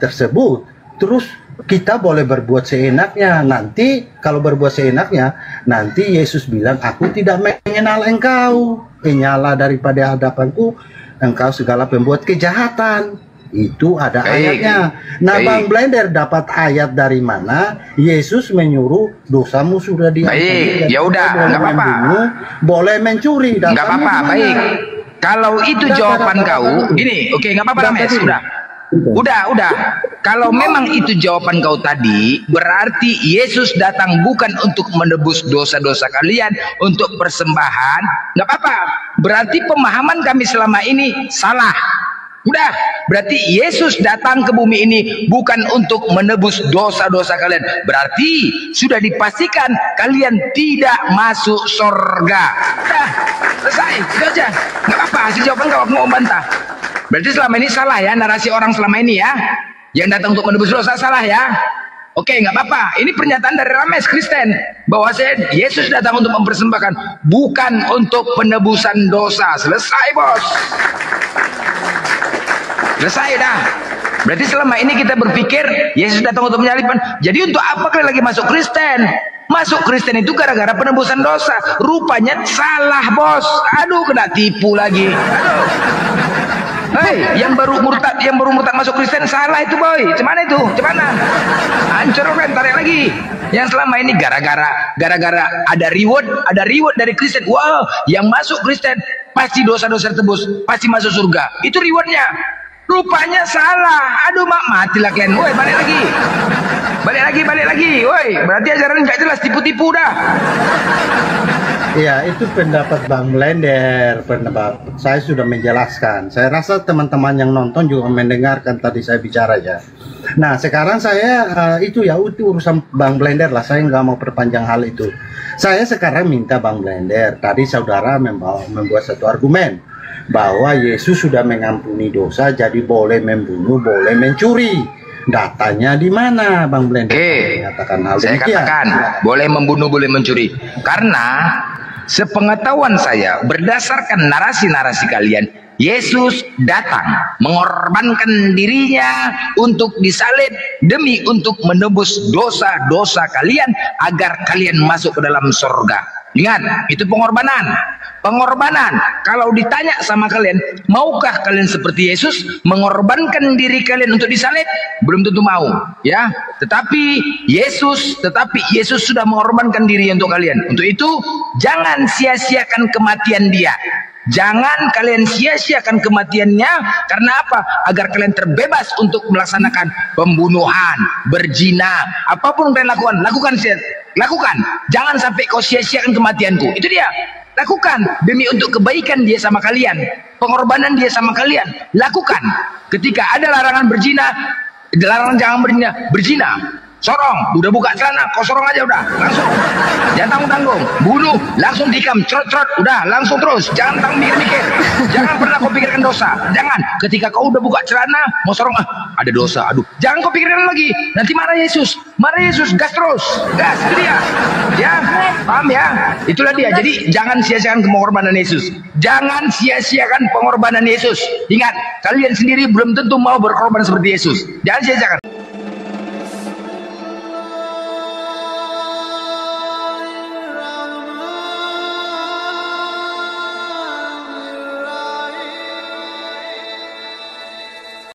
tersebut. Terus kita boleh berbuat seenaknya. Nanti kalau berbuat seenaknya, nanti Yesus bilang, aku tidak mengenal engkau. Nyala daripada hadapanku engkau segala pembuat kejahatan. Itu ada ayatnya. Nah, Bang Blender dapat ayat dari mana Yesus menyuruh dosamu sudah diampuni. Ya udah, nggak apa-apa. Boleh mencuri. Nggak apa-apa, baik. Kalau itu jawaban kau, gini, oke, nggak apa-apa, Rames, udah. Kalau memang itu jawaban kau tadi, berarti Yesus datang bukan untuk menebus dosa-dosa kalian, untuk persembahan. Nggak apa-apa. Berarti pemahaman kami selama ini salah. Udah, berarti Yesus datang ke bumi ini bukan untuk menebus dosa-dosa kalian. Berarti sudah dipastikan kalian tidak masuk surga. Udah, selesai, itu aja. Nggak apa-apa, hasil jawaban kau mau bantah. Berarti selama ini salah ya, narasi orang selama ini ya. Yang datang untuk menebus dosa salah ya. Oke, nggak apa-apa. Ini pernyataan dari Rames Kristen bahwa Yesus datang untuk mempersembahkan, bukan untuk penebusan dosa. Selesai, bos. Selesai dah. Berarti selama ini kita berpikir Yesus datang untuk menyalibkan. Jadi untuk apa kalian lagi masuk Kristen? Masuk Kristen itu gara-gara penebusan dosa. Rupanya salah, bos. Aduh, kena tipu lagi. Aduh. Hei, yang baru murtad masuk Kristen salah itu, boy. Cemana itu? Cemana? Hancur kan, tarik lagi. Yang selama ini gara-gara ada reward dari Kristen. Wow, yang masuk Kristen pasti dosa-dosa tebus, pasti masuk surga. Itu rewardnya. Rupanya salah. Aduh, matilah kalian. Woi, balik lagi. Woi, berarti ajaran nggak jelas, tipu-tipu dah. Iya, itu pendapat Bang Blender. Pendapat saya sudah menjelaskan. Saya rasa teman-teman yang nonton juga mendengarkan tadi saya bicara ya. Nah, sekarang saya itu urusan Bang Blender lah. Saya nggak mau perpanjang hal itu. Saya sekarang minta Bang Blender. Tadi saudara membuat satu argumen bahwa Yesus sudah mengampuni dosa, jadi boleh membunuh, boleh mencuri. Datanya di mana, Bang Blender? Menyatakan hal saya demikian. katakan boleh membunuh, boleh mencuri. Karena sepengetahuan saya, berdasarkan narasi-narasi kalian, Yesus datang mengorbankan dirinya untuk disalib demi untuk menebus dosa-dosa kalian agar kalian masuk ke dalam surga. Ingat, itu pengorbanan. Kalau ditanya sama kalian, maukah kalian seperti Yesus mengorbankan diri kalian untuk disalib? Belum tentu mau, ya. Tetapi Yesus sudah mengorbankan diri untuk kalian. Untuk itu, jangan sia-siakan kematian dia. Jangan kalian sia-siakan kematiannya. Karena apa? Agar kalian terbebas untuk melaksanakan pembunuhan, berzina, apapun kalian lakukan. Jangan sampai kau sia-siakan kematianku. Itu dia. Lakukan demi untuk kebaikan dia sama kalian, pengorbanan dia sama kalian. Lakukan. Ketika ada larangan berzina, larangan jangan berzina. Sorong, udah buka celana, kau sorong aja udah, langsung. Jangan tanggung-tanggung. Bunuh, langsung tikam, cerot-cerot, udah, langsung terus. Jangan mikir-mikir. Jangan pernah kau pikirkan dosa. Jangan. Ketika kau udah buka celana, mau sorong, ada dosa, aduh. Jangan kau pikirkan lagi. Nanti marah Yesus, gas terus. Gas, itu dia. Ya, paham ya? Itulah dia. Jadi jangan sia-siakan pengorbanan Yesus. Jangan sia-siakan pengorbanan Yesus. Ingat, kalian sendiri belum tentu mau berkorban seperti Yesus. Jangan sia-siakan.